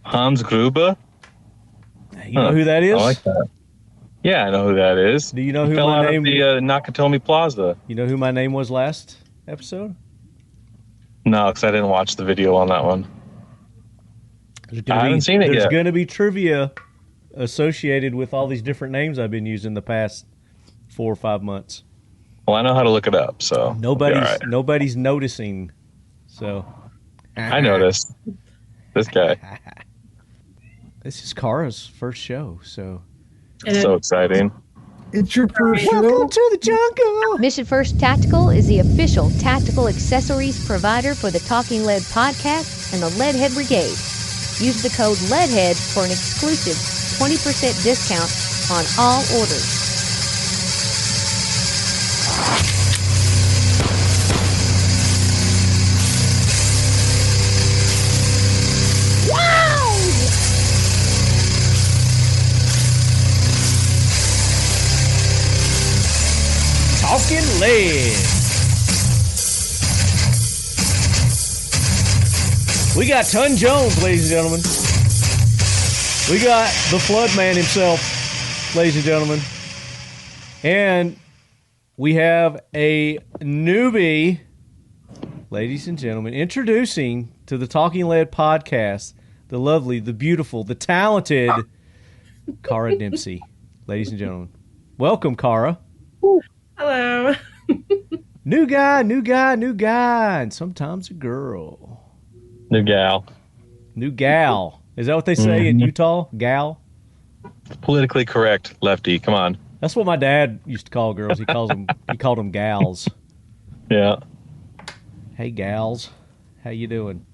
Hans Gruber? You know who that is? I like that. Yeah, I know who that is. Do you know he who fell my out name? Of the Nakatomi Plaza. You know who my name was last episode? No, because I didn't watch the video on that one. I haven't seen it yet. There's going to be trivia associated with all these different names I've been using the past 4 or 5 months. Well, I know how to look it up, so nobody's noticing. So I noticed this guy. This is Kara's first show, so so exciting. It's your first show. Welcome to the jungle. Mission First Tactical is the official tactical accessories provider for the Talking Lead podcast and the Leadhead Brigade. Use the code LEADHEAD for an exclusive 20% discount on all orders. Talking Lead. We got Ton Jones, ladies and gentlemen. We got the Floodman himself, ladies and gentlemen. And we have a newbie, ladies and gentlemen, introducing to the Talking Lead podcast, the lovely, the beautiful, the talented Kara Dempsey. Ladies and gentlemen, welcome, Kara. Hello. New guy, and sometimes a girl. New gal. Is that what they say in Utah? Gal? Politically correct, Lefty. Come on. That's what my dad used to call girls. He called them gals. Yeah. Hey, gals. How you doing?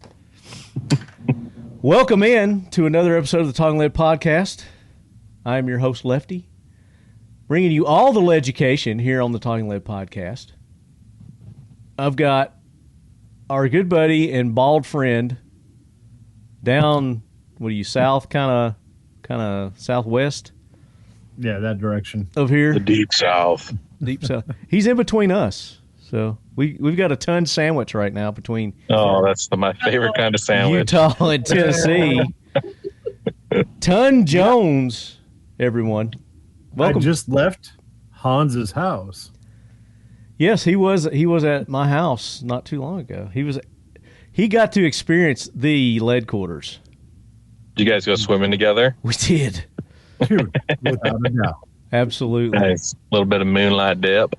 Welcome in to another episode of the Talking Lead podcast. I am your host, Lefty, bringing you all the lead-education here on the Talking Lead podcast. I've got our good buddy and bald friend down, south, kind of southwest? Yeah, that direction. Of here. The deep south. Deep south. He's in between us. So we've got a ton sandwich right now between that's my favorite kind of sandwich. Utah and Tennessee. Ton Jones, everyone. Welcome. I just left Hans's house. Yes, he was at my house not too long ago. He got to experience the lead quarters. Did you guys go swimming together? We did. Dude, without a doubt. Absolutely. Nice. A little bit of moonlight dip.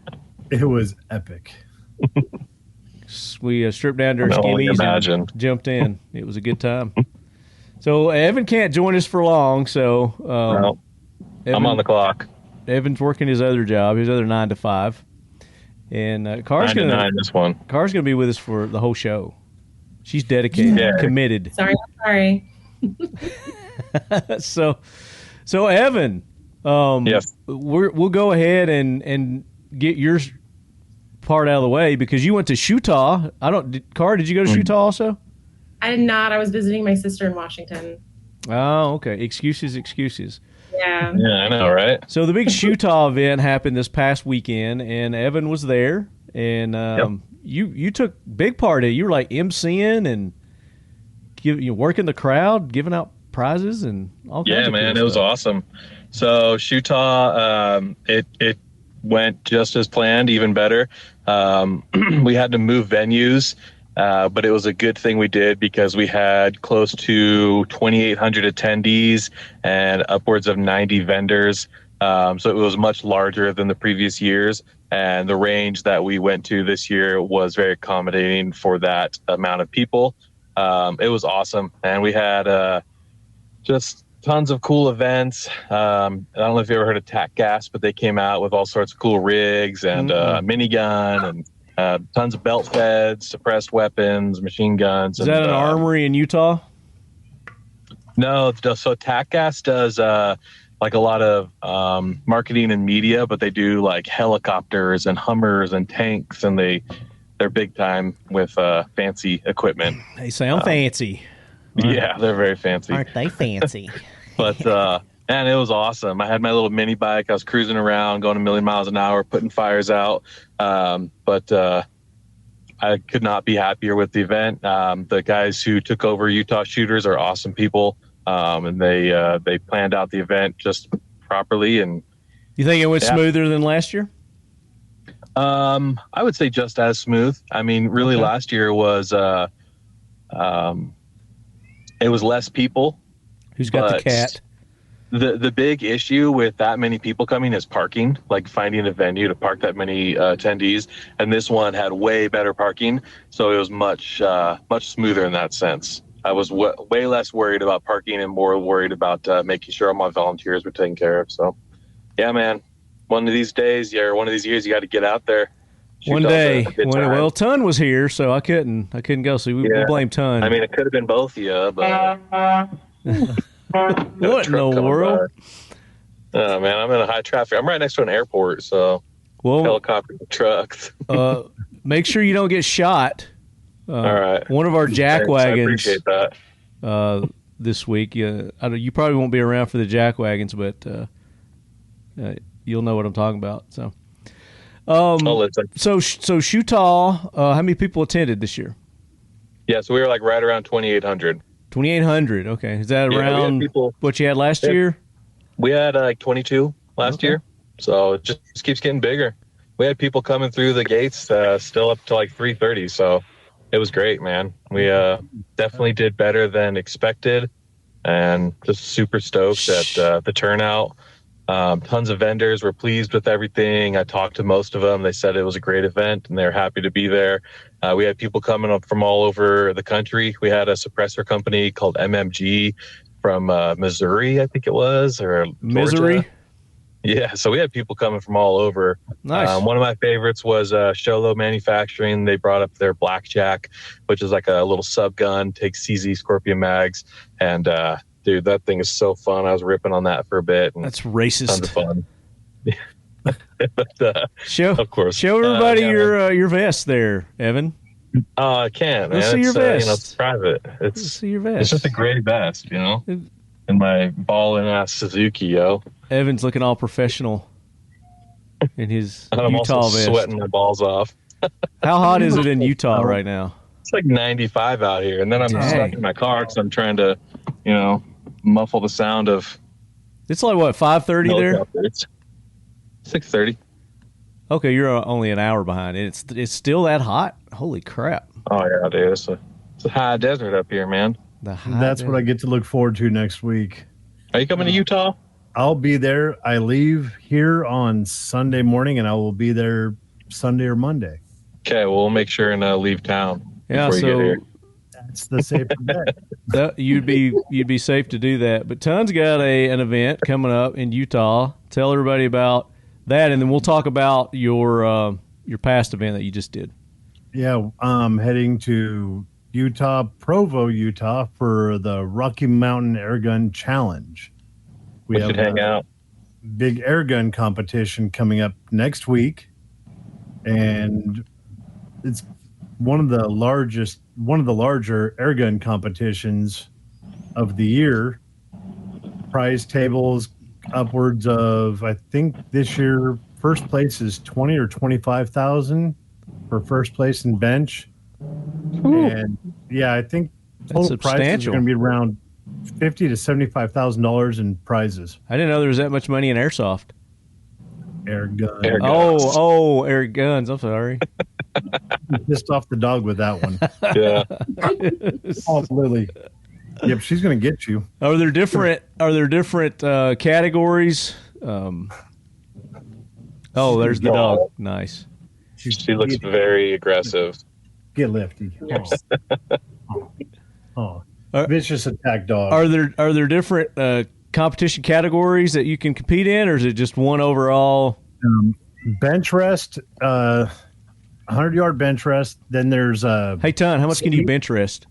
It was epic. We stripped down to our skimmies and jumped in. It was a good time. So Evan can't join us for long, so no, I'm on the clock. Evan's working his other job, his other 9 to 5. And Kara's going to be with us for the whole show. She's dedicated, committed. Sorry. So Evan, yes, we'll go ahead and get your part out of the way because you went to Utah. Kara, did you go to Utah also? I did not. I was visiting my sister in Washington. Oh, okay. Excuses. Yeah. Yeah, I know, right? So the big Utah event happened this past weekend, and Evan was there, and you took big part of it. You were like MCing and working the crowd, giving out prizes and all kinds of cool stuff. It was awesome. So Utah, it went just as planned, even better. We had to move venues. But it was a good thing we did because we had close to 2,800 attendees and upwards of 90 vendors. So it was much larger than the previous years. And the range that we went to this year was very accommodating for that amount of people. It was awesome. And we had just tons of cool events. I don't know if you ever heard of TAC Gas, but they came out with all sorts of cool rigs and minigun and tons of belt feds, suppressed weapons, machine guns. Is that an armory in Utah? No. So TAC Gas does like a lot of marketing and media, but they do like helicopters and Hummers and tanks, and they're big time with fancy equipment. They sound fancy. Yeah, they're very fancy. Aren't they fancy? But and it was awesome. I had my little mini bike. I was cruising around, going a million miles an hour, putting fires out. But I could not be happier with the event. The guys who took over Utah Shooters are awesome people. and they planned out the event just properly. And You think it went smoother than last year? I would say just as smooth. I mean, really, last year was it was less people. Who's got the cat? The big issue with that many people coming is parking, like finding a venue to park that many attendees. And this one had way better parking, so it was much smoother in that sense. I was way less worried about parking and more worried about making sure all my volunteers were taken care of. So, yeah, man, one of these days, or one of these years, you got to get out there. One day, well, Ton was here, so I couldn't go. So we blame Ton. I mean, it could have been both of you, but what in the world? Oh man, I'm in a high traffic. I'm right next to an airport, so helicopter trucks. Make sure you don't get shot. All right. One of our jack wagons. I appreciate that. This week, you probably won't be around for the jack wagons, but you'll know what I'm talking about. So, so Utah, how many people attended this year? Yeah, so we were like right around 2,800. 2,800. Okay, is that around what you had last year? We had like 22 last year, so it just keeps getting bigger. We had people coming through the gates still up to like 3:30, so it was great, man. We definitely did better than expected, and just super stoked at the turnout. Tons of vendors were pleased with everything. I talked to most of them. They said it was a great event, and they're happy to be there. We had people coming up from all over the country. We had a suppressor company called MMG from Missouri, I think it was, or Missouri. Yeah, so we had people coming from all over. Nice. One of my favorites was Sholo Manufacturing. They brought up their Blackjack, which is like a little sub gun, takes CZ Scorpion mags, and dude, that thing is so fun. I was ripping on that for a bit. And that's racist. Tons of fun. But, of course. Show everybody your vest there, Evan. Oh, I can't, man. Let's see your vest. It's private. Let's see your vest. It's just a gray vest, and my ballin' ass Suzuki, yo. Evan's looking all professional in his I'm Utah also vest. sweating my balls off. How hot is it in Utah right now? It's like 95 out here, and then I'm stuck in my car because I'm trying to, muffle the sound of. It's like what, 5:30 there? It's 6:30. Okay, you're only an hour behind. It's still that hot? Holy crap! Oh yeah, dude, it's a high desert up here, man. That's what I get to look forward to next week. Are you coming to Utah? I'll be there. I leave here on Sunday morning, and I will be there Sunday or Monday. Okay, well, we'll make sure and leave town. Yeah, before you get here. That's the safe bet. You'd be safe to do that. But Ton's got an event coming up in Utah. Tell everybody about that, and then we'll talk about your past event that you just did. Yeah, I'm heading to Provo, Utah for the Rocky Mountain Airgun Challenge. We should hang out. Big airgun competition coming up next week, and it's one of the larger airgun competitions of the year. Prize tables upwards of, I think this year first place is 20 or 25,000 for first place in bench. Ooh. And yeah, I think total prizes are going to be around $50,000 to $75,000 in prizes. I didn't know there was that much money in airsoft. Air guns. Air guns. I'm sorry. Pissed off the dog with that one. Yeah. Oh, Lily. Yep, she's going to get you. Are there different categories? There's the dog. Nice. She looks very aggressive. Get Lefty. Vicious attack dog. Are there different competition categories that you can compete in, or is it just one overall? Bench rest, 100-yard bench rest. Then there's Hey, Ton, how much can you bench rest?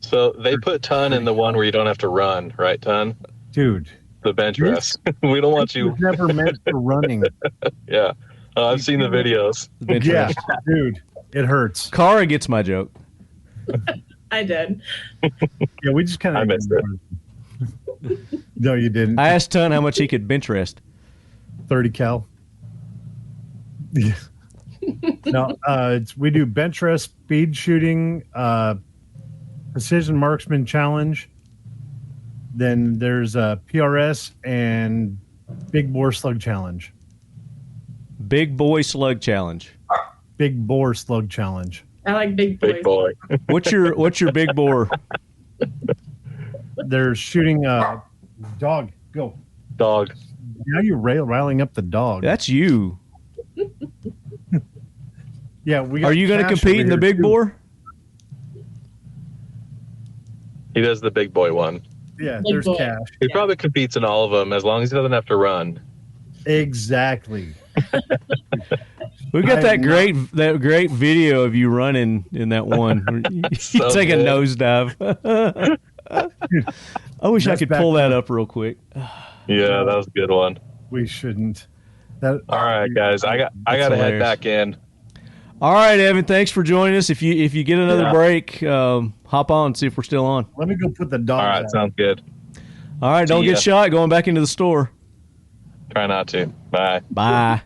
So they put Ton in the one where you don't have to run, right, Ton? Dude. The bench rest. We don't want you. Never meant for running. Yeah. I've seen the videos. Yeah, dude. It hurts. Kara gets my joke. I did. Yeah, we just kind of. I missed it. No, you didn't. I asked Ton how much he could bench rest. 30 cal. Yeah. No, we do bench rest, speed shooting, precision marksman challenge, Then there's a PRS and Big Bore Slug Challenge. Big Boy Slug Challenge. Big Bore Slug Challenge. I like big boys. Big boy. What's your big bore? They're shooting a dog. Go. Dog. Now you're riling up the dog. That's you. Yeah, we. Are you going to compete in the big bore? He does the big boy one. Yeah, Big there's boy. cash. He probably competes in all of them as long as he doesn't have to run. Exactly. We got that great video of you running in that one. You So take a good. nosedive. I wish I That's could back pull that when- up real quick. Yeah, that was a good one. We shouldn't. That. All right, guys. I got to head hilarious. back in. All right, Evan. Thanks for joining us. If you get another break, hop on, see if we're still on. Let me go put the dog. All right, sounds good. All right, don't See get ya. shot going back into the store. Try not to. Bye. Bye.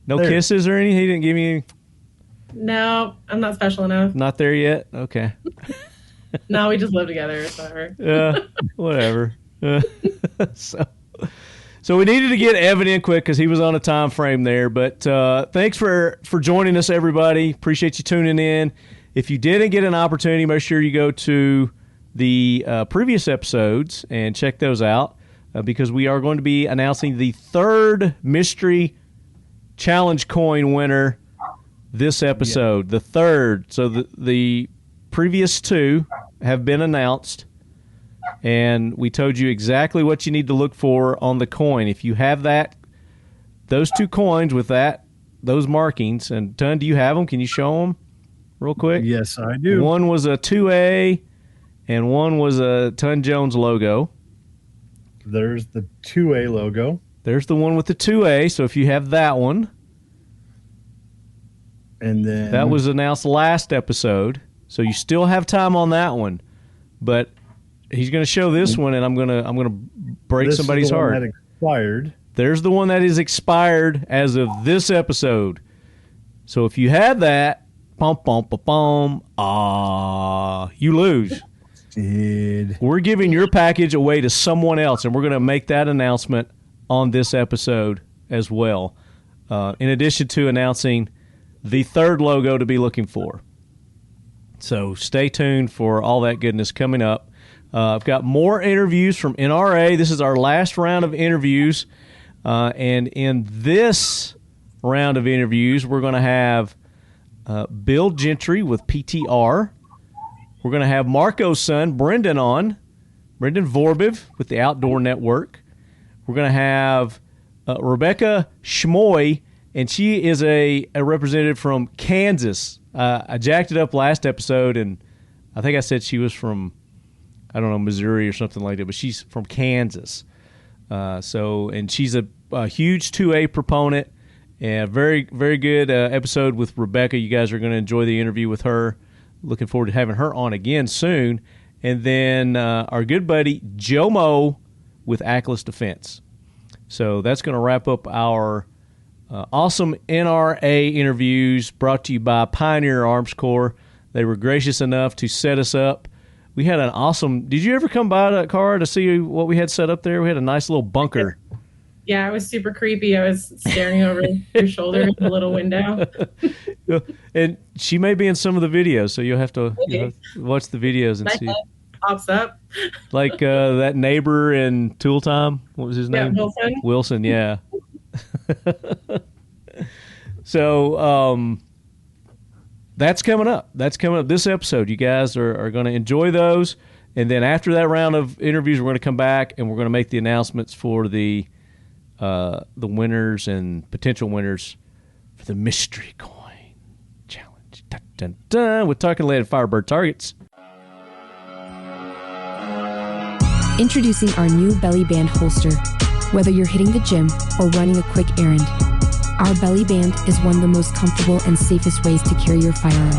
No There. kisses or anything? He didn't give me any? No, I'm not special enough. Not there yet? Okay. No, we just live together. It's whatever. Yeah, whatever. So we needed to get Evan in quick because he was on a time frame there. But thanks for joining us, everybody. Appreciate you tuning in. If you didn't get an opportunity, make sure you go to the previous episodes and check those out because we are going to be announcing the third mystery challenge coin winner this episode. The third. So the previous two have been announced. And we told you exactly what you need to look for on the coin. If you have those two coins with those markings, and Ton, do you have them? Can you show them real quick? Yes, I do. One was a 2A, and one was a Ton Jones logo. There's the 2A logo. There's the one with the 2A. So if you have that one, And then that was announced last episode. So you still have time on that one, but he's going to show this one, and I'm gonna break this somebody's is the one heart. that expired. There's the one that is expired as of this episode. So if you had that, you lose. Did We're giving your package away to someone else, and we're going to make that announcement on this episode as well, in addition to announcing the third logo to be looking for. So stay tuned for all that goodness coming up. I've got more interviews from NRA. This is our last round of interviews. And in this round of interviews, we're going to have Bill Gentry with PTR. We're going to have Marco's son, Brendan, on. Brendan Vorobiev with the Outdoor Network. We're going to have Rebecca Schmoe, and she is a representative from Kansas. I jacked it up last episode, and I think I said she was from, I don't know, Missouri or something like that, but she's from Kansas. And she's a huge 2A proponent, and a very, very good episode with Rebecca. You guys are going to enjoy the interview with her. Looking forward to having her on again soon. And then our good buddy Schmoe with AKLYS Defense. So that's going to wrap up our awesome NRA interviews brought to you by Pioneer Arms Corps. They were gracious enough to set us up. We had an awesome... Did you ever come by that car to see what we had set up there? We had a nice little bunker. Yeah, it was super creepy. I was staring over your shoulder in the little window. And she may be in some of the videos, so you'll have to watch the videos and My see. head pops up. Like that neighbor in Tool Time. What was his Yeah, name? Wilson. Wilson, yeah. So that's coming up. That's coming up this episode. You guys are going to enjoy those. And then after that round of interviews, we're going to come back and we're going to make the announcements for the winners and potential winners for the Mystery Coin Challenge. Dun, dun, dun, with Talking Lead Firebird Targets. Introducing our new belly band holster. Whether you're hitting the gym or running a quick errand, our belly band is one of the most comfortable and safest ways to carry your firearm.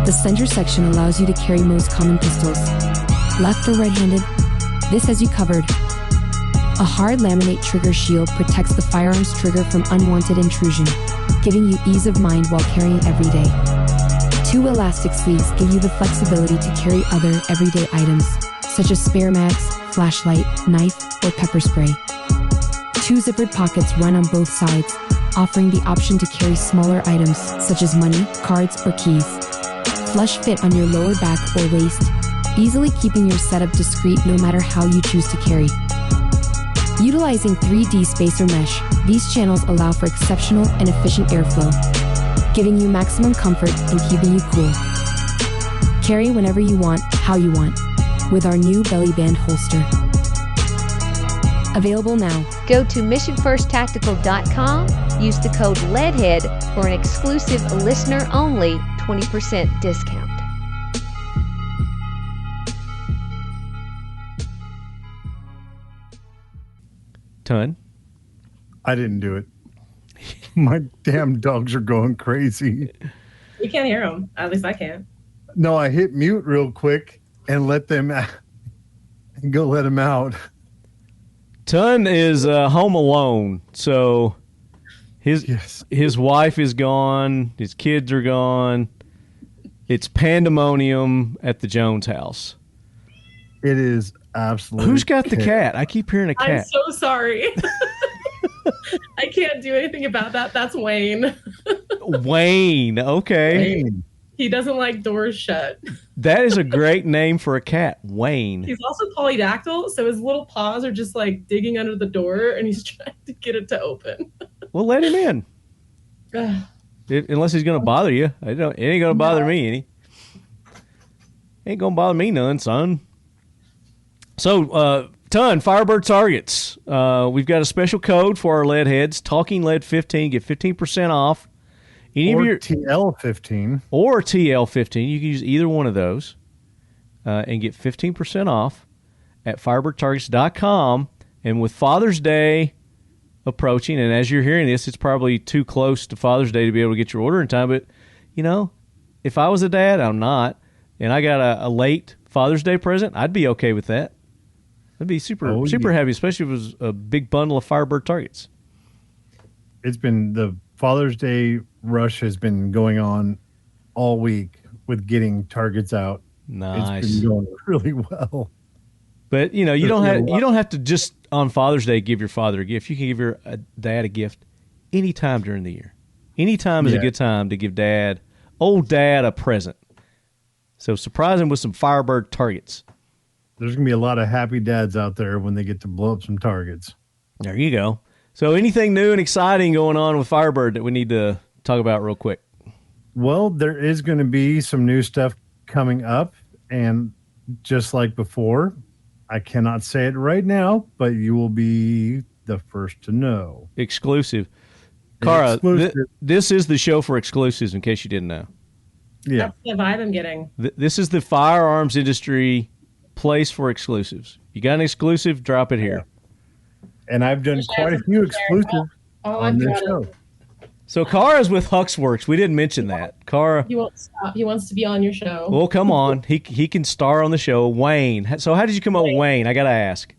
The center section allows you to carry most common pistols. Left or right-handed, this has you covered. A hard laminate trigger shield protects the firearm's trigger from unwanted intrusion, giving you ease of mind while carrying every day. 2 elastic sleeves give you the flexibility to carry other everyday items, such as spare mags, flashlight, knife, or pepper spray. 2 zippered pockets run on both sides, offering the option to carry smaller items, such as money, cards, or keys. Flush fit on your lower back or waist, easily keeping your setup discreet no matter how you choose to carry. Utilizing 3D spacer mesh, these channels allow for exceptional and efficient airflow, giving you maximum comfort and keeping you cool. Carry whenever you want, how you want, with our new belly band holster. Available now. Go to missionfirsttactical.com. Use the code LEADHEAD for an exclusive listener-only 20% discount. Ton. I didn't do it. My damn dogs are going crazy. You can't hear them. At least I can't. No, I hit mute real quick and let them out. And go let them out. Ton is home alone, so his wife is gone, his kids are gone. It's pandemonium at the Jones house. It is absolutely. Who's got the cat? I keep hearing a cat. I'm so sorry. I can't do anything about that. That's Wayne. Wayne, okay. Wayne. He doesn't like doors shut. That is a great name for a cat, Wayne. He's also polydactyl, so his little paws are just like digging under the door, and he's trying to get it to open. Well, let him in. Unless he's going to bother you. It ain't going to bother me any. Ain't going to bother me none, son. So, Ton, Firebird Targets. We've got a special code for our lead heads. Talking Lead 15. Get 15% off. TL15. Or TL15. You can use either one of those and get 15% off at firebirdtargets.com. And with Father's Day approaching, and as you're hearing this, it's probably too close to Father's Day to be able to get your order in time. But, you know, if I was a dad, I'm not, and I got a late Father's Day present, I'd be okay with that. I'd be super happy, especially if it was a big bundle of Firebird Targets. It's been the Father's Day rush has been going on all week with getting targets out. Nice. It's been going really well. But you know, you don't have to just on Father's Day give your father a gift. You can give your dad a gift any time during the year. Any time is a good time to give old dad a present. So surprise him with some Firebird Targets. There's going to be a lot of happy dads out there when they get to blow up some targets. There you go. So anything new and exciting going on with Firebird that we need to talk about real quick? Well, there is going to be some new stuff coming up. And just like before, I cannot say it right now, but you will be the first to know. Exclusive. Kara, this is the show for exclusives, in case you didn't know. Yeah. That's the vibe I'm getting. This is the firearms industry place for exclusives. You got an exclusive, drop it here. And I've done quite a few exclusives on this show. So Kara's with HUXWRX. We didn't mention that. Kara. He won't stop. He wants to be on your show. Well, come on. He can star on the show. Wayne. So how did you come up with Wayne? I got to ask.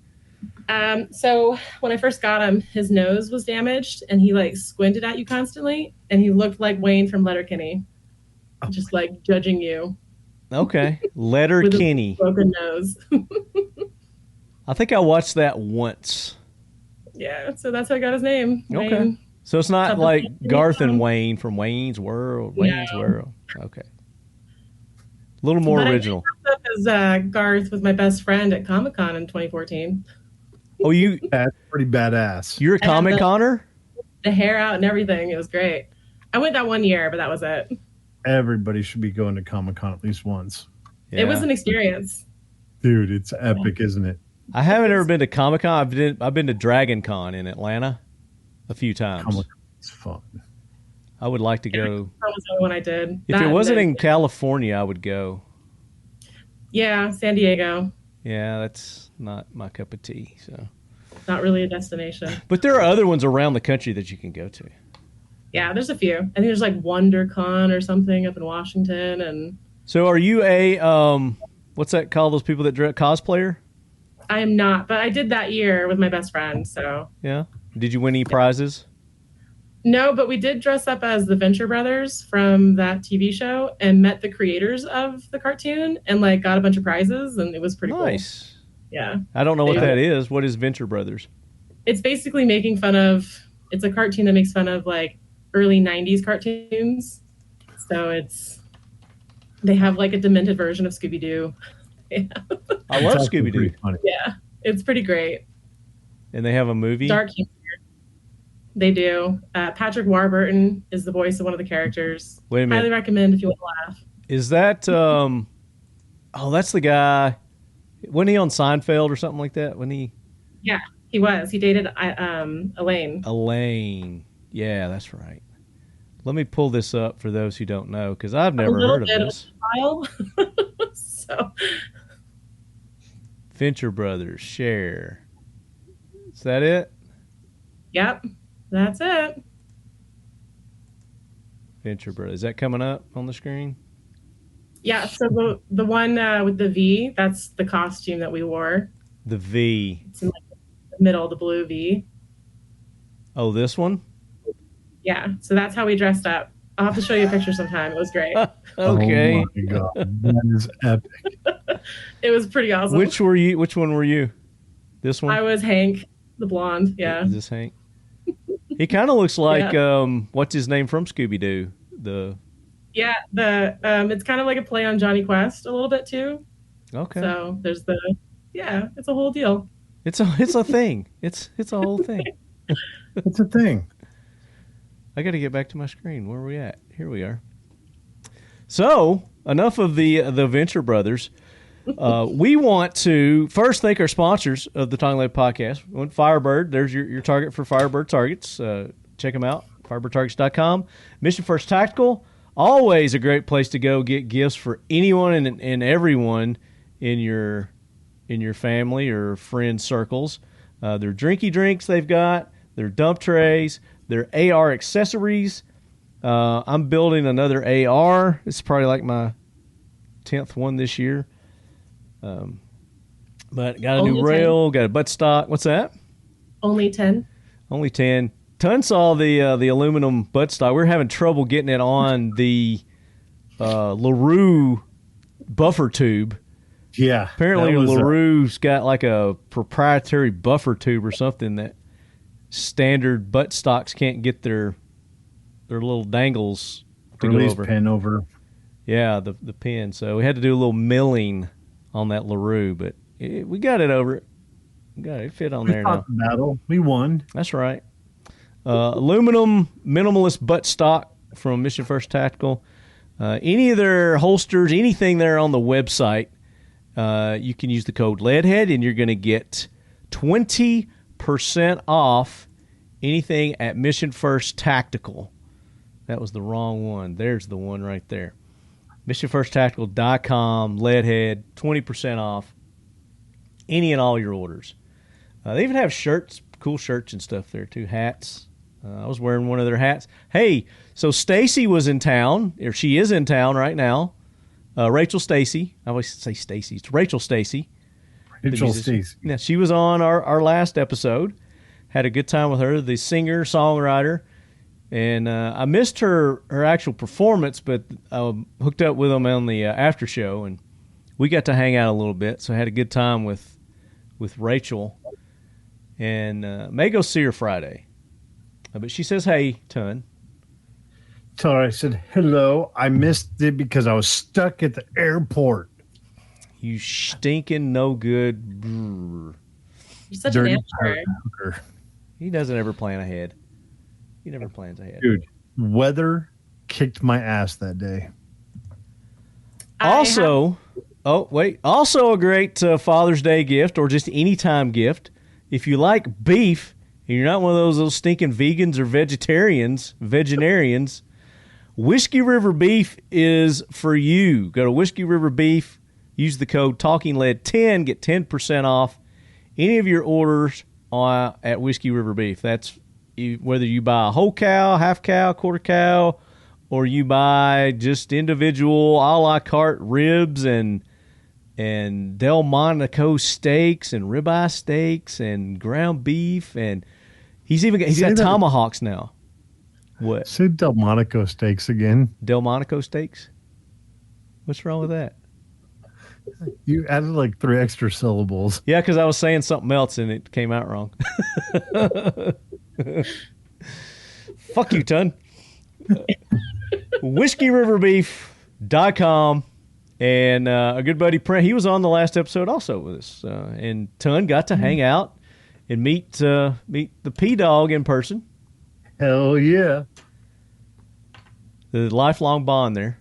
So when I first got him, his nose was damaged, and he like squinted at you constantly, and he looked like Wayne from Letterkenny, just like judging you. Okay, Letterkenny. Broken nose. I think I watched that once. Yeah, so that's how I got his name. Okay. Wayne. So it's not like Garth and Wayne from Wayne's World. Wayne's World. Okay. A little more original. Because Garth was my best friend at Comic-Con in 2014. Oh, that's pretty badass. You're a Comic-Conner? The hair out and everything. It was great. I went that one year, but that was it. Everybody should be going to Comic-Con at least once. Yeah. It was an experience. Dude, it's epic, isn't it? I haven't ever been to Comic-Con. I've been to Dragon Con in Atlanta a few times. Comic-Con's fun. I would like to go. That was the one I did. If it wasn't in California, I would go. Yeah, San Diego. Yeah, that's not my cup of tea. So, not really a destination. But there are other ones around the country that you can go to. Yeah, there's a few. I think there's like WonderCon or something up in Washington. And so, are you a what's that called? Those people that cosplayer? I am not, but I did that year with my best friend. So yeah, did you win any prizes? No, but we did dress up as the Venture Brothers from that TV show and met the creators of the cartoon and like got a bunch of prizes, and it was pretty cool. Nice. Yeah. I don't know what that is. What is Venture Brothers? It's basically making fun of, it's a cartoon that makes fun of like early 90s cartoons. So they have like a demented version of Scooby-Doo. Yeah. I love Scooby-Doo. Yeah, it's pretty great. And they have a movie? Dark humor. They do. Patrick Warburton is the voice of one of the characters. Wait a minute. Highly recommend if you want to laugh. Is that, oh, that's the guy, wasn't he on Seinfeld or something like that? Yeah, he was. He dated Elaine. Elaine. Yeah, that's right. Let me pull this up for those who don't know, because I've never heard of this. So. Venture Brothers, share. Is that it? Yep, that's it. Venture Brothers. Is that coming up on the screen? Yeah, so the one with the V, that's the costume that we wore. The V. It's in like the middle, the blue V. Oh, this one? Yeah, so that's how we dressed up. I'll have to show you a picture sometime. It was great. Okay. Oh my God, that is epic. It was pretty awesome. Which one were you? This one? I was Hank, the blonde. Yeah. Is this Hank? He kind of looks like what's his name from Scooby-Doo? It's kind of like a play on Johnny Quest a little bit too. Okay. So there's it's a whole deal. It's a thing. It's a whole thing. It's a thing. I got to get back to my screen. Where are we at? Here we are. So enough of the Venture Brothers. We want to first thank our sponsors of the Talking Lead podcast. We want Firebird. There's your target for Firebird Targets. Check them out. FirebirdTargets.com. Mission First Tactical. Always a great place to go get gifts for anyone and everyone in your family or friend circles. Their drinky drinks they've got. Their dump trays. Their AR accessories. I'm building another AR. It's probably like my 10th one this year. But got a Only new 10. rail, got a buttstock. What's that? Only 10. Only 10. Ton saw the aluminum buttstock. We're having trouble getting it on the LaRue buffer tube. Yeah. Apparently LaRue's got like a proprietary buffer tube or something that standard buttstocks can't get their little dangles to go over. Pin over. Yeah, the pin. So we had to do a little milling on that LaRue, but we got it over it. It fit on there now. The battle. We won. That's right. Aluminum minimalist buttstock from Mission First Tactical. Any of their holsters, anything there on the website, you can use the code LEADHEAD and you're going to get 20% off anything at Mission First Tactical. That was the wrong one. There's the one right there. MissionFirstTactical.com, LEADHEAD, 20% off any and all your orders. They even have shirts, cool shirts and stuff there too, hats. I was wearing one of their hats. Hey, so Stacy was in town, or she is in town right now. Rachel Stacy. I always say Stacy. It's Rachel Stacy. Rachel Stacy. Yeah, she was on our last episode. Had a good time with her, the singer, songwriter. And I missed her actual performance, but I hooked up with them on the after show, and we got to hang out a little bit. So I had a good time with Rachel, and may go see her Friday. But she says, "Hey, Ton." Tell her I said hello. I missed it because I was stuck at the airport. You stinking no good. Brr. You're such an amateur. He doesn't ever plan ahead. He never plans ahead. Dude, weather kicked my ass that day. Also a great Father's Day gift or just anytime gift. If you like beef and you're not one of those stinking vegans or vegetarians, Whiskey River Beef is for you. Go to Whiskey River Beef, use the code TalkingLead10, get 10% off any of your orders at Whiskey River Beef. That's whether you buy a whole cow, half cow, quarter cow, or you buy just individual a la carte ribs and Delmonico steaks and ribeye steaks and ground beef, and he's got tomahawks now. What? Say Delmonico steaks again. Delmonico steaks? What's wrong with that? You added like 3 extra syllables. Yeah, because I was saying something else and it came out wrong. Fuck you, Ton. WhiskeyRiverBeef.com. And a good buddy, Brent, he was on the last episode also with us. And Ton got to hang out and meet the P-Dog in person. Hell yeah. The lifelong bond there.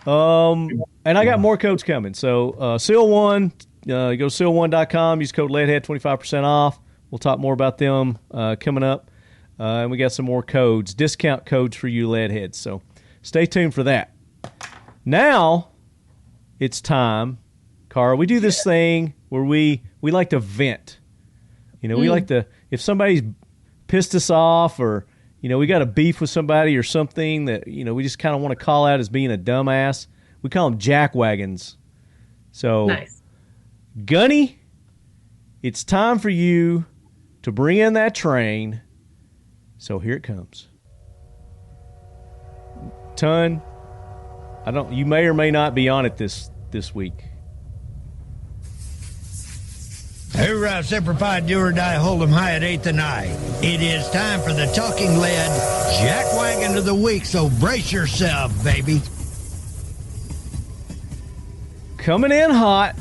And I got more codes coming. So Seal1, go to seal1.com, use code LEADHEAD, 25% off. We'll talk more about them coming up. And we got some more codes, discount codes for you leadheads. So stay tuned for that. Now it's time, Kara. We do this thing where we like to vent. You know, we like to, if somebody's pissed us off or, you know, we got a beef with somebody or something that, you know, we just kind of want to call out as being a dumbass. We call them jackwagons. So, Nice. Gunny, it's time for you to bring in that train. So here it comes. Ton, you may or may not be on it this week. Hoorah, Semper Fi, do or die, hold 'em high at 8th and I. It is time for the Talking Lead Jackwagon of the Week, so brace yourself, baby. Coming in hot,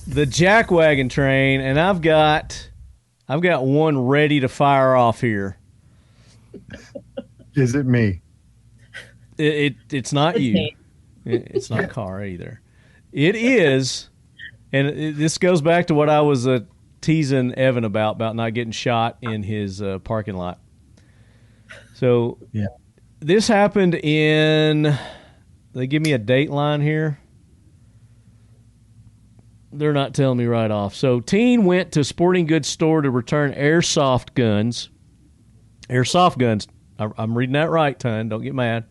the jackwagon train, and I've got one ready to fire off here. Is it me? It's not you. It's not Kara either. It is, and this goes back to what I was teasing Evan about not getting shot in his parking lot. So yeah, this happened in. They give me a date line here. They're not telling me right off. So, teen went to sporting goods store to return airsoft guns. Airsoft guns. I'm reading that right, Ton. Don't get mad.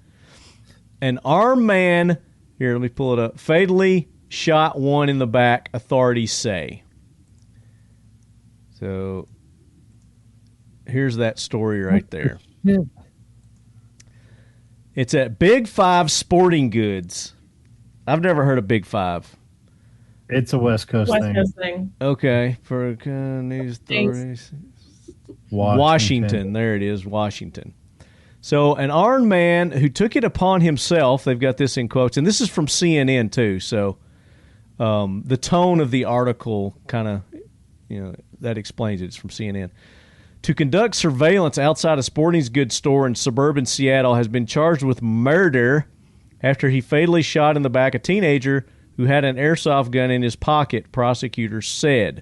An armed man, here, let me pull it up, fatally shot one in the back, authorities say. So, here's that story right there. It's at Big Five Sporting Goods. I've never heard of Big Five. It's a West Coast thing. Okay. For news stories. Washington. There it is, Washington. So an armed man who took it upon himself, they've got this in quotes, and this is from CNN too, so the tone of the article kind of, that explains it. It's from CNN. To conduct surveillance outside a sporting goods store in suburban Seattle has been charged with murder after he fatally shot in the back a teenager who had an airsoft gun in his pocket, prosecutors said.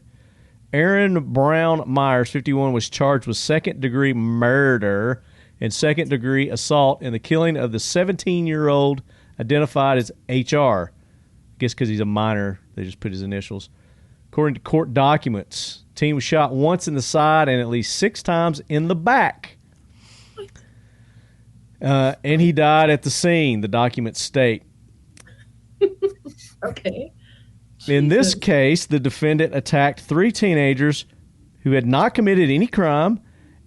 Aaron Brown Myers, 51, was charged with second-degree murder and second-degree assault in the killing of the 17-year-old identified as HR. I guess because he's a minor, they just put his initials. According to court documents, teen was shot once in the side and at least 6 times in the back. And he died at the scene, the documents state. Okay. In this case, the defendant attacked 3 teenagers who had not committed any crime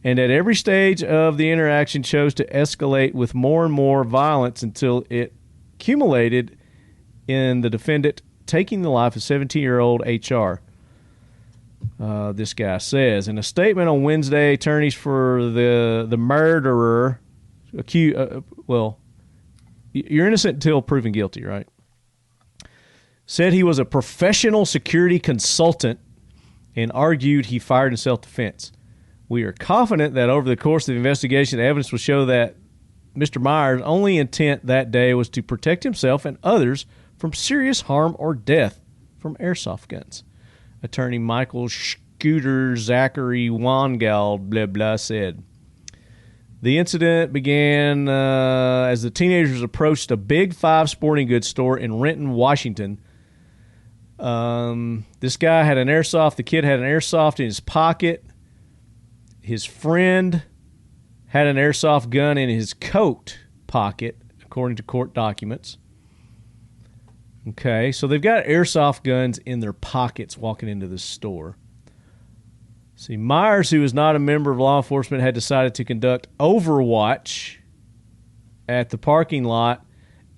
and at every stage of the interaction chose to escalate with more and more violence until it accumulated in the defendant taking the life of 17-year-old HR. This guy says. In a statement on Wednesday, attorneys for the murderer accused, you're innocent until proven guilty, right? Said he was a professional security consultant and argued he fired in self-defense. We are confident that over the course of the investigation, evidence will show that Mr. Myers' only intent that day was to protect himself and others from serious harm or death from airsoft guns. Attorney Michael Scooter Zachary Wangald, blah, blah, said. The incident began as the teenagers approached a Big Five sporting goods store in Renton, Washington. This guy had an airsoft. The kid had an airsoft in his pocket. His friend had an airsoft gun in his coat pocket, according to court documents. Okay, so they've got airsoft guns in their pockets walking into this store. See, Myers, who is not a member of law enforcement, had decided to conduct overwatch at the parking lot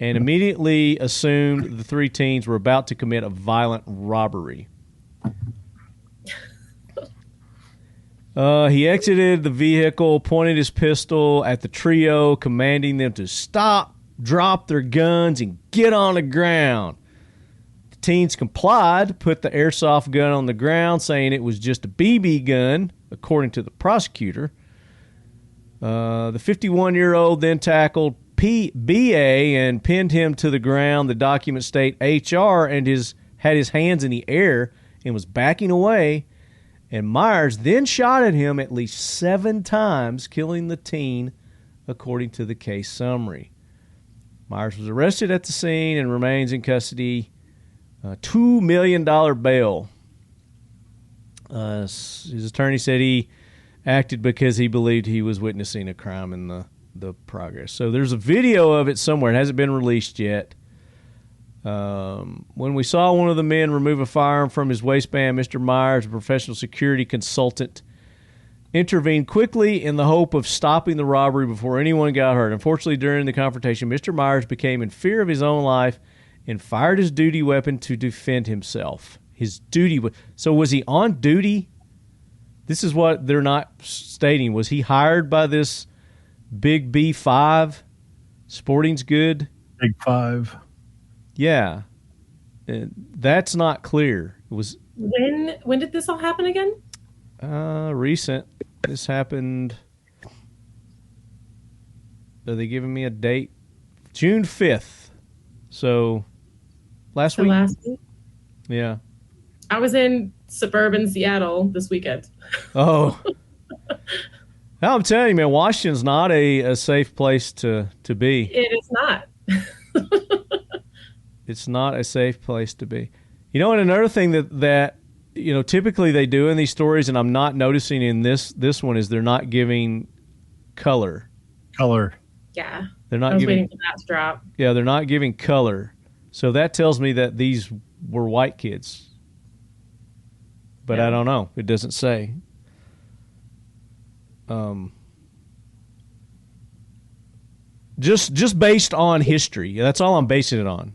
and immediately assumed the three teens were about to commit a violent robbery. He exited the vehicle, pointed his pistol at the trio, commanding them to stop, drop their guns, and get on the ground. The teens complied, put the airsoft gun on the ground, saying it was just a BB gun, according to the prosecutor. The 51-year-old then tackled BA and pinned him to the ground. The documents state HR and had his hands in the air and was backing away. And Myers then shot at him at least 7 times, killing the teen, according to the case summary. Myers was arrested at the scene and remains in custody. $2 million bail. His attorney said he acted because he believed he was witnessing a crime in the progress. So there's a video of it somewhere. It hasn't been released yet. When we saw one of the men remove a firearm from his waistband, Mr. Myers, a professional security consultant, intervened quickly in the hope of stopping the robbery before anyone got hurt. Unfortunately, during the confrontation, Mr. Myers became in fear of his own life and fired his duty weapon to defend himself. His duty. So was he on duty? This is what they're not stating. Was he hired by this Big B5? Sporting's Good? Big 5. Yeah. That's not clear. It was When did this all happen again? Recent. This happened. Are they giving me a date? June 5th. So last week? Last week? Yeah. I was in suburban Seattle this weekend. Oh. Now I'm telling you, man, Washington's not a safe place to be. It is not. It's not a safe place to be. You know, and another thing that you know, typically they do in these stories, and I'm not noticing in this one, is they're not giving color. Yeah. They're not waiting for that to drop. Yeah, they're not giving color. So that tells me that these were white kids. But yeah. I don't know. It doesn't say. Just based on history. That's all I'm basing it on.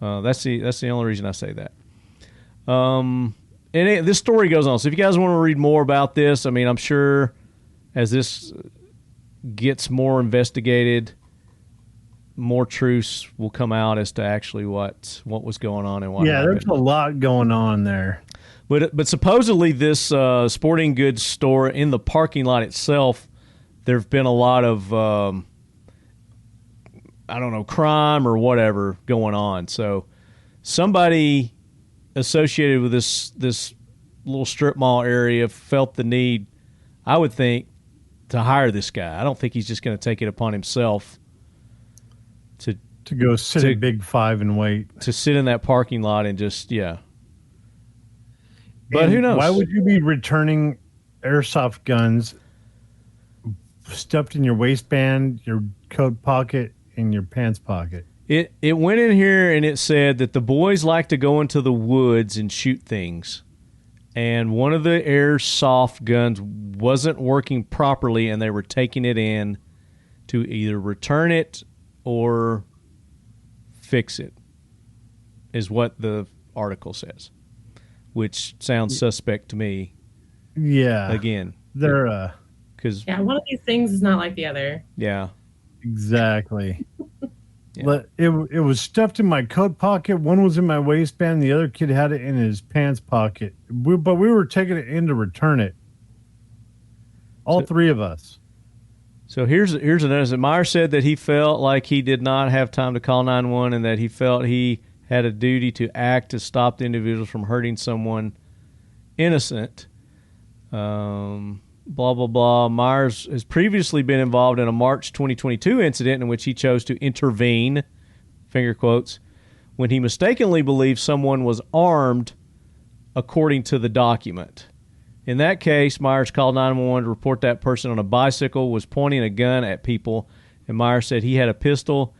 That's the only reason I say that. This story goes on. So if you guys want to read more about this, I mean, I'm sure as this gets more investigated, more truths will come out as to actually what was going on and what happened. There's a lot going on there. But supposedly this sporting goods store in the parking lot itself, there have been a lot of I don't know, crime or whatever going on. So somebody associated with this little strip mall area felt the need, I would think, to hire this guy. I don't think he's just going to take it upon himself to go sit at Big 5 and wait. To sit in that parking lot and just, yeah. But who knows? Why would you be returning airsoft guns stuffed in your waistband, your coat pocket, in your pants pocket? It went in here and it said that the boys like to go into the woods and shoot things. And one of the airsoft guns wasn't working properly and they were taking it in to either return it or fix it, is what the article says. Which sounds suspect to me. Yeah. Again. They're because one of these things is not like the other. Yeah. Exactly. Yeah. It was stuffed in my coat pocket. One was in my waistband. The other kid had it in his pants pocket. But we were taking it in to return it. All three of us. So here's another. Meyer said that he felt like he did not have time to call 911 and that he felt he had a duty to act to stop the individuals from hurting someone innocent. Blah, blah, blah. Myers has previously been involved in a March 2022 incident in which he chose to intervene, finger quotes, when he mistakenly believed someone was armed, according to the document. In that case, Myers called 911 to report that person on a bicycle was pointing a gun at people, and Myers said he had a pistol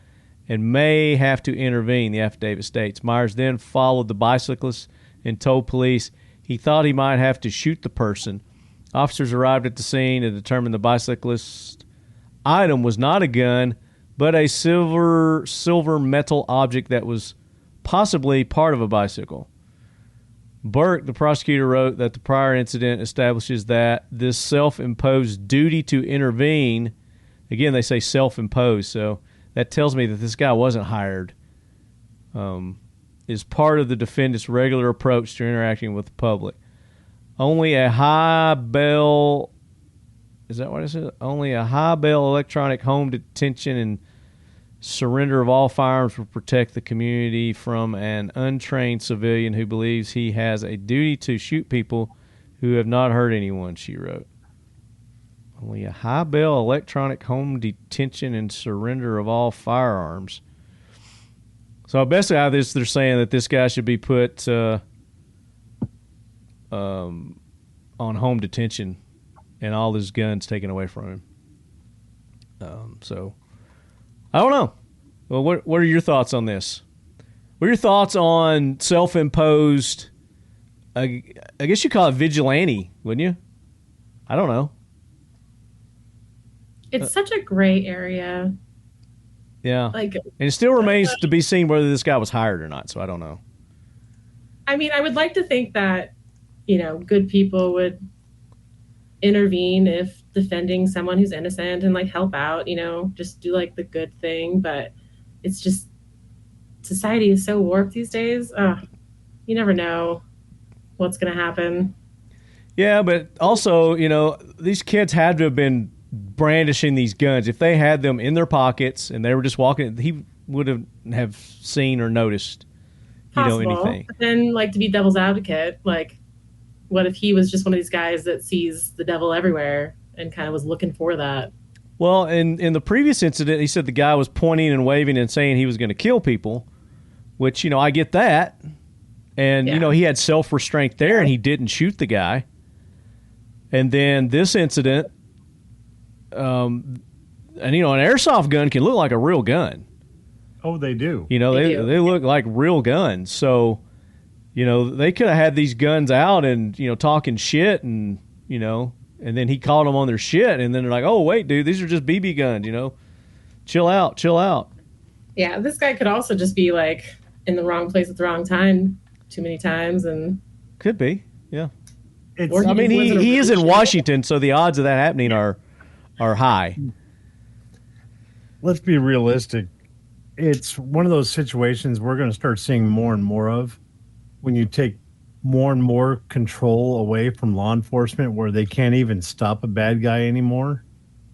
and may have to intervene, the affidavit states. Myers then followed the bicyclist and told police He thought he might have to shoot the person. Officers arrived at the scene and determined the bicyclist's item was not a gun, but a silver metal object that was possibly part of a bicycle. Burke, the prosecutor, wrote that the prior incident establishes that this self-imposed duty to intervene, again, they say self-imposed, so that tells me that this guy wasn't hired, is part of the defendant's regular approach to interacting with the public. Only a high bail, is that what it says? Only a high bail electronic home detention and surrender of all firearms will protect the community from an untrained civilian who believes he has a duty to shoot people who have not hurt anyone, she wrote. Only a high bail electronic home detention and surrender of all firearms. So basically out of this, they're saying that this guy should be put on home detention and all his guns taken away from him. So I don't know. Well, what are your thoughts on this? What are your thoughts on self-imposed, I guess you call it vigilante, wouldn't you? I don't know. It's such a gray area. Yeah. Like, and it still remains to be seen whether this guy was hired or not, so I don't know. I mean, I would like to think that, good people would intervene if defending someone who's innocent and, help out, just do, the good thing. But it's just, society is so warped these days. You never know what's going to happen. Yeah, but also, these kids had to have been brandishing these guns. If they had them in their pockets and they were just walking, he would have seen or noticed, anything. But then, to be devil's advocate, what if he was just one of these guys that sees the devil everywhere and kind of was looking for that? Well, in the previous incident, he said the guy was pointing and waving and saying he was going to kill people, which, I get that. And, he had self-restraint there and he didn't shoot the guy. And then this incident, and, an airsoft gun can look like a real gun. Oh, they do. They look like real guns. So, they could have had these guns out and, talking shit and, and then he called them on their shit. And then they're like, oh, wait, dude, these are just BB guns, chill out. Yeah, this guy could also just be in the wrong place at the wrong time too many times. And could be, yeah. He is in Washington, so the odds of that happening are high. Let's be realistic. It's one of those situations we're going to start seeing more and more of when you take more and more control away from law enforcement where they can't even stop a bad guy anymore.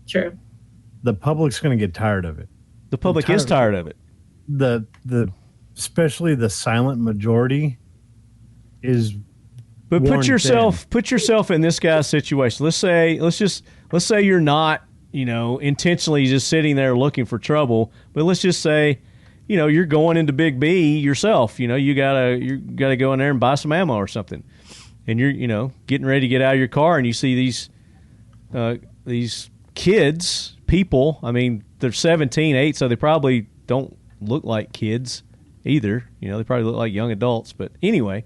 True. The public's going to get tired of it. The public is tired of it. The especially the silent majority is. But put yourself in this guy's situation. Let's say you're not, intentionally just sitting there looking for trouble. But let's just say, you're going into Big B yourself. You gotta go in there and buy some ammo or something, and you're getting ready to get out of your car, and you see these kids, people. I mean, they're 17, 8, so they probably don't look like kids either. They probably look like young adults. But anyway,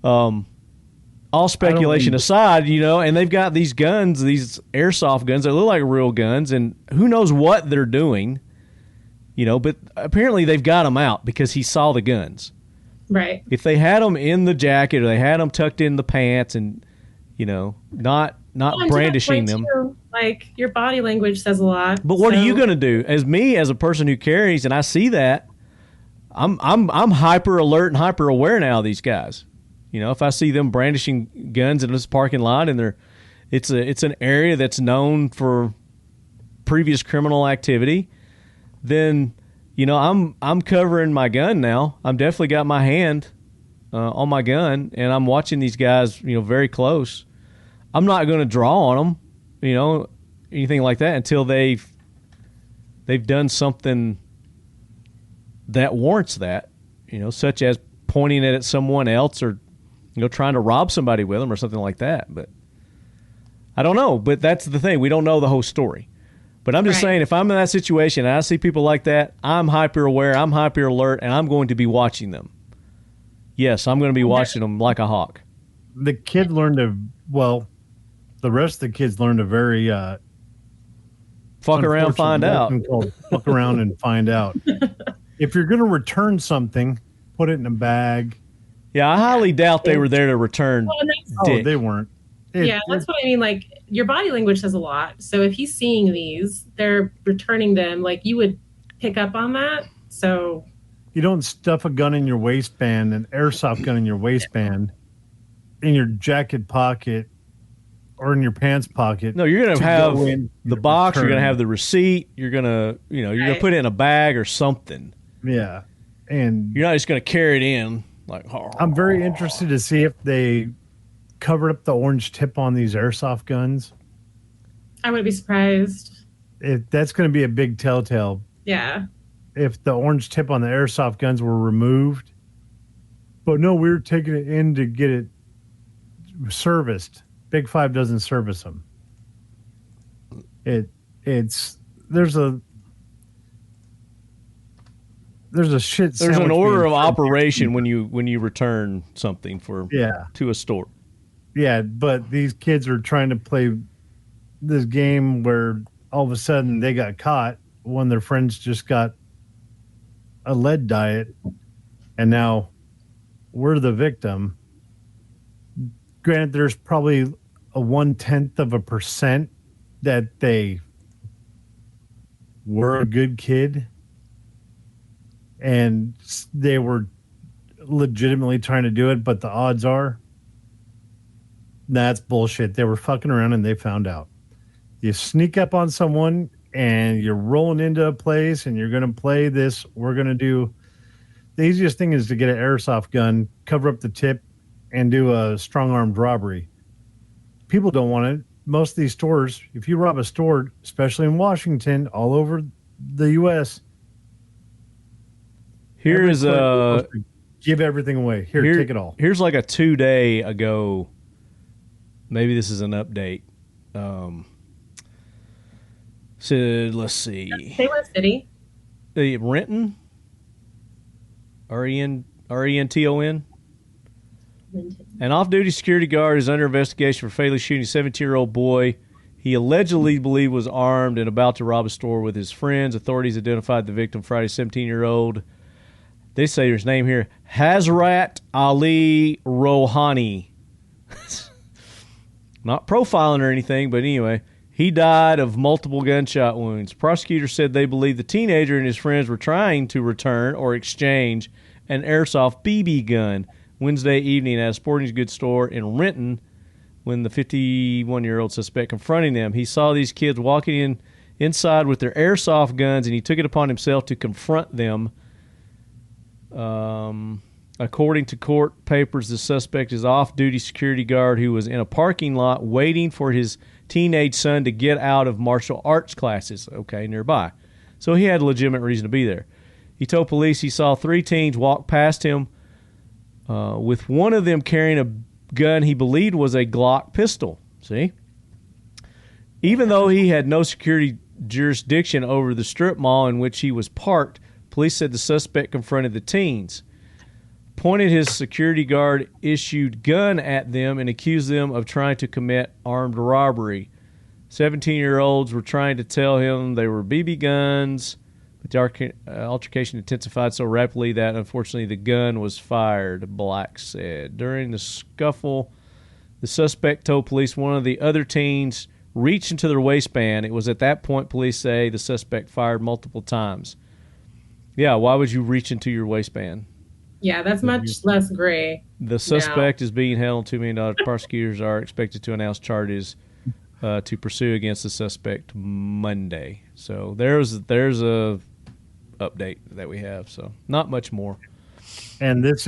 all speculation aside, and they've got these guns, these airsoft guns that look like real guns, and who knows what they're doing, but apparently they've got them out because he saw the guns. Right. If they had them in the jacket or they had them tucked in the pants and, not brandishing them. Too, your body language says a lot. But what are you going to do? As a person who carries, and I see that, I'm hyper alert and hyper aware now of these guys. If I see them brandishing guns in this parking lot and it's an area that's known for previous criminal activity, then I'm covering my gun now. I'm definitely got my hand on my gun and I'm watching these guys very close. I'm not going to draw on them, anything like that until they've done something that warrants that, such as pointing it at someone else or trying to rob somebody with them or something like that. But I don't know. But that's the thing. We don't know the whole story. But I'm just saying, if I'm in that situation and I see people like that, I'm hyper aware, I'm hyper alert, and I'm going to be watching them. Yes, I'm going to be watching them like a hawk. the kid learned to, well, the rest of the kids learned a very fuck around, find out. Called fuck around and find out. If you're going to return something, put it in a bag. Yeah, I highly doubt they were there to return. Oh, they weren't. That's what I mean. Like, your body language says a lot. So if he's seeing these, they're returning them. Like, you would pick up on that. So you don't stuff a gun in your waistband, an airsoft gun in your waistband, in your jacket pocket, or in your pants pocket. No, you're going to have the box. You're going to have the receipt. You're going to, you're going to put it in a bag or something. Yeah, and you're not just going to carry it in. Like, I'm very interested to see if they covered up the orange tip on these airsoft guns. I wouldn't be surprised. That's going to be a big telltale. Yeah. If the orange tip on the airsoft guns were removed. But no, we were taking it in to get it serviced. Big Five doesn't service them. There's an order of operation when you return something to a store. Yeah, but these kids are trying to play this game where all of a sudden they got caught when their friends just got a lead diet, and now we're the victim. Granted, there's probably a 0.1% that they were a good kid and they were legitimately trying to do it, but the odds are that's bullshit. They were fucking around and they found out. You sneak up on someone and you're rolling into a place and you're going to play this. We're going to do the easiest thing is to get an airsoft gun, cover up the tip, and do a strong-armed robbery. People don't want it. Most of these stores, if you rob a store, especially in Washington, all over the U.S., here's give everything away. Here, take it all. Here's like a 2 day ago. Maybe this is an update. So let's see. Say what city? Renton. Renton. An off-duty security guard is under investigation for fatally shooting a 17-year-old boy he allegedly believed was armed and about to rob a store with his friends. Authorities identified the victim Friday, 17-year-old. They say his name here, Hazrat Ali Rohani. Not profiling or anything, but anyway, he died of multiple gunshot wounds. Prosecutors said they believe the teenager and his friends were trying to return or exchange an airsoft BB gun Wednesday evening at a sporting goods store in Renton when the 51-year-old suspect confronting them. He saw these kids walking inside with their airsoft guns, and he took it upon himself to confront them. According to court papers, the suspect is off-duty security guard who was in a parking lot waiting for his teenage son to get out of martial arts classes, nearby. So he had a legitimate reason to be there. He told police he saw 3 teens walk past him with one of them carrying a gun he believed was a Glock pistol. See? Even though he had no security jurisdiction over the strip mall in which he was parked, police said the suspect confronted the teens, pointed his security guard issued gun at them, and accused them of trying to commit armed robbery. 17-year-olds were trying to tell him they were BB guns, but the altercation intensified so rapidly that unfortunately the gun was fired, Black said. During the scuffle, the suspect told police one of the other teens reached into their waistband. It was at that point, police say, the suspect fired multiple times. Yeah, why would you reach into your waistband? Yeah, that's much less gray. The suspect is being held on $2 million. Prosecutors are expected to announce charges to pursue against the suspect Monday. So there's a update that we have. So not much more. And this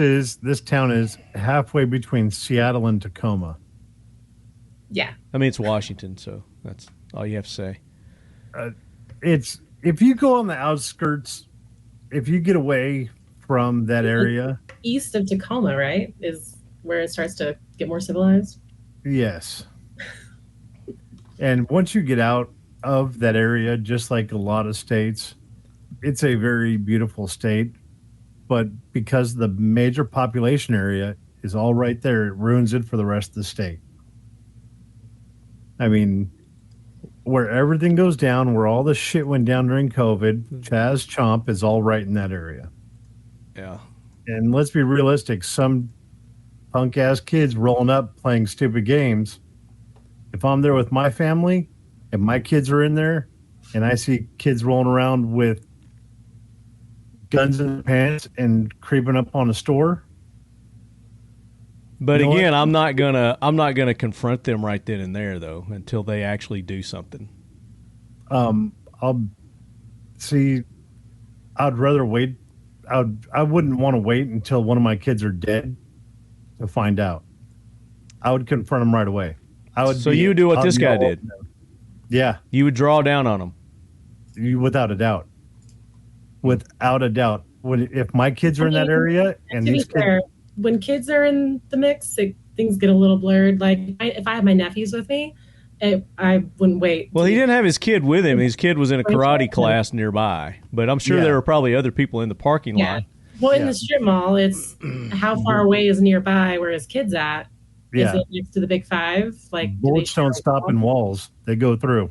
town is halfway between Seattle and Tacoma. Yeah. I mean, it's Washington, so that's all you have to say. It's if you go on the outskirts, if you get away from that area. East of Tacoma, right, is where it starts to get more civilized? Yes. And once you get out of that area, just like a lot of states, it's a very beautiful state. But because the major population area is all right there. It ruins it for the rest of the state. I mean, where everything goes down, where all the shit went down during COVID, Chaz Chomp is all right in that area. Yeah. And let's be realistic. Some punk-ass kids rolling up playing stupid games. If I'm there with my family and my kids are in there and I see kids rolling around with guns in their pants and creeping up on a store. But again, I'm not gonna confront them right then and there though until they actually do something. I'll see. I'd rather wait. I wouldn't want to wait until one of my kids are dead to find out. I would confront them right away. So you would do what this guy did. Yeah, you would draw down on them. Without a doubt. Without a doubt. If my kids are in that area and these kids, when kids are in the mix, things get a little blurred. Like if I have my nephews with me, I wouldn't wait. Well, he didn't have his kid with him. His kid was in a karate class nearby. But I'm sure there were probably other people in the parking lot. Well, in the strip mall, it's how far away is nearby where his kid's at. Yeah. Is it next to the Big Five? Like bullets don't stop in walls. They go through.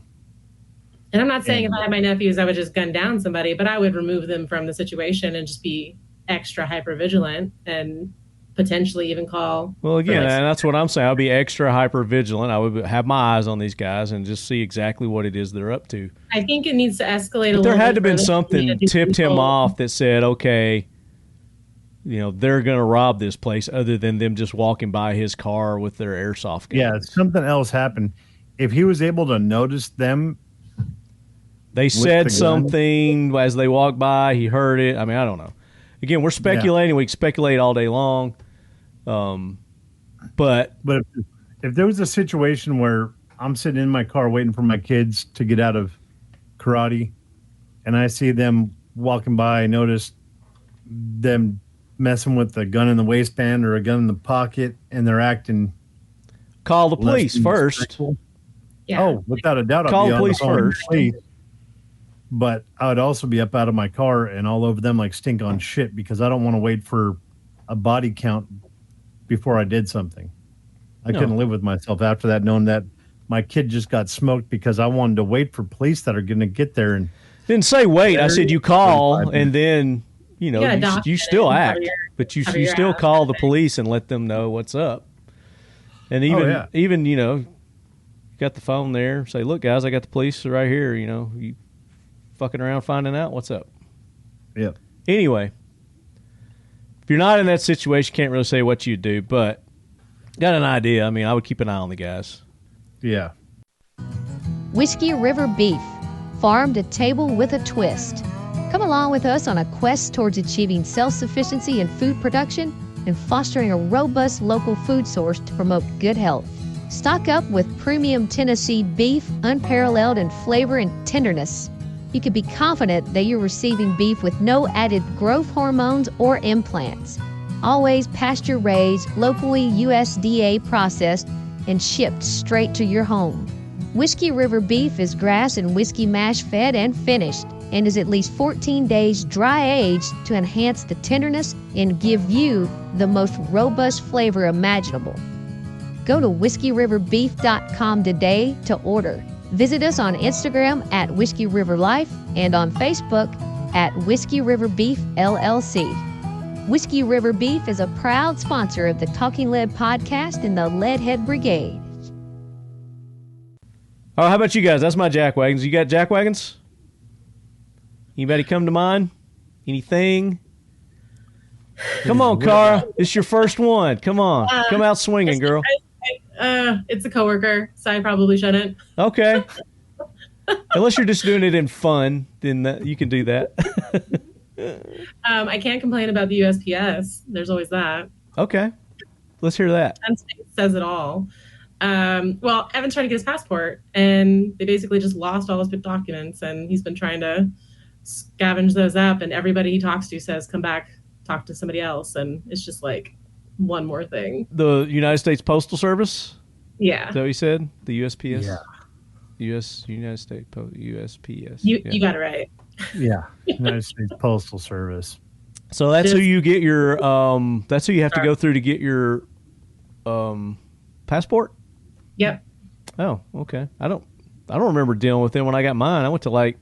And I'm not saying if I had my nephews, I would just gun down somebody, but I would remove them from the situation and just be extra hyper vigilant and potentially even call. Well, again, and that's what I'm saying. I'll be extra hyper vigilant. I would have my eyes on these guys and just see exactly what it is they're up to. I think it needs to escalate a little bit. There had to have been something tipped him off that said, okay, they're going to rob this place other than them just walking by his car with their airsoft gun. Yeah, something else happened. If he was able to notice them. They said something as they walked by. He heard it. I mean, I don't know. Again, we're speculating. We can speculate all day long. But if there was a situation where I'm sitting in my car waiting for my kids to get out of karate and I see them walking by, I notice them messing with a gun in the waistband or a gun in the pocket and they're acting. Call the police first. Yeah. Oh, without a doubt. Call the police first. But I would also be up out of my car and all over them like stink on shit because I don't want to wait for a body count before I did something. I couldn't live with myself after that, knowing that my kid just got smoked because I wanted to wait for police that are going to get there. And didn't say wait. I said you call and then, you still act, but you still call the police and let them know what's up. And even you got the phone there, say, look, guys, I got the police right here. You fucking around finding out what's up. Yeah. Anyway, if you're not in that situation, can't really say what you'd do, but got an idea. I mean, I would keep an eye on the guys. Yeah. Whiskey River Beef, farm to table with a twist. Come along with us on a quest towards achieving self-sufficiency in food production and fostering a robust local food source to promote good health. Stock up with premium Tennessee beef, unparalleled in flavor and tenderness. You can be confident that you're receiving beef with no added growth hormones or implants. Always pasture-raised, locally USDA processed, and shipped straight to your home. Whiskey River Beef is grass and whiskey mash fed and finished, and is at least 14 days dry-aged to enhance the tenderness and give you the most robust flavor imaginable. Go to whiskeyriverbeef.com today to order. Visit us on Instagram at Whiskey River Life and on Facebook at Whiskey River Beef LLC. Whiskey River Beef is a proud sponsor of the Talking Lead podcast and the Leadhead Brigade. Oh, how about you guys? That's my jack wagons. You got jack wagons? Anybody come to mind? Anything? Come on, Kara. It's your first one. Come on. Come out swinging, girl. It's a coworker, so I probably shouldn't. Okay. Unless you're just doing it in fun, then you can do that. I can't complain about the USPS. There's always that. Okay. Let's hear that. It says it all. Well, Evan's trying to get his passport, and they basically just lost all his documents, and he's been trying to scavenge those up, and everybody he talks to says, come back, talk to somebody else, and it's just like one more thing. The United States Postal Service? Yeah. Is that what you said? The USPS? Yeah. United States USPS. You got it right. Yeah. United States Postal Service. So that's who you get your that's who you have to go through to get your passport? Yep. Oh, okay. I don't remember dealing with them when I got mine. I went to like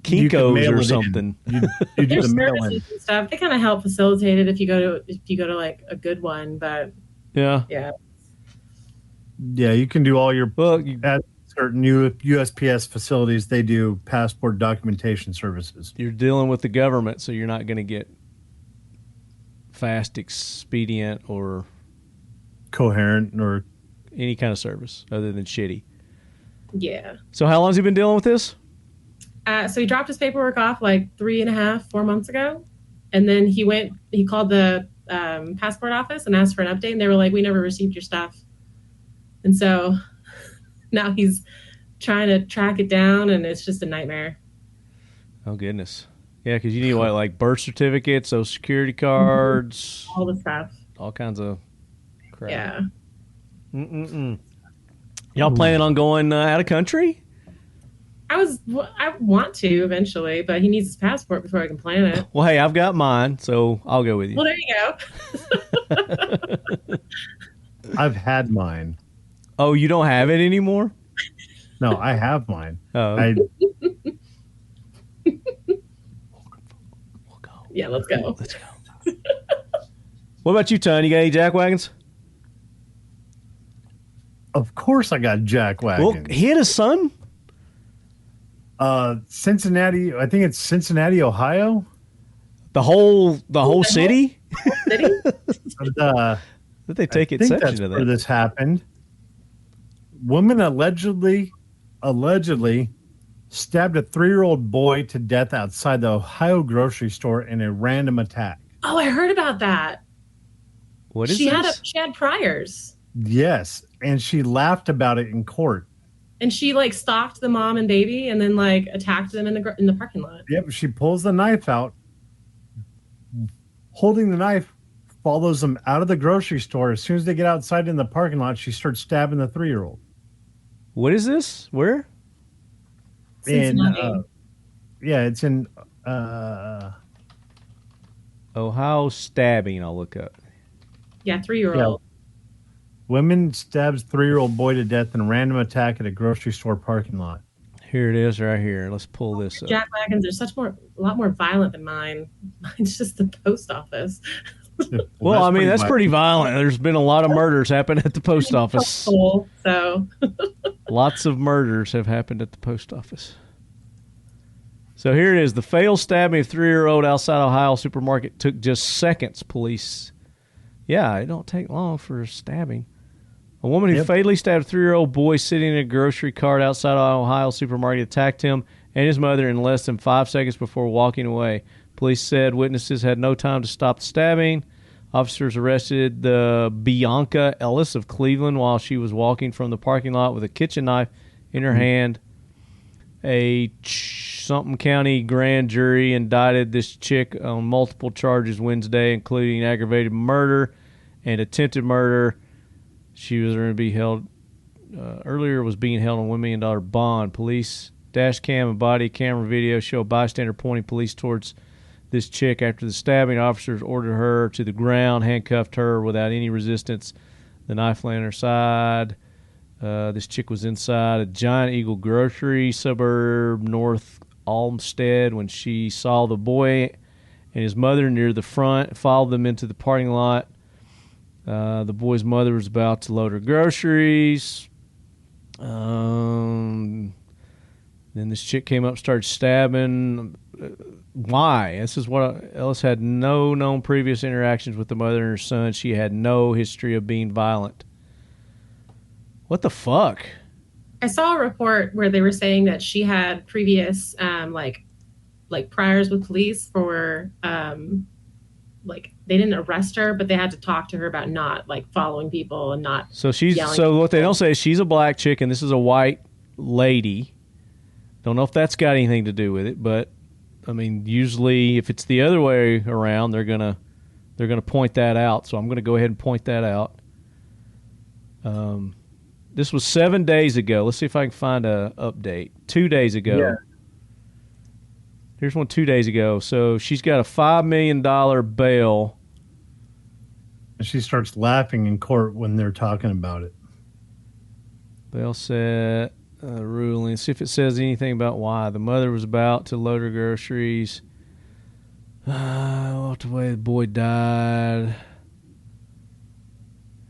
Kinko's or something. You There's do the mail-in. services and stuff. They kind of help facilitate it if you go to like a good one, but yeah. Yeah, you can do all your at certain USPS facilities. They do passport documentation services. You're dealing with the government, so you're not going to get fast, expedient, or coherent, or any kind of service other than shitty. Yeah. So how long has he been dealing with this? So he dropped his paperwork off like 3.5-4 months ago, and then he called the passport office and asked for an update, and they were like, "We never received your stuff." And so now he's trying to track it down, and it's just a nightmare. Oh, goodness. Yeah, because you need what, like birth certificates, Social Security cards. All the stuff. All kinds of crap. Yeah. Y'all planning on going out of country? I want to eventually, but he needs his passport before I can plan it. Well, hey, I've got mine, so I'll go with you. Well, there you go. I've had mine. Oh, you don't have it anymore? No, I have mine. Oh. We'll go. Yeah, let's go. Let's go. What about you, Ton? You got any jack wagons? Of course I got jack wagons. Well, he had a son? Cincinnati, I think it's Cincinnati, Ohio. The whole city? City? Did they take exception to that? That's where this happened. Woman allegedly stabbed a 3-year-old boy to death outside the Ohio grocery store in a random attack. Oh, I heard about that. What is she this? She had priors. Yes, and she laughed about it in court. And she like stalked the mom and baby, and then like attacked them in the parking lot. Yep, she pulls the knife out, holding the knife, follows them out of the grocery store. As soon as they get outside in the parking lot, she starts stabbing the 3-year-old. What is this? Where? Cincinnati. It's in Ohio stabbing. I'll look up. Yeah, 3-year-old. Yeah. Woman stabs 3-year-old boy to death in a random attack at a grocery store parking lot. Here it is, right here. Let's pull this up. Jack wagons are a lot more violent than mine. Mine's just the post office. Well, I mean, that's pretty violent. There's been a lot of murders happen at the post office. So Lots of murders have happened at the post office. So here it is. The failed stabbing of 3-year-old outside Ohio supermarket took just seconds, police. Yeah, it don't take long for a stabbing. A woman who fatally stabbed a 3-year-old boy sitting in a grocery cart outside an Ohio supermarket attacked him and his mother in less than 5 seconds before walking away. Police said witnesses had no time to stop the stabbing. Officers arrested the Bianca Ellis of Cleveland while she was walking from the parking lot with a kitchen knife in her hand. A something county grand jury indicted this chick on multiple charges Wednesday, including aggravated murder and attempted murder. She was going to be held earlier was being held on $1 million bond. Police dash cam and body camera video show a bystander pointing police towards this chick after the stabbing. Officers ordered her to the ground, handcuffed her without any resistance. The knife lay on her side. This chick was inside a Giant Eagle grocery suburb north Olmsted when she saw the boy and his mother near the front, followed them into the parking lot. The boy's mother was about to load her groceries. Then this chick came up, started stabbing. Why? This is what Ellis had no known previous interactions with the mother and her son. She had no history of being violent. What the fuck? I saw a report where they were saying that she had previous like priors with police for like they didn't arrest her, but they had to talk to her about not like following people and not. So what they don't say is she's a black chick and this is a white lady. Don't know if that's got anything to do with it, but I mean, usually if it's the other way around, they're gonna point that out. So I'm gonna go ahead and point that out. This was 7 days ago. Let's see if I can find a update. 2 days ago. Here's one 2 days ago. So she's got a $5 million bail. And she starts laughing in court when they're talking about it. Bail set ruling. See if it says anything about why. The mother was about to load her groceries. Walked away. The boy died.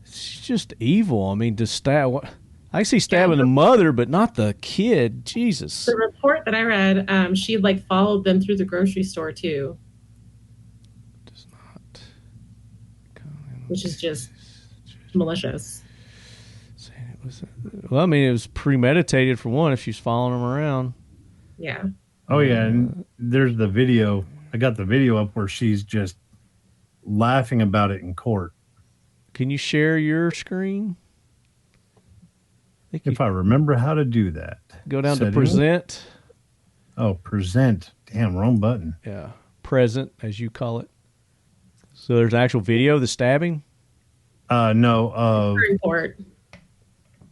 She's just evil. I mean, to stab. I see stabbing the mother, but not the kid. Jesus. The report that I read, she like followed them through the grocery store too. Does not. Which is just malicious. Well, I mean, it was premeditated for one. If she's following them around. Yeah. Oh yeah, and there's the video. I got the video up where she's just laughing about it in court. Can you share your screen? If I remember how to do that. Go down to present. Oh, present. Damn, wrong button. Yeah. Present, as you call it. So there's actual video of the stabbing? No. Report.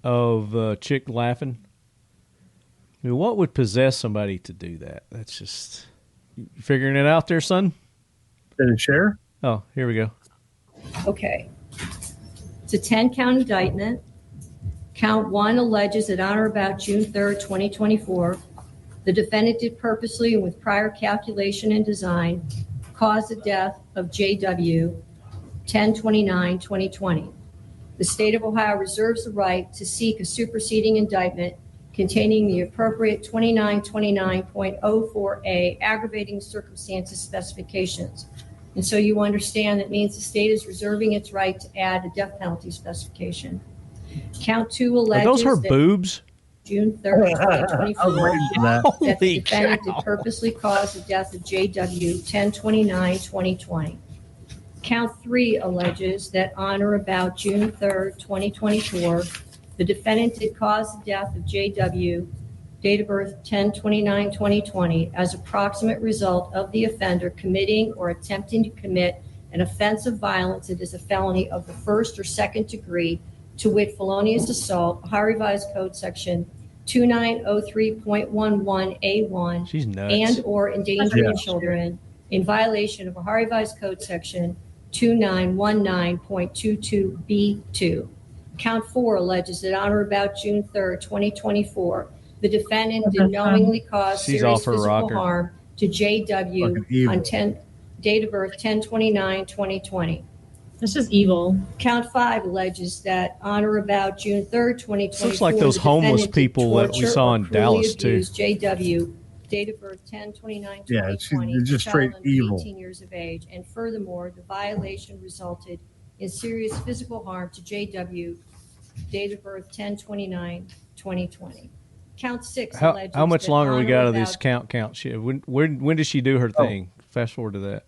Of chick laughing? I mean, what would possess somebody to do that? That's just... You figuring it out there, son? Did it share? Oh, here we go. Okay. It's a 10-count indictment. Count 1 alleges that on or about June 3rd, 2024, the defendant did purposely and with prior calculation and design cause the death of J.W. 10/29/2020. The state of Ohio reserves the right to seek a superseding indictment containing the appropriate 2929.04A aggravating circumstances specifications. And so you understand that means the state is reserving its right to add a death penalty specification. Count 2 alleges Are those her that boobs? June 3rd, 2024, that the Holy defendant cow. did purposely cause the death of J.W. 10/29/2020. Count 3 alleges that on or about June 3rd, 2024, the defendant did cause the death of J.W., date of birth 10/29/2020, as a proximate result of the offender committing or attempting to commit an offense of violence that is a felony of the first or second degree, to wit, felonious assault, Ohio Revised Code Section 2903.11A1, She's nuts. and or endangering children in violation of Ohio Revised Code Section 2919.22B2. Count 4 alleges that on or about June 3rd, 2024, the defendant did knowingly cause She's serious off her physical rocker. harm to J.W. Fucking evil. on date of birth 10/29/2020. That's just evil. Count 5 alleges that on or about June 3rd, 2024, Looks like those the homeless defendant did people that we torture saw or in cruelly Dallas, too. abuse J.W., date of birth 10/29/2020, Yeah, it's just a straight child under evil. 18 years of age, and furthermore, the violation resulted in serious physical harm to J.W., date of birth 10/29/2020. Count 6 alleges How much that longer we on or got of this about- count? When does she do her thing? Fast forward to that.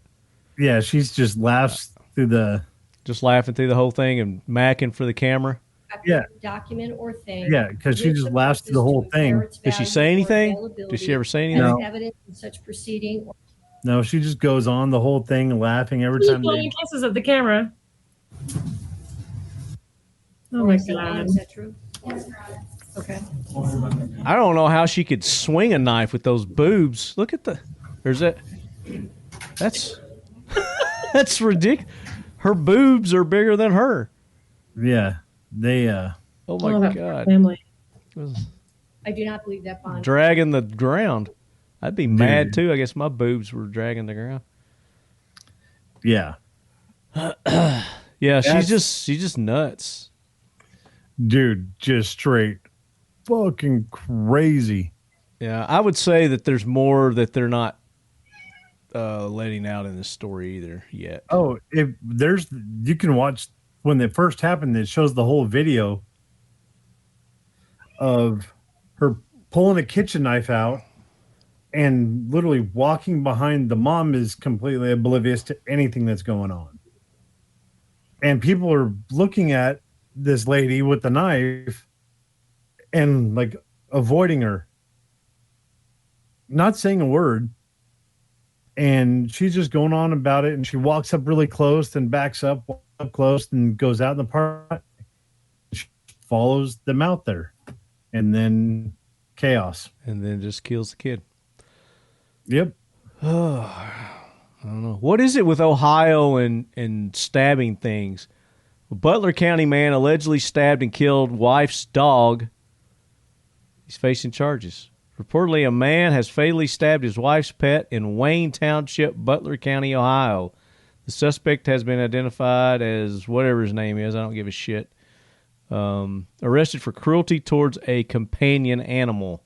Yeah, she's just laughs through the... Just laughing through the whole thing and macking for the camera. Yeah. Document or thing. Yeah, because she just laughs through the whole thing. Does she say anything? Does she ever say anything? No. Evidence in such proceeding or No, she just goes on the whole thing laughing every She's time blowing they... kisses at the camera. Oh my so on, god. is that true? Okay. I don't know how she could swing a knife with those boobs. Look at there's that. That's that's ridiculous. Her boobs are bigger than her. Yeah, they... Oh Oh, my that poor God. family. I do not believe that bond. Dragging the ground. I'd be mad too. I guess my boobs were dragging the ground. Yeah. Yeah, she's just nuts. Dude, just straight fucking crazy. Yeah, I would say that there's more that they're not letting out in this story either yet. Oh, if there's... You can watch... When it first happened, it shows the whole video of her pulling a kitchen knife out and literally walking behind. The mom is completely oblivious to anything that's going on. And people are looking at this lady with the knife and like avoiding her, not saying a word. And she's just going on about it. And she walks up really close and backs up close and goes out in the park. She follows them out there. And then chaos. And then just kills the kid. Yep. I don't know. What is it with Ohio and stabbing things? A Butler County man allegedly stabbed and killed wife's dog. He's facing charges. Reportedly, a man has fatally stabbed his wife's pet in Wayne Township, Butler County, Ohio. The suspect has been identified as whatever his name is. I don't give a shit. Arrested for cruelty towards a companion animal.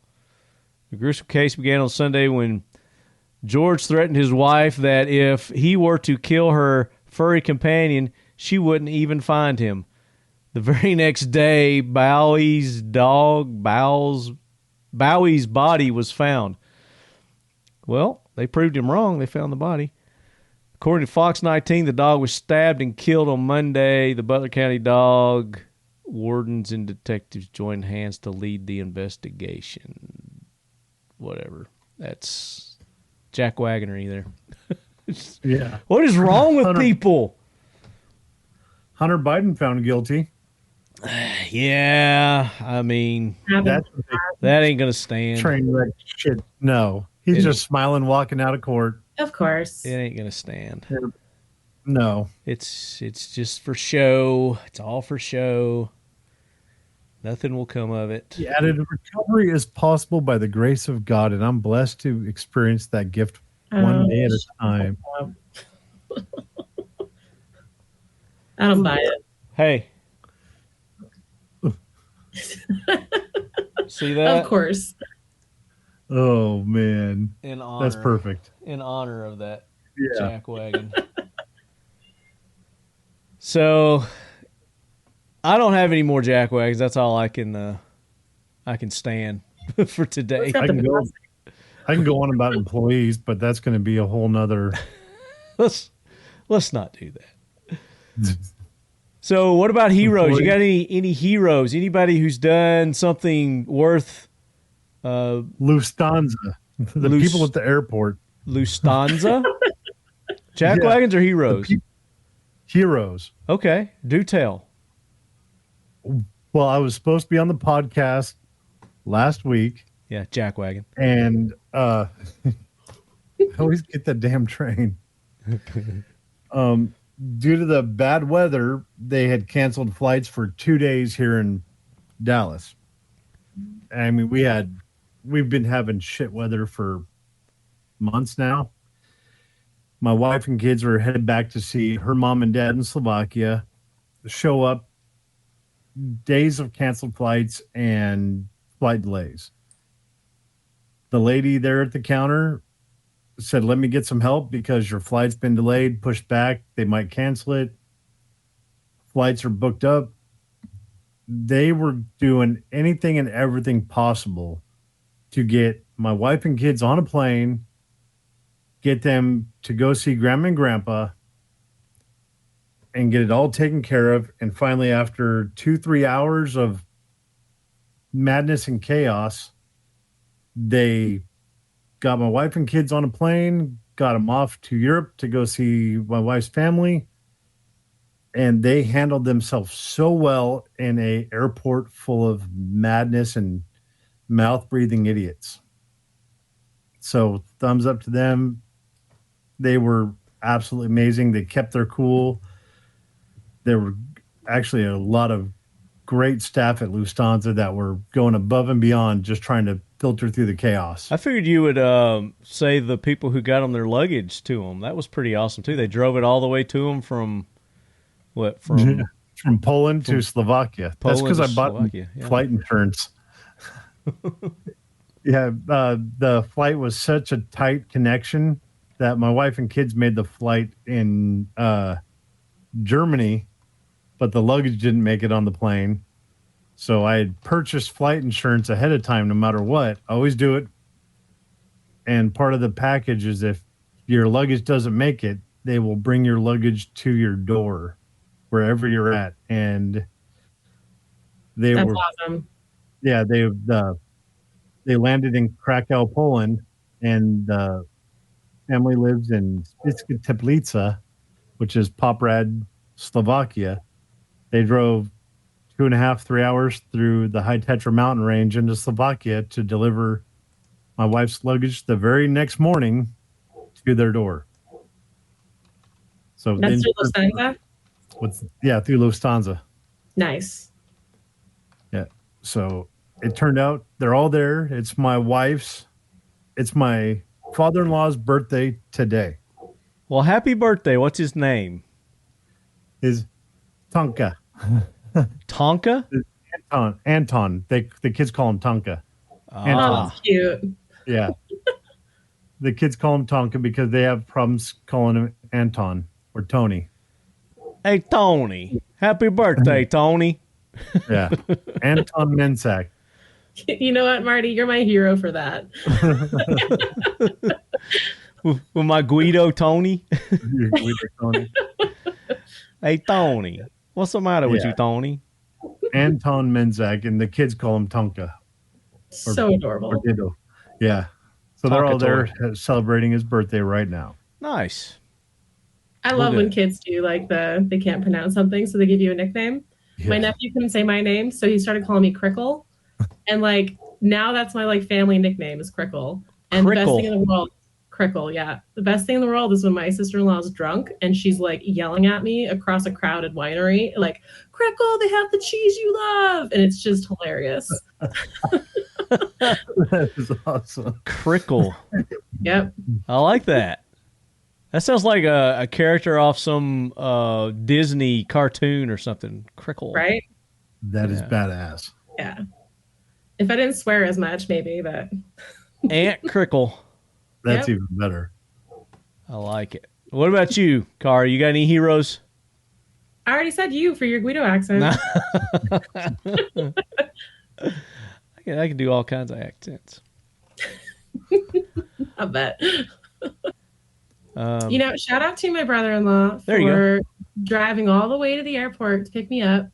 The gruesome case began on Sunday when George threatened his wife that if he were to kill her furry companion, she wouldn't even find him. The very next day, Bowie's body was found. Well, they proved him wrong. They found the body. According to Fox 19, the dog was stabbed and killed on Monday. The Butler County dog wardens and detectives joined hands to lead the investigation. Whatever. That's Jack Wagonery there. Yeah. What is wrong with people? Hunter Biden found guilty. Yeah, I mean, that ain't going to stand. Train wreck shit. No. He's just smiling, walking out of court. Of course. It ain't going to stand. No. It's just for show. It's all for show. Nothing will come of it. He added, recovery is possible by the grace of God, and I'm blessed to experience that gift one day at a time. I don't buy it. Hey. See that? Of course. Oh, man. In honor, that's perfect. In honor of that Jack Wagon. So, I don't have any more Jack Wagons. That's all I can stand for today. I can go on about employees, but that's going to be a whole nother. Let's not do that. So, what about heroes? You got any heroes? Anybody who's done something worth? Lufthansa, the people at the airport. Lufthansa, Jack Wagons or heroes? Heroes. Okay, do tell. Well, I was supposed to be on the podcast last week. Yeah, Jack Wagon. And I always get that damn train. Due to the bad weather, they had canceled flights for 2 days here in Dallas. I mean, we've been having shit weather for months now. My wife and kids were headed back to see her mom and dad in Slovakia. Show up, days of canceled flights and flight delays. The lady there at the counter said, let me get some help because your flight's been delayed, pushed back. They might cancel it. Flights are booked up. They were doing anything and everything possible to get my wife and kids on a plane, get them to go see grandma and grandpa, and get it all taken care of. And finally, after 2-3 hours of madness and chaos, they got my wife and kids on a plane, got them off to Europe to go see my wife's family. And they handled themselves so well in an airport full of madness and mouth-breathing idiots. So thumbs up to them. They were absolutely amazing. They kept their cool. There were actually a lot of great staff at Lufthansa that were going above and beyond, just trying to filter through the chaos. I figured you would say the people who got them their luggage to them. That was pretty awesome too. They drove it all the way to them from Poland to Slovakia. That's because I bought flight insurance. The flight was such a tight connection that my wife and kids made the flight in Germany, but the luggage didn't make it on the plane. So I had purchased flight insurance ahead of time, no matter what. I always do it. And part of the package is if your luggage doesn't make it, they will bring your luggage to your door, wherever you're at. And that's awesome. Yeah, they landed in Krakow, Poland, and the family lives in Spišská Teplica, which is Poprad, Slovakia. They drove 2.5-3 hours through the High Tatra mountain range into Slovakia to deliver my wife's luggage the very next morning to their door. So That's through Lufthansa? Through Lufthansa. Nice. Yeah. So it turned out they're all there. It's my father-in-law's birthday today. Well, happy birthday. What's his name? Is Tonka. Tonka? Anton. The kids call him Tonka. Oh, that's cute. Yeah. The kids call him Tonka because they have problems calling him Anton or Tony. Hey, Tony. Happy birthday, Tony. Yeah. Anton Mensak. You know what, Marty? You're my hero for that. With my Guido Tony. Your Guido Tony. Hey, Tony. What's the matter with you, Tony? Anton Mensak, and the kids call him Tonka. So adorable. Or Dido. Yeah. So they're all there celebrating his birthday right now. Nice. I love when kids do like they can't pronounce something, so they give you a nickname. Yeah. My nephew couldn't say my name, so he started calling me Crickle. And like now that's my like family nickname is Crickle. And the best thing in the world, Crickle, yeah. The best thing in the world is when my sister-in-law is drunk and she's like yelling at me across a crowded winery, like, Crickle, they have the cheese you love. And it's just hilarious. That is awesome. Crickle. Yep. I like that. That sounds like a character off some Disney cartoon or something. Crickle. Right? That is badass. Yeah. If I didn't swear as much, maybe, but. Aunt Crickle. That's even better. I like it. What about you, Kara? You got any heroes? I already said you for your Guido accent. I can do all kinds of accents. I bet. Shout out to my brother-in-law for driving all the way to the airport to pick me up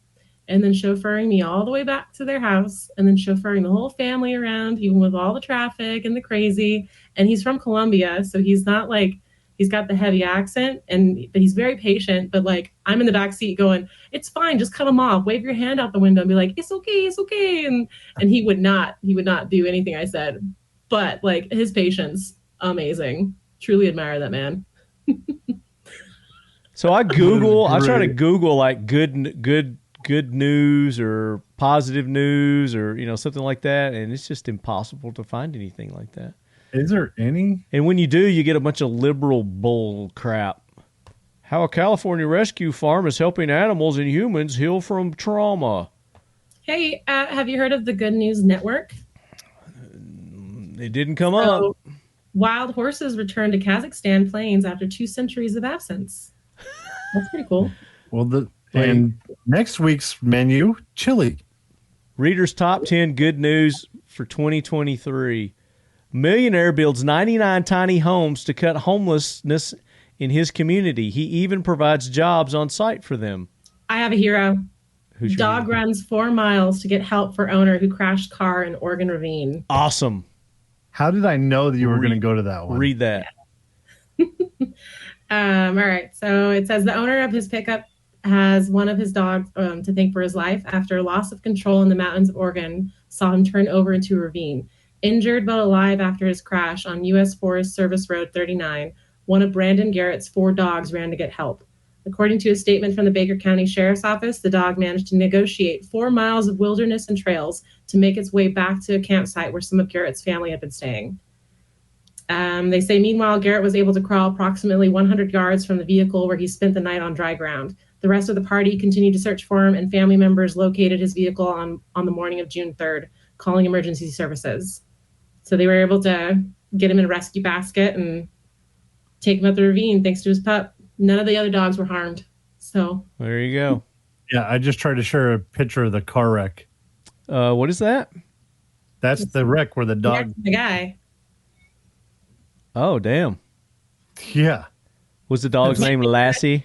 and then chauffeuring me all the way back to their house and then chauffeuring the whole family around, even with all the traffic and the crazy. And he's from Colombia, so he's not like, he's got the heavy accent, but he's very patient. But like, I'm in the back seat going, it's fine, just cut him off, wave your hand out the window and be like, it's okay. And he would not do anything I said. But like his patience, amazing. Truly admire that man. So I try to Google like good news or positive news or something like that, and it's just impossible to find anything like that. Is there any? And when you do, you get a bunch of liberal bull crap. How a California rescue farm is helping animals and humans heal from trauma. Hey, have you heard of the Good News Network? It didn't come up. Wild horses returned to Kazakhstan plains after 2 centuries of absence. That's pretty cool. Well, and next week's menu, chili. Reader's Top 10 Good News for 2023. Millionaire builds 99 tiny homes to cut homelessness in his community. He even provides jobs on site for them. I have a hero. Who's Dog runs 4 miles to get help for owner who crashed car in Oregon Ravine. Awesome. How did I know that you were going to go to that one? Read that. All right. So it says the owner of his pickup has one of his dogs to thank for his life after loss of control in the mountains of Oregon saw him turn over into a ravine. Injured but alive after his crash on U.S. Forest Service Road 39, one of Brandon Garrett's 4 dogs ran to get help. According to a statement from the Baker County Sheriff's Office, the dog managed to negotiate 4 miles of wilderness and trails to make its way back to a campsite where some of Garrett's family had been staying. They say, meanwhile, Garrett was able to crawl approximately 100 yards from the vehicle where he spent the night on dry ground. The rest of the party continued to search for him, and family members located his vehicle on the morning of June 3rd, calling emergency services. So they were able to get him in a rescue basket and take him up the ravine thanks to his pup. None of the other dogs were harmed. So there you go. Yeah, I just tried to share a picture of the car wreck. What is that? That's the wreck where the dog... That's the guy. Oh, damn. Yeah. Was the dog's name Lassie?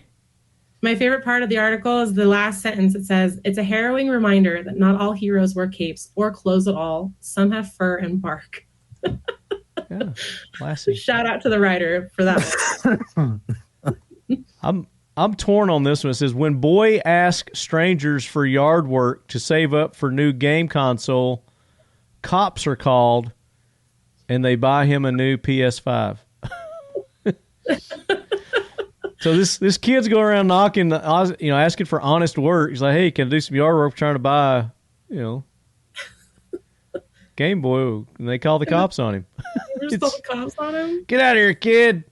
My favorite part of the article is the last sentence. It says, it's a harrowing reminder that not all heroes wear capes or clothes at all. Some have fur and bark. Yeah, Lassie. Shout out to the writer for that. I'm torn on this one. It says, when boy asks strangers for yard work to save up for new game console, cops are called and they buy him a new PS5. So this kid's going around knocking, asking for honest work. He's like, "Hey, can I do some yard work? I'm trying to buy, Game Boy," and they call the cops on him. There's still the cops on him. Get out of here, kid.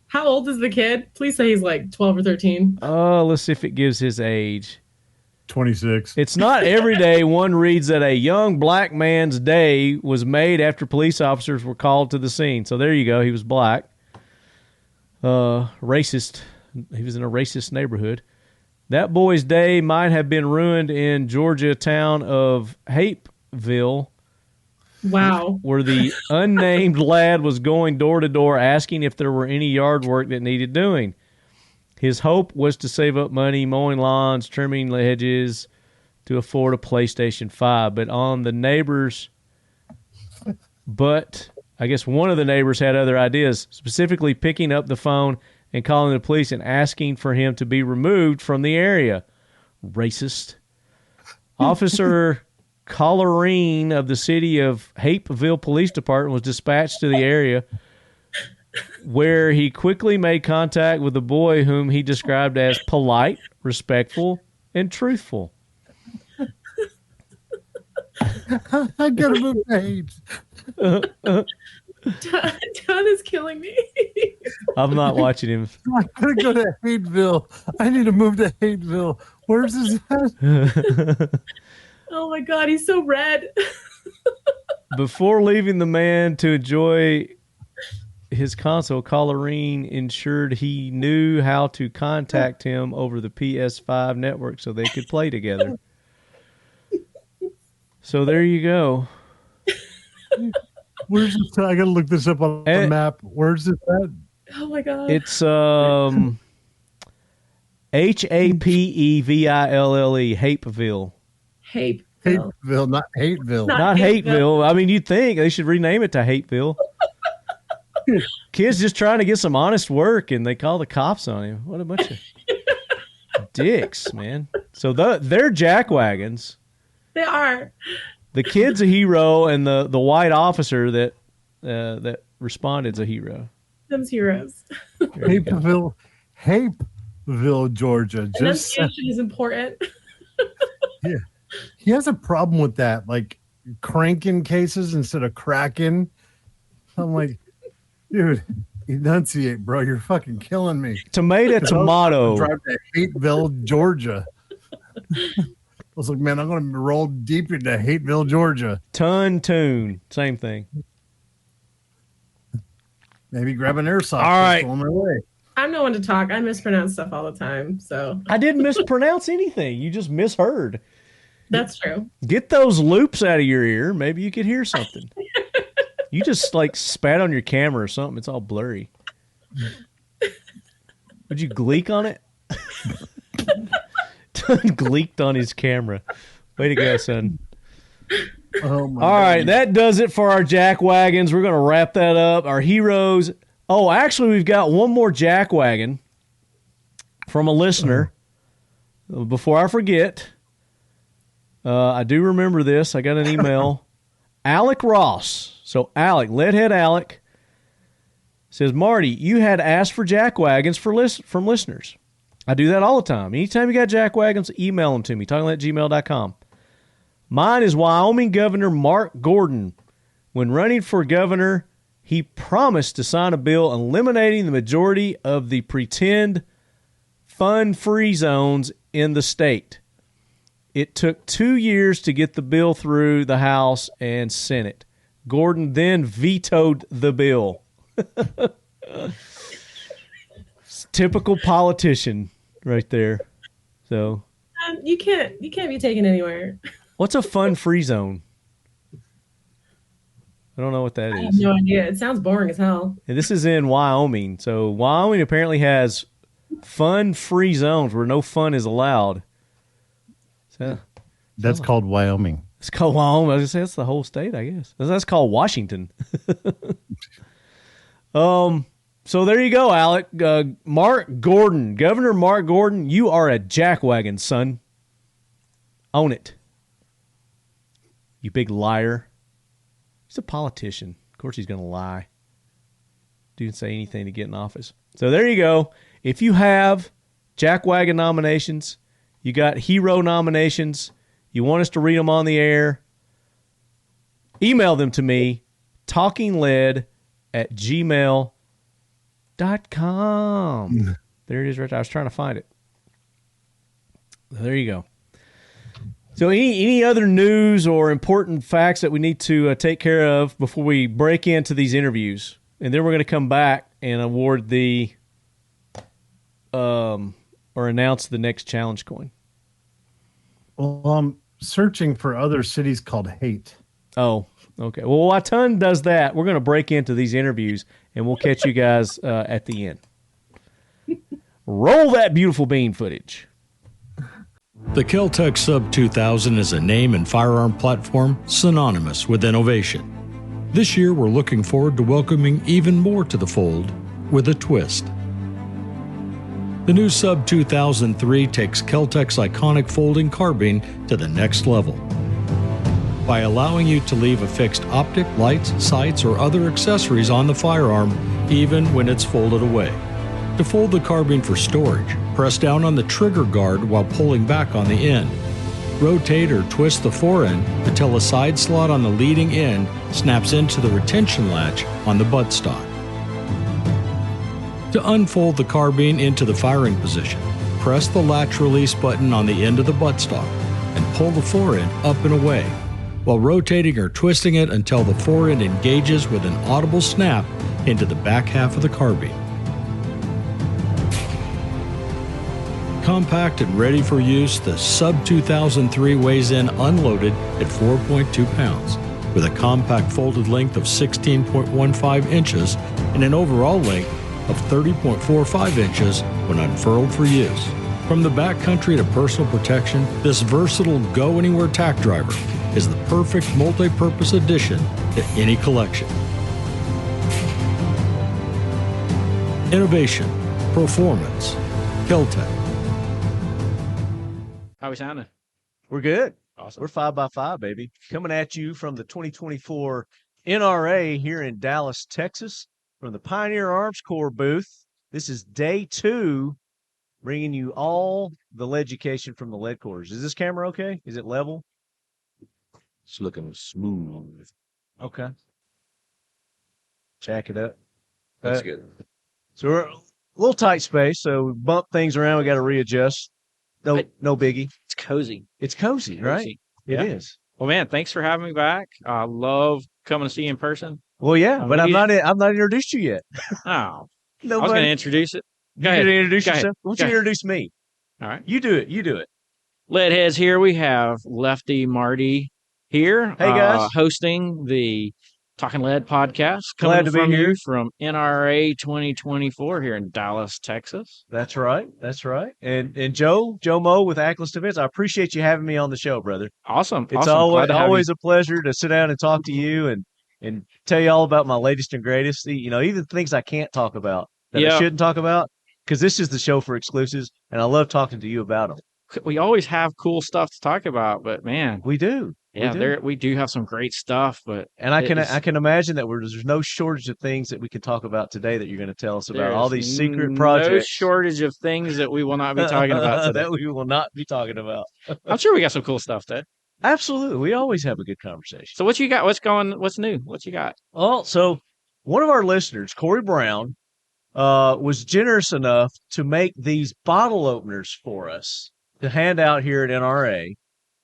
How old is the kid? Please say he's like 12 or 13. Oh, let's see if it gives his age. 26. It's not every day one reads that a young black man's day was made after police officers were called to the scene. So there you go. He was black. Racist. He was in a racist neighborhood. That boy's day might have been ruined in Georgia town of Hapeville. Wow. Where the unnamed lad was going door to door asking if there were any yard work that needed doing. His hope was to save up money mowing lawns, trimming hedges to afford a PlayStation 5. But I guess one of the neighbors had other ideas, specifically picking up the phone and calling the police and asking for him to be removed from the area. Racist. Officer Collarine of the city of Hapeville Police Department was dispatched to the area, where he quickly made contact with the boy, whom he described as polite, respectful, and truthful. I gotta move to Hayes. Don is killing me. I'm not watching him. I gotta go to Hateville. I need to move to Hateville. Where's his head? Oh my God, he's so red. Before leaving the man to enjoy his console, Collarine ensured he knew how to contact him over the PS5 network so they could play together. So there you go. Where's this? I gotta look this up on the map. Where's this at? Oh my God. It's Hapeville, Hapeville. Hateville, not Hateville. Not Hateville. I mean, you'd think they should rename it to Hateville. Kid's just trying to get some honest work, and they call the cops on him. What a bunch of dicks, man. So they're jackwagons. They are. The kid's a hero, and the white officer that responded's a hero. Them's heroes. Hapeville, Georgia. Enunciation is important. Yeah. He has a problem with that, like cranking cases instead of cracking. I'm like, dude, enunciate, bro. You're fucking killing me. Tomato. Drive to Hateville, Georgia. I was like, man, I'm going to roll deep into Hateville, Georgia. Tune. Same thing. Maybe grab an airsoft all right. on my way. I'm no one to talk. I mispronounce stuff all the time. So I didn't mispronounce anything. You just misheard. That's true. Get those loops out of your ear. Maybe you could hear something. You just like spat on your camera or something. It's all blurry. Would you gleek on it? Gleeked on his camera. Way to go, son. Oh my all right, that does it for our jackwagons. We're going to wrap that up. Our heroes. Oh, actually, we've got one more jackwagon from a listener. Before I forget, I do remember this. I got an email. Alec Ross. So Alec, Leadhead Alec, says, Marty, you had asked for jackwagons from listeners. I do that all the time. Anytime you got jackwagons, email them to me, talkingled@gmail.com. Mine is Wyoming Governor Mark Gordon. When running for governor, he promised to sign a bill eliminating the majority of the pretend fun-free zones in the state. It took 2 years to get the bill through the House and Senate. Gordon then vetoed the bill. Typical politician right there. So you can't be taken anywhere. What's a fun-free zone? I don't know what that is. I have no idea. It sounds boring as hell. And this is in Wyoming. So Wyoming apparently has fun-free zones where no fun is allowed. So that's called Wyoming. It's called Wyoming. I was going to say that's the whole state, I guess. That's called Washington. So there you go, Alec. Mark Gordon, Governor Mark Gordon, you are a jackwagon, son. Own it. You big liar. He's a politician. Of course he's going to lie. Didn't say anything to get in office. So there you go. If you have Jackwagon nominations, you got hero nominations, you want us to read them on the air, email them to me, talkingled@gmail.com. There it is right there. I was trying to find it. There you go. So any other news or important facts that we need to take care of before we break into these interviews? And then we're going to come back and award the or announce the next challenge coin. Well, I'm searching for other cities called hate. Oh, okay. Well, while Ton does that, we're going to break into these interviews, and we'll catch you guys at the end. Roll that beautiful bean footage. The Kel-Tec Sub 2000 is a name and firearm platform synonymous with innovation. This year, we're looking forward to welcoming even more to the fold with a twist. The new Sub 2003 takes Kel-Tec's iconic folding carbine to the next level by allowing you to leave a fixed optic, lights, sights, or other accessories on the firearm even when it's folded away. To fold the carbine for storage, press down on the trigger guard while pulling back on the end. Rotate or twist the forend until a side slot on the leading end snaps into the retention latch on the buttstock. To unfold the carbine into the firing position, press the latch release button on the end of the buttstock and pull the forend up and away, while rotating or twisting it until the forend engages with an audible snap into the back half of the carbine. Compact and ready for use, the Sub 2003 weighs in unloaded at 4.2 pounds, with a compact folded length of 16.15 inches and an overall length of 30.45 inches when unfurled for use. From the backcountry to personal protection, this versatile go-anywhere tack driver is the perfect multi-purpose addition to any collection. Innovation, performance, Kel-Tec. How we sounding? We're good. Awesome. We're 5x5, baby. Coming at you from the 2024 NRA here in Dallas, Texas, from the Pioneer Arms Corps booth. This is day 2, bringing you all the lead-education from the lead quarters. Is this camera okay? Is it level? It's looking smooth. Okay. Jack it up. That's good. So we're a little tight space, so we bump things around. We got to readjust. No biggie. It's cozy. It's cozy, right? Yeah. It is. Well, man, thanks for having me back. I love coming to see you in person. Well, yeah, but I'm not introduced you yet. Oh, Nobody. I was going to introduce it. Go ahead. Introduce Go yourself. ahead. Why don't you introduce me? All right. You do it. Leadheads here. We have Lefty Marty here. Hey, guys. Hosting the Talking Lead podcast. Glad to be from here. You from NRA 2024 here in Dallas, Texas. That's right. And Joe Meaux with AKLYS Defense. I appreciate you having me on the show, brother. Awesome. It's always a pleasure to sit down and talk to you and tell you all about my latest and greatest. Even things I can't talk about that I shouldn't talk about, because this is the show for exclusives, and I love talking to you about them. We always have cool stuff to talk about, but man, we do. Yeah, we do have some great stuff, but I can imagine that there's no shortage of things that we can talk about today that you're going to tell us about all these secret projects. No shortage of things that we will not be talking about today. That we will not be talking about. I'm sure we got some cool stuff, Ted. Absolutely, we always have a good conversation. So what you got? What's new? What you got? Well, so one of our listeners, Corey Brown, was generous enough to make these bottle openers for us to hand out here at NRA.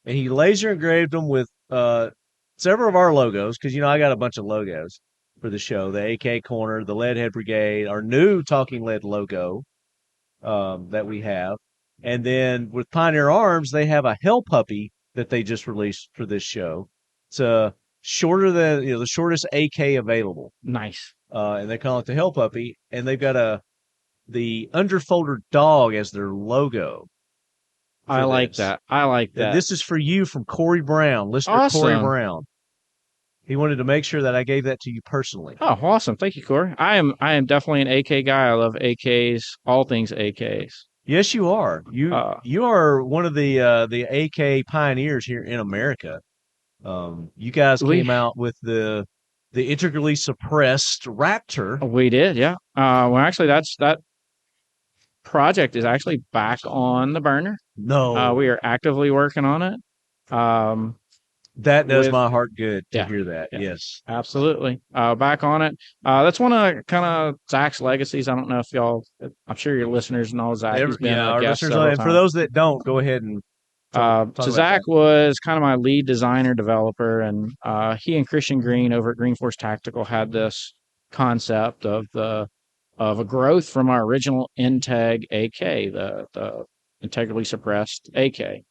And he laser engraved them with several of our logos, because, I got a bunch of logos for the show. The AK Corner, the Leadhead Brigade, our new Talking Lead logo that we have. And then with Pioneer Arms, they have a Hell Puppy that they just released for this show. It's shorter than the shortest AK available. Nice. And they call it the Hell Puppy. And they've got the underfolder dog as their logo. I like that. This is for you from Corey Brown, listener awesome. Corey Brown. He wanted to make sure that I gave that to you personally. Oh, awesome. Thank you, Corey. I am definitely an AK guy. I love AKs, all things AKs. Yes, you are. You are one of the AK pioneers here in America. You guys came out with the the integrally suppressed Raptor. We did, yeah. Well, actually, that project is actually back on the burner. No, we are actively working on it. That does my heart good to hear that. Yeah, yes, absolutely. Back on it. That's one of kind of Zach's legacies. I don't know if y'all, I'm sure your listeners know Zach. He's been a guest several times. For those that don't, go ahead and so Zach was kind of my lead designer developer, and he and Christian Green over at Green Force Tactical had this concept of a growth from our original Integ AK, the integrally suppressed AK,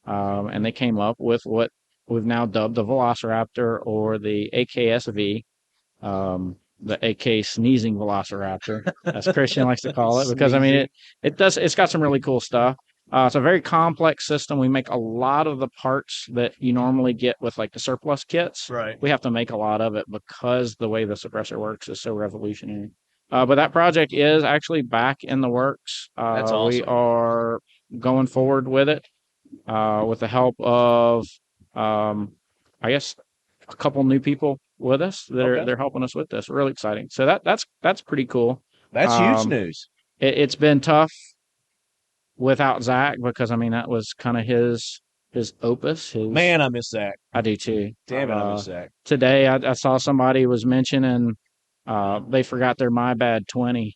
and they came up with what we've now dubbed the Velociraptor, or the AKSV, the AK sneezing Velociraptor, as Christian likes to call it, because I mean it's got some really cool stuff. It's a very complex system. We make a lot of the parts that you normally get with like the surplus kits. Right. We have to make a lot of it because the way the suppressor works is so revolutionary. But that project is actually back in the works. That's awesome. We are going forward with it with the help of, I guess, a couple new people with us. They're helping us with this. Really exciting. So that's pretty cool. That's huge news. It's been tough without Zach, because I mean that was kind of his opus. Man, I miss Zach. I do too. Damn it, I miss Zach. Today I saw somebody was mentioning they forgot their My Bad 20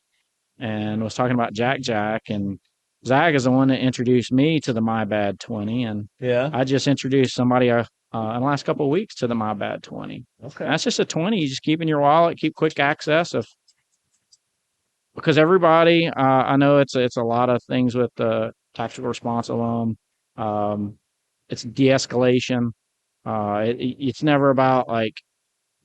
and was talking about Jack, and Zach is the one that introduced me to the My Bad 20, and I just introduced somebody in the last couple of weeks to the My Bad 20. Okay, and that's just a 20. You just keep in your wallet, keep quick access because everybody, I know it's a lot of things with the tactical response alone. It's de-escalation. It's never about like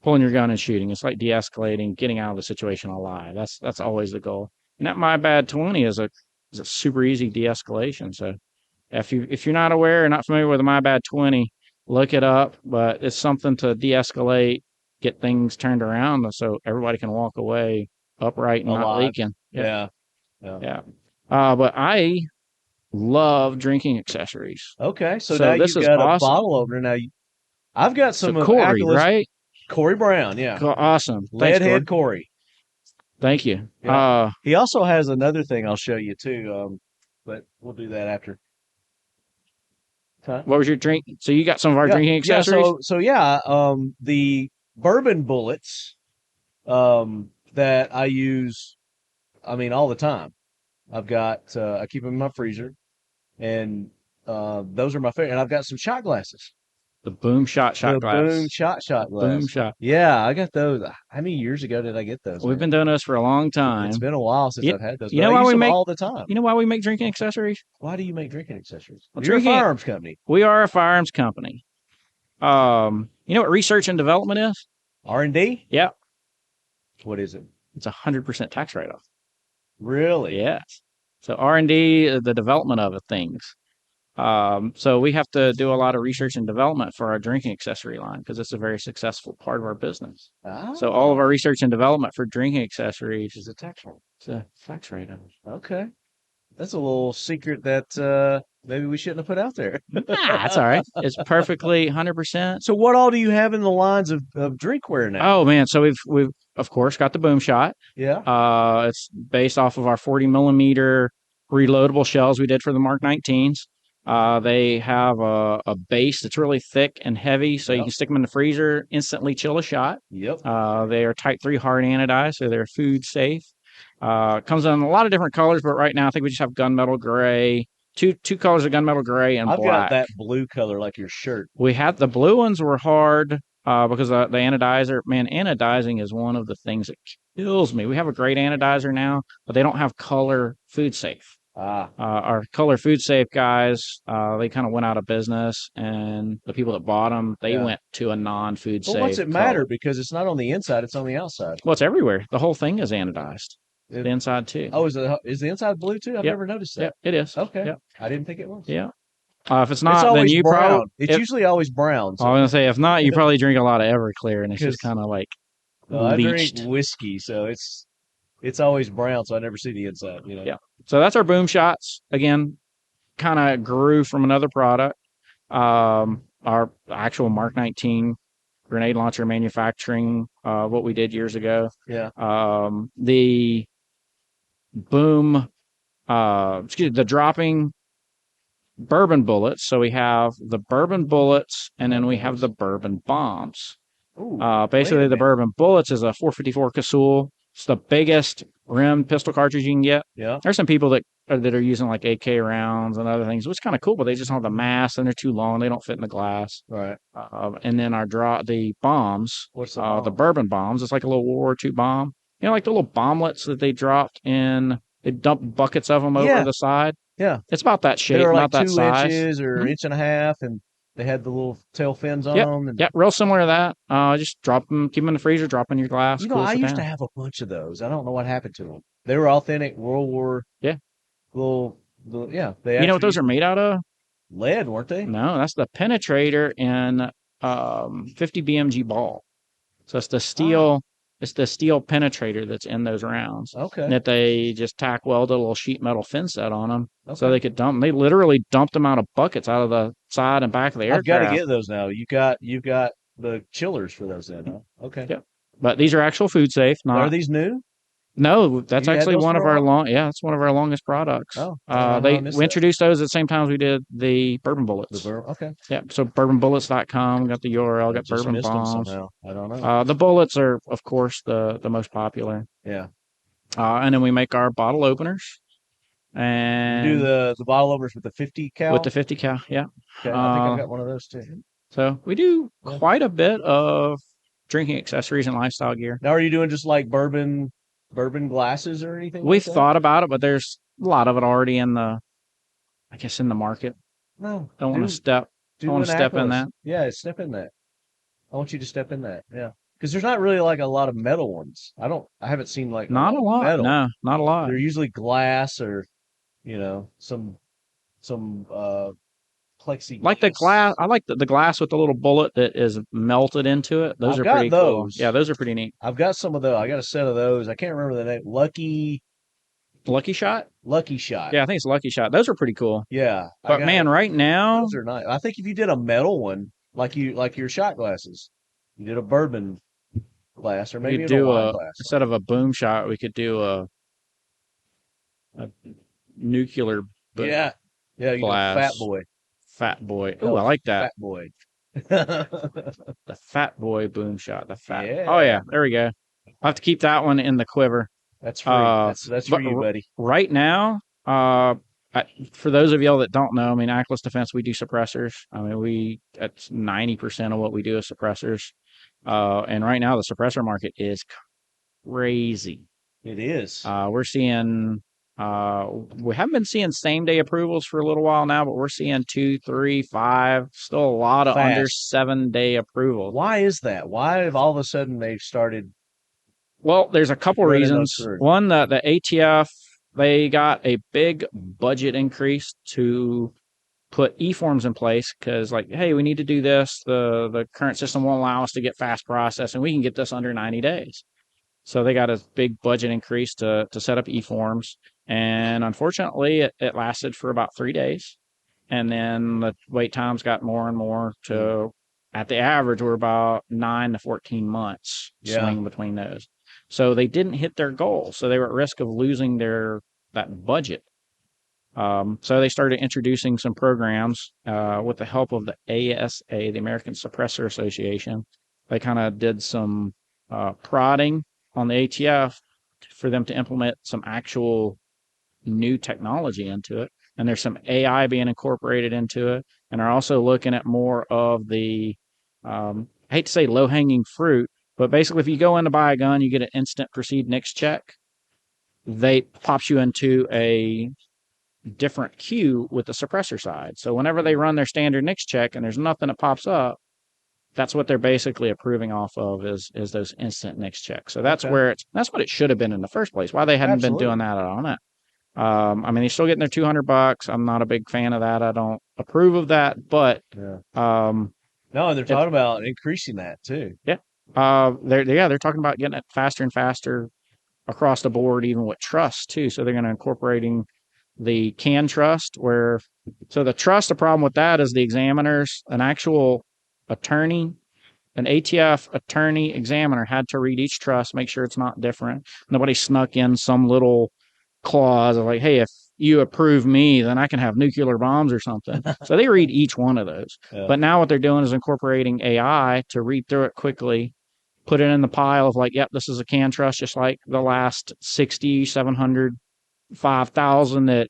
pulling your gun and shooting. It's like de-escalating, getting out of the situation alive. That's always the goal. And that My Bad 20 is a super easy de-escalation. So if you're not aware or not familiar with the My Bad 20, look it up. But it's something to de-escalate, get things turned around so everybody can walk away upright and not leaking. Yeah. But I love drinking accessories. Okay, so now you've got a bottle opener. Now I've got some of Corey, AKLYS, right? Corey Brown, yeah. Awesome. Leadhead Corey. Thank you. Yeah. He also has another thing I'll show you too, but we'll do that after. Huh? What was your drink? So you got some of our drinking accessories? The bourbon bullets that I use, I mean, all the time. I've got, I keep them in my freezer, and those are my favorite. And I've got some shot glasses. The boom shot glass. Boom shot glass. Boom shot. Yeah, I got those. How many years ago did I get those? We've been doing this for a long time. It's been a while since I've had those. You know why we make all the time? You know why we make drinking accessories? Why do you make drinking accessories? Well, You're a firearms company. We are a firearms company. You know what research and development is? R&D? Yeah. What is it? It's 100% tax write-off. Really? Yes. So R&D, the development of things. So we have to do a lot of research and development for our drinking accessory line because it's a very successful part of our business. So all of our research and development for drinking accessories is a tax write-off. It's a tax write-off. Okay. That's a little secret that maybe we shouldn't have put out there. That's all right. It's perfectly 100%. So what all do you have in the lines of drinkware now? Oh man, so we've of course got the boom shot. Yeah. It's based off of our 40mm reloadable shells we did for the Mark 19s. They have a base that's really thick and heavy, so you can stick them in the freezer, instantly chill a shot. Yep. They are Type 3 hard anodized, so they're food safe. Comes in a lot of different colors, but right now I think we just have gunmetal gray, two colors of gunmetal gray and black. I've got that blue color like your shirt. We had the blue ones were hard because the anodizer, man, anodizing is one of the things that kills me. We have a great anodizer now, but they don't have color food safe. Our color food safe guys, they kind of went out of business, and the people that bought them, they went to a non-food safe. Well, what's it matter? Because it's not on the inside; it's on the outside. Well, it's everywhere. The whole thing is anodized. The inside too. Oh, is the inside blue too? I've never noticed that. Yep, it is. Okay. Yep. I didn't think it was. Yeah. If it's not, then you brown. probably It's usually always brown. So. I was gonna say, if not, you probably drink a lot of Everclear, and it's just kind of like I leached. drink whiskey, so it's always brown, so I never see the inside. You know. Yeah. So that's our boom shots. Again, kind of grew from another product. Our actual Mark 19 grenade launcher manufacturing, what we did years ago. Yeah. The boom, the dropping bourbon bullets. So we have the bourbon bullets, and then we have the bourbon bombs. Ooh, Basically, the bourbon bullets is a 454 Casull. It's the biggest rim pistol cartridge you can get. Yeah. There's some people that are using like AK rounds and other things, which is kind of cool, but they just don't have the mass and they're too long. They don't fit in the glass. Right. And then the bombs. What's the bourbon bombs? It's like a little World War II bomb. You know, like the little bomblets that they dropped in. They dumped buckets of them over the side. Yeah. It's about that shape, they were about like that 2 size. inches or inch and a half, and they had the little tail fins on them. And yeah, real similar to that. Just drop them, keep them in the freezer, drop in your glass. You know, I used to have a bunch of those. I don't know what happened to them. They were authentic World War. Yeah. They. You know what those are made out of? Lead, weren't they? No, that's the penetrator in 50 BMG ball. So it's the steel. It's the steel penetrator that's in those rounds. Okay. That they just tack welded a little sheet metal fin set on them, so they could dump. They literally dumped them out of buckets out of the side and back of the aircraft. I've got to get those now. You've got the chillers for those then, huh? Okay. Yep. But these are actual food safe. Are these new? No, that's actually one of our it's one of our longest products. Oh, we introduced those at the same time as we did the bourbon bullets. Okay. Yeah. So bourbonbullets.com, got the URL, got bourbon bombs. I don't know. The bullets are, of course, the most popular. Yeah. And then we make our bottle openers. And you do the bottle openers with the 50 cal? With the 50 cal, yeah. Okay, I think I've got one of those too. So we do quite a bit of drinking accessories and lifestyle gear. Now, are you doing just like bourbon glasses or anything? We've thought about it, but there's a lot of it already in the market. No, don't want to step in that. Yeah, step in that. I want you to step in that. Yeah, because there's not really like a lot of metal ones. I haven't seen like not a lot. Metal. No, not a lot. They're usually glass or some plexiglass. Like the glass. I like the glass with the little bullet that is melted into it. Those are pretty cool. Yeah, those are pretty neat. I've got some of those. I got a set of those. I can't remember the name. Lucky Shot. Yeah, I think it's Lucky Shot. Those are pretty cool. Yeah, but man, right now those are nice. I think if you did a metal one, like your shot glasses, you did a bourbon glass or maybe a wine glass. Instead of a boom shot, we could do a nuclear. Yeah, you glass. Fat boy. Oh, I like that. Fat boy. The Fat Boy boom shot. Yeah. Oh yeah, there we go. I'll have to keep that one in the quiver. That's free. That's for you, buddy. Right now, for those of y'all that don't know, I mean, AKLYS Defense, we do suppressors. I mean, that's 90% of what we do is suppressors. And right now, the suppressor market is crazy. It is. We're seeing. We haven't been seeing same day approvals for a little while now, but we're seeing 2, 3, 5, still a lot of under 7 day approvals. Why is that? Why have all of a sudden they've started? Well, there's a couple reasons. One, the ATF, they got a big budget increase to put e-forms in place because, like, hey, we need to do this. The current system won't allow us to get fast process, and we can get this under 90 days. So they got a big budget increase to set up e-forms. And unfortunately, it lasted for about 3 days. And then the wait times got more and more to, at the average, we're about 9 to 14 months swing between those. So they didn't hit their goal. So they were at risk of losing that budget. So they started introducing some programs with the help of the ASA, the American Suppressor Association. They kind of did some prodding on the ATF for them to implement some actual new technology into it. And there's some AI being incorporated into it. And are also looking at more of the, I hate to say low-hanging fruit, but basically if you go in to buy a gun, you get an instant proceed NICS check. They pops you into a different queue with the suppressor side. So whenever they run their standard NICS check and there's nothing that pops up, that's what they're basically approving off of is those instant NICS checks. So that's that's what it should have been in the first place. Why they hadn't been doing that on it. I mean, they're still getting their $200. I'm not a big fan of that. I don't approve of that, but no, they're talking about increasing that too. Yeah. They're talking about getting it faster and faster across the board, even with trust too. So they're going to incorporating the CAN trust the problem with that is the examiners, an actual attorney an ATF attorney examiner had to read each truss, make sure it's not different. Nobody snuck in some little clause of like, hey, if you approve me, then I can have nuclear bombs or something. So they read each one of those. Yeah. But now what they're doing is incorporating AI to read through it quickly, put it in the pile of like, yep, this is a can truss, just like the last 60, 700, 5,000 that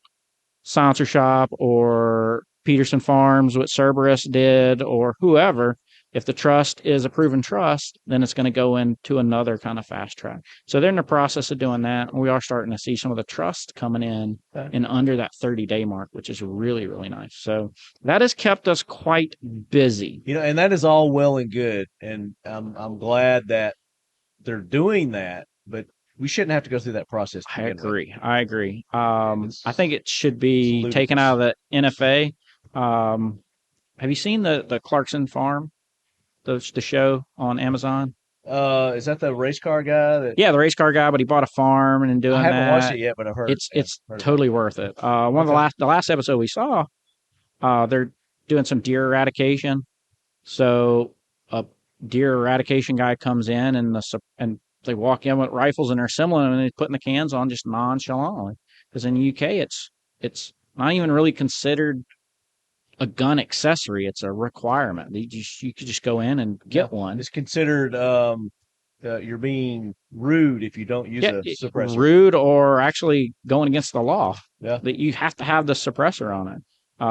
Silencer Shop or Peterson Farms, what Cerberus did, or whoever. If the trust is a proven trust, then it's going to go into another kind of fast track. So they're in the process of doing that. And we are starting to see some of the trust coming in and under that 30-day mark, which is really, really nice. So that has kept us quite busy. You know, and that is all well and good. And I'm glad that they're doing that, but we shouldn't have to go through that process. I agree. I think it should be taken out of the NFA. Have you seen the Clarkson Farm? The show on Amazon. Is that the race car guy? Yeah, the race car guy, but he bought a farm and doing that. I haven't watched it yet, but I've heard it's totally worth it. One of the last episode we saw, they're doing some deer eradication. So a deer eradication guy comes in and they walk in with rifles and they're assembling them and they're putting the cans on just nonchalantly. Because in the UK, it's not even really considered a gun accessory. It's a requirement. You could just go in and get one. It's considered you're being rude if you don't use a suppressor. Rude or actually going against the law. Yeah. That you have to have the suppressor on it.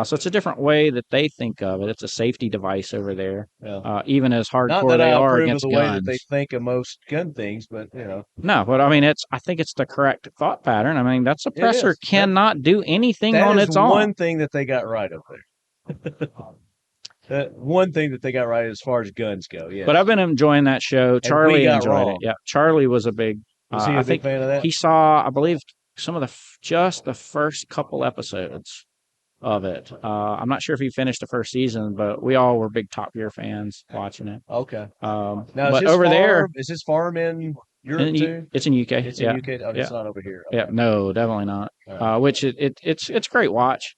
So it's a different way that they think of it. It's a safety device over there. Yeah. Even as hardcore Not that they I are approve against of the guns. way that they think of most gun things, but you know. No, but I mean, I think it's the correct thought pattern. I mean, that suppressor cannot do anything on its own. That is one thing that they got right over there. One thing that they got right as far as guns go. Yeah. But I've been enjoying that show. Charlie enjoyed it. Yeah, Charlie was a big. Was he a big fan of that? He saw, I believe, some of just the first couple episodes of it. I'm not sure if he finished the first season, but we all were big Top Gear fans watching it. Okay. Now, but over there, is his farm in Europe too? It's in UK. It's in UK. Oh, it's not over here. Okay. Yeah, no, definitely not. Right. Which it's a great watch.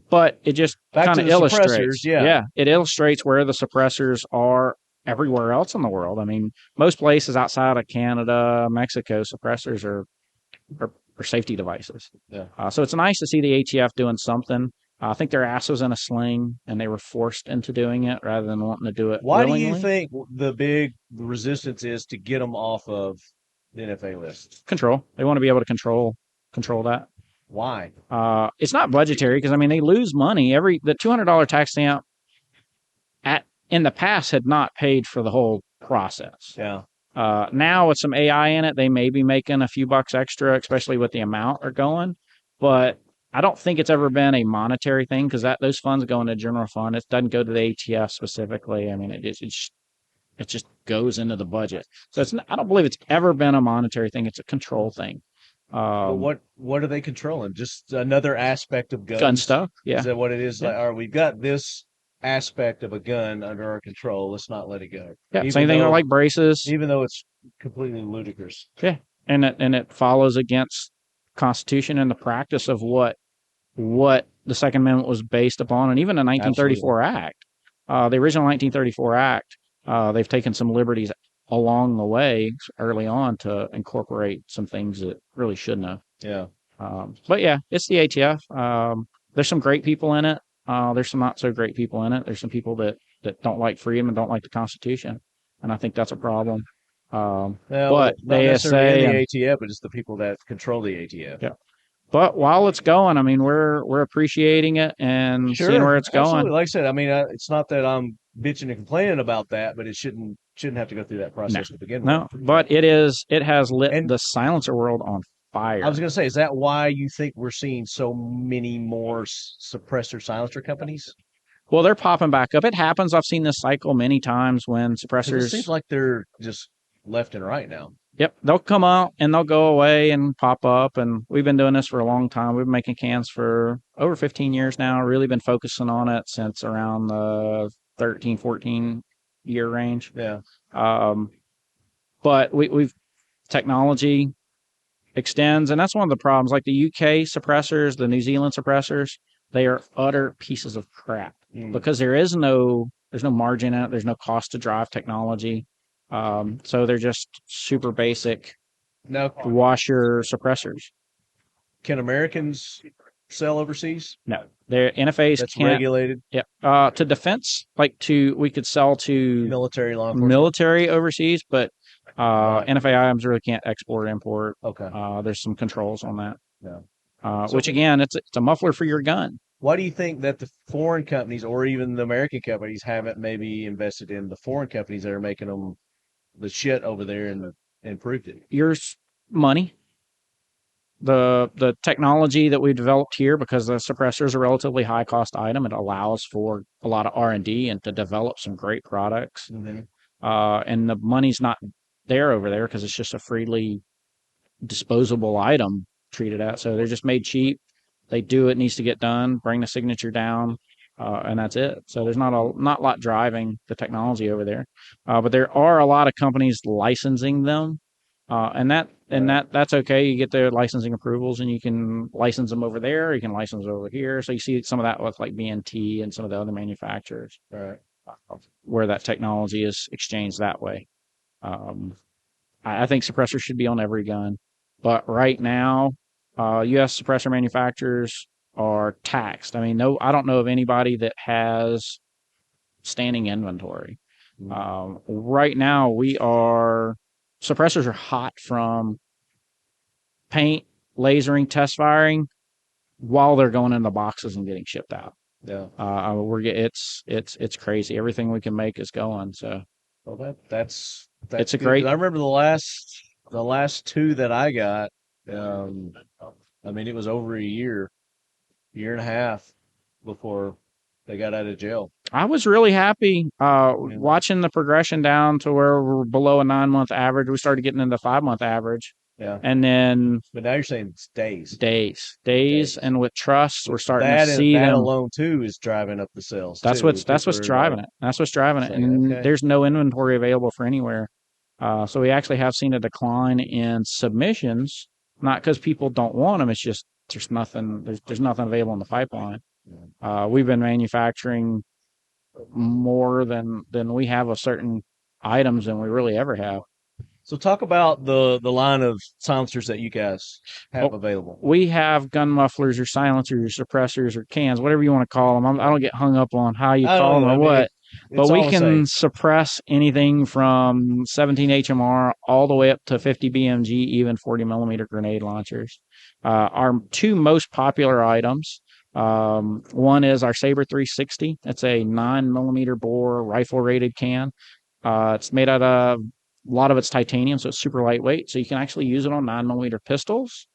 But it just kind of illustrates. Yeah, it illustrates where the suppressors are everywhere else in the world. I mean, most places outside of Canada, Mexico, suppressors are safety devices. Yeah. So it's nice to see the ATF doing something. I think their ass was in a sling and they were forced into doing it rather than wanting to do it. Why willingly. do you think the big resistance is to get them off of the NFA list? Control. They want to be able to control that. Why? It's not budgetary because I mean they lose money. The $200 tax stamp in the past had not paid for the whole process. Yeah. Now with some AI in it, they may be making a few bucks extra, especially with the amount they're going. But I don't think it's ever been a monetary thing because those funds go into general fund. It doesn't go to the ATF specifically. I mean, it just goes into the budget. So I don't believe it's ever been a monetary thing. It's a control thing. What are they controlling? Just another aspect of guns? Gun stuff. Yeah. Is that what it is? Yeah. Like, all right, we've got this aspect of a gun under our control. Let's not let it go. Yeah. Same thing like braces. Even though it's completely ludicrous. Yeah. And it follows against Constitution and the practice of what the Second Amendment was based upon, and even the 1934 Absolutely. Act. The original 1934 Act, they've taken some liberties along the way early on to incorporate some things that really shouldn't have. Yeah. But yeah, it's the ATF. There's some great people in it. There's some not so great people in it. There's some people that don't like freedom and don't like the Constitution. And I think that's a problem. But not the necessarily ASA the ATF, but it's the people that control the ATF. Yeah. But while it's going, I mean, we're appreciating it and seeing where it's going. Absolutely. Like I said, I mean, it's not that I'm bitching and complaining about that, but it shouldn't have to go through that process to begin with. No, but it has lit the silencer world on fire. I was going to say, is that why you think we're seeing so many more suppressor silencer companies? Well, they're popping back up. It happens. I've seen this cycle many times when suppressors. It seems like they're just left and right now. Yep. They'll come out and they'll go away and pop up. And we've been doing this for a long time. We've been making cans for over 15 years now. Really been focusing on it since around the 13, 14 year range. Yeah. But we've technology extends, and that's one of the problems. Like the UK suppressors, the New Zealand suppressors, they are utter pieces of crap because there is no margin in it. There's no cost to drive technology. So they're just super basic Now, washer suppressors. can Americans sell overseas? No, their NFAs That's can't. regulated. Yeah. To defense, we could sell to Military law enforcement. military overseas, but Right. NFA items really can't export or import. Okay. There's some controls on that. Yeah. Which again, it's a muffler for your gun. Why do you think that the foreign companies or even the American companies haven't maybe invested in the foreign companies that are making them the shit over there and improved it? Yours money. The technology that we've developed here, because the suppressor is a relatively high cost item, it allows for a lot of R&D and to develop some great products. Mm-hmm. And the money's not there over there because it's just a freely disposable item treated at. So they're just made cheap. They do what needs to get done, bring the signature down, and that's it. So there's not a lot driving the technology over there. But there are a lot of companies licensing them. And that's okay. You get their licensing approvals and you can license them over there. You can license them over here. So you see some of that with like BNT and some of the other manufacturers, Right, where that technology is exchanged that way. I think suppressors should be on every gun, but right now, U.S. suppressor manufacturers are taxed. I mean, I don't know of anybody that has standing inventory. Right now, suppressors are hot from paint, lasering, test firing while they're going in the boxes and getting shipped out. Yeah. It's crazy. Everything we can make is going. So. Well, that's it's a good. great. I remember the last two that I got. I mean, it was over a year and a half before they got out of jail. I was really happy watching the progression down to where we're below a 9-month average. We started getting into the 5-month average. Yeah. And then. But now you're saying it's days. Days. And with trusts, we're starting to see that them. alone too is driving up the sales. That's what's driving it. That's what's driving it. And there's no inventory available for anywhere. So we actually have seen a decline in submissions, not because people don't want them. It's just there's nothing available in the pipeline. We've been manufacturing more than we have of certain items than we really ever have. So talk about the line of silencers that you guys have available. We have gun mufflers or silencers or suppressors or cans, whatever you want to call them. I don't get hung up on how you call them or what. But we can suppress anything from 17 HMR all the way up to 50 BMG, even 40 millimeter grenade launchers. Our two most popular items, one is our Saber 360. That's a 9 millimeter bore rifle rated can. It's made out of, a lot of it's titanium, so it's super lightweight. So you can actually use it on 9 millimeter pistols,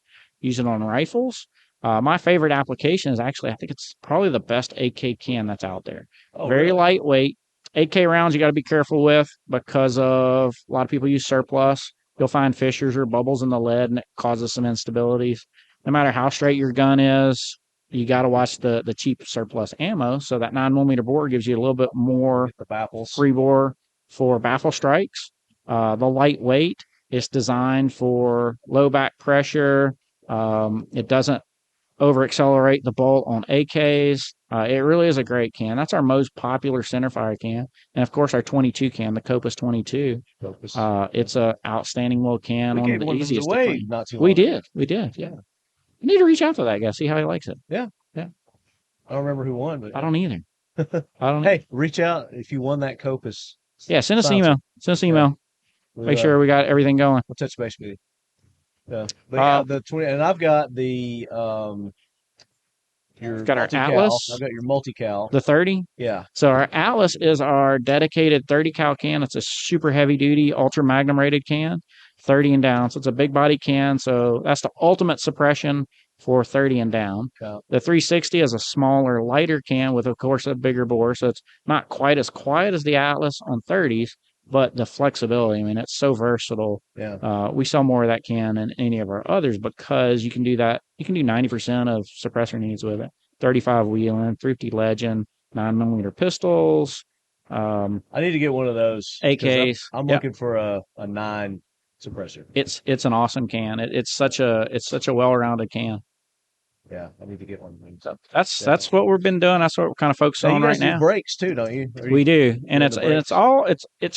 use it on rifles. My favorite application is actually, I think it's probably the best AK can that's out there. Very lightweight. AK rounds you got to be careful with because of a lot of people use surplus. You'll find fissures or bubbles in the lead and it causes some instabilities. No matter how straight your gun is, you got to watch the cheap surplus ammo. So that 9 millimeter bore gives you a little bit more free bore for baffle strikes. The lightweight is designed for low back pressure. It doesn't over accelerate the bolt on AKs. It really is a great can. That's our most popular centerfire can. And of course our 22 can, the Copus 22. It's a outstanding little can. We one of the easiest to clean. not too long We ago. did. Yeah. You need to reach out to that guy, see how he likes it. Yeah. Yeah. I don't remember who won, but I don't either. Hey, reach out if you won that Copus. Yeah, send us an email. Make sure we got everything going. We'll touch base with you. Yeah, but the 20, and I've got the You've got our AKLYS. I've got your multi-cal. The 30? Yeah. So our AKLYS is our dedicated 30 cal can. It's a super heavy duty, ultra magnum rated can, 30 and down. So it's a big body can. So that's the ultimate suppression for 30 and down. Yeah. The 360 is a smaller, lighter can with, of course, a bigger bore. So it's not quite as quiet as the AKLYS on 30s, but the flexibility, I mean, it's so versatile. Yeah. We sell more of that can than any of our others because you can do that. You can do 90% of suppressor needs with it. 35 wheeling, 350 Legend, 9 millimeter pistols. I need to get one of those. AKs. I'm looking for a 9 suppressor. It's an awesome can. It's such a well-rounded can. Yeah, I need to get one. So that's what we've been doing. That's what we're kind of focusing on you right guys do now. brakes too, don't you? We do, and it's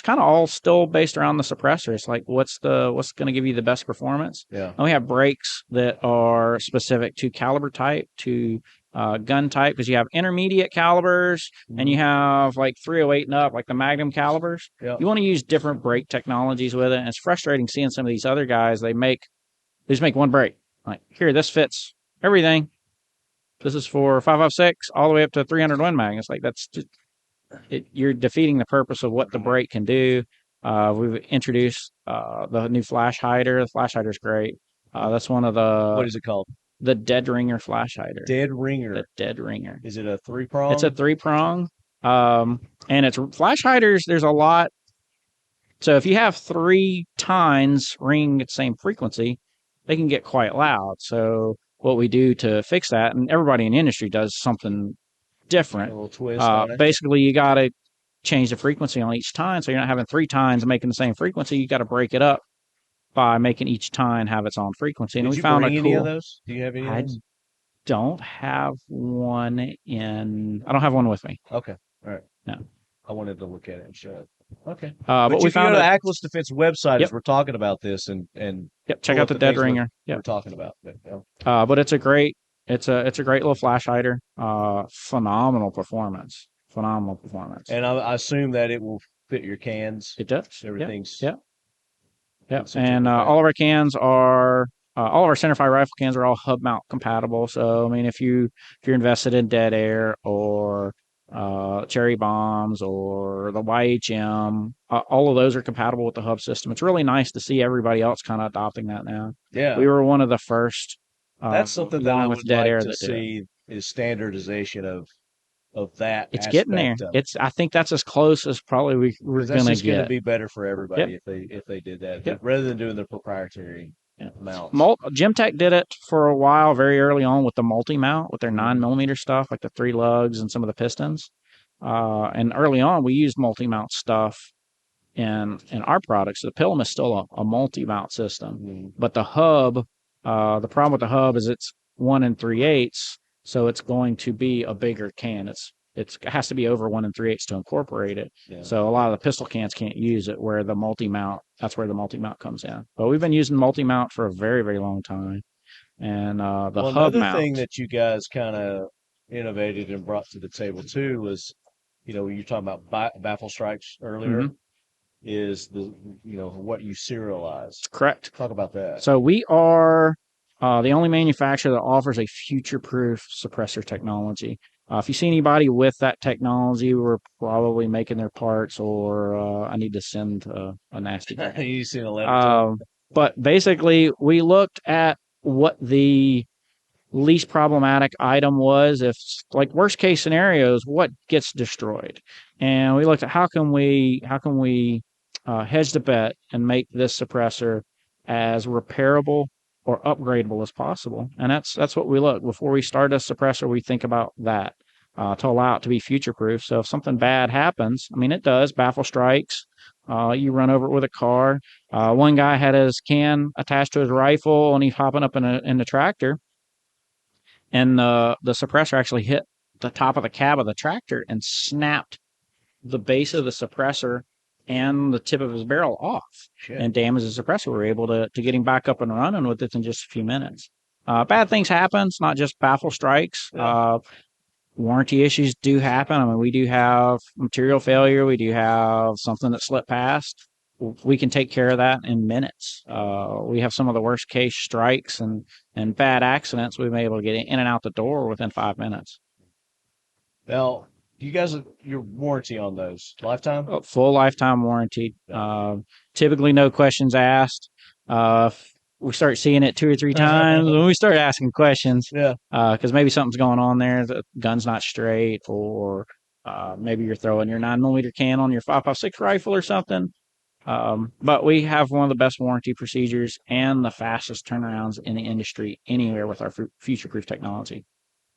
kind of all still based around the suppressor. It's like what's going to give you the best performance. Yeah. And we have brakes that are specific to caliber type, to gun type, because you have intermediate calibers and you have like 308 and up, like the Magnum calibers. Yep. You want to use different brake technologies with it, and it's frustrating seeing some of these other guys. They just make one brake. Like, here, this fits everything. This is for 5.56 all the way up to 300 Win Mag. It's like that's just you're defeating the purpose of what the brake can do. We've introduced the new flash hider. The flash hider is great. That's one of the what is it called? The Dead Ringer flash hider. Dead Ringer. The Dead Ringer. Is it a 3-prong? It's a 3-prong. And it's flash hiders. There's a lot. So if you have 3 tines ringing at the same frequency, they can get quite loud. So what we do to fix that, and everybody in the industry does something different. A little twist on it. Basically, you got to change the frequency on each tine, so you're not having 3 tines making the same frequency. You got to break it up by making each tine have its own frequency. And Did we you found bring a any cool. of those? Do you have any? Of those? Don't have one in. I don't have one with me. Okay, all right. No, I wanted to look at it and show it. Okay, but we found the AKLYS Defense website as we're talking about this, and check out the Dead Ringer. We're talking about. But, but it's a great little flash hider. Phenomenal performance. And I assume that it will fit your cans. It does. Everything's yeah. And all of our cans are all of our centerfire rifle cans are all hub mount compatible. So I mean, if you're invested in dead air or cherry bombs or the YHM, all of those are compatible with the hub system. It's really nice to see everybody else kind of adopting that now. Yeah, we were one of the first. That's something that I would dead like air to see is standardization of that. It's getting there. I think that's as close as probably we're going to get. It's going to be better for everybody if they did that rather than doing the proprietary mounts. Gemtech did it for a while, very early on with the multi-mount with their 9mm stuff, like the 3 lugs and some of the pistons. And early on, we used multi-mount stuff in our products. The Pilum is still a multi-mount system, but the hub, the problem with the hub is it's 1 3/8, so it's going to be a bigger can. It has to be over 1 3/8 to incorporate it. Yeah. So a lot of the pistol cans can't use it. Where the multi-mount, that's where the multi-mount comes in. But we've been using multi-mount for a very, very long time. And hub mount. Another thing that you guys kind of innovated and brought to the table too was, you were talking about baffle strikes earlier. Is what you serialize. Correct. Talk about that. So we are the only manufacturer that offers a future-proof suppressor technology. If you see anybody with that technology, we're probably making their parts, or I need to send a nasty guy. You seen a letter. But basically, we looked at what the least problematic item was. If, like, worst case scenarios, what gets destroyed, and we looked at how can we hedge the bet and make this suppressor as repairable or upgradable as possible. And that's what we look before we start a suppressor. We think about that to allow it to be future proof. So if something bad happens, I mean, it does, baffle strikes, you run over it with a car. One guy had his can attached to his rifle and he's hopping up in the tractor, and the suppressor actually hit the top of the cab of the tractor and snapped the base of the suppressor and the tip of his barrel off. Shit. And damaged the suppressor. We were able to get him back up and running with it in just a few minutes. Bad things happen. It's not just baffle strikes. Yeah. Warranty issues do happen. I mean, we do have material failure. We do have something that slipped past. We can take care of that in minutes. We have some of the worst case strikes and bad accidents. We've been able to get in and out the door within 5 minutes. Now, you guys, your warranty on those lifetime? Full lifetime warranty. Typically, no questions asked. We start seeing it 2 or 3 times when we start asking questions. Yeah. Because maybe something's going on there. The gun's not straight, or maybe you're throwing your 9mm can on your 5.56 rifle or something. But we have one of the best warranty procedures and the fastest turnarounds in the industry anywhere with our future-proof technology.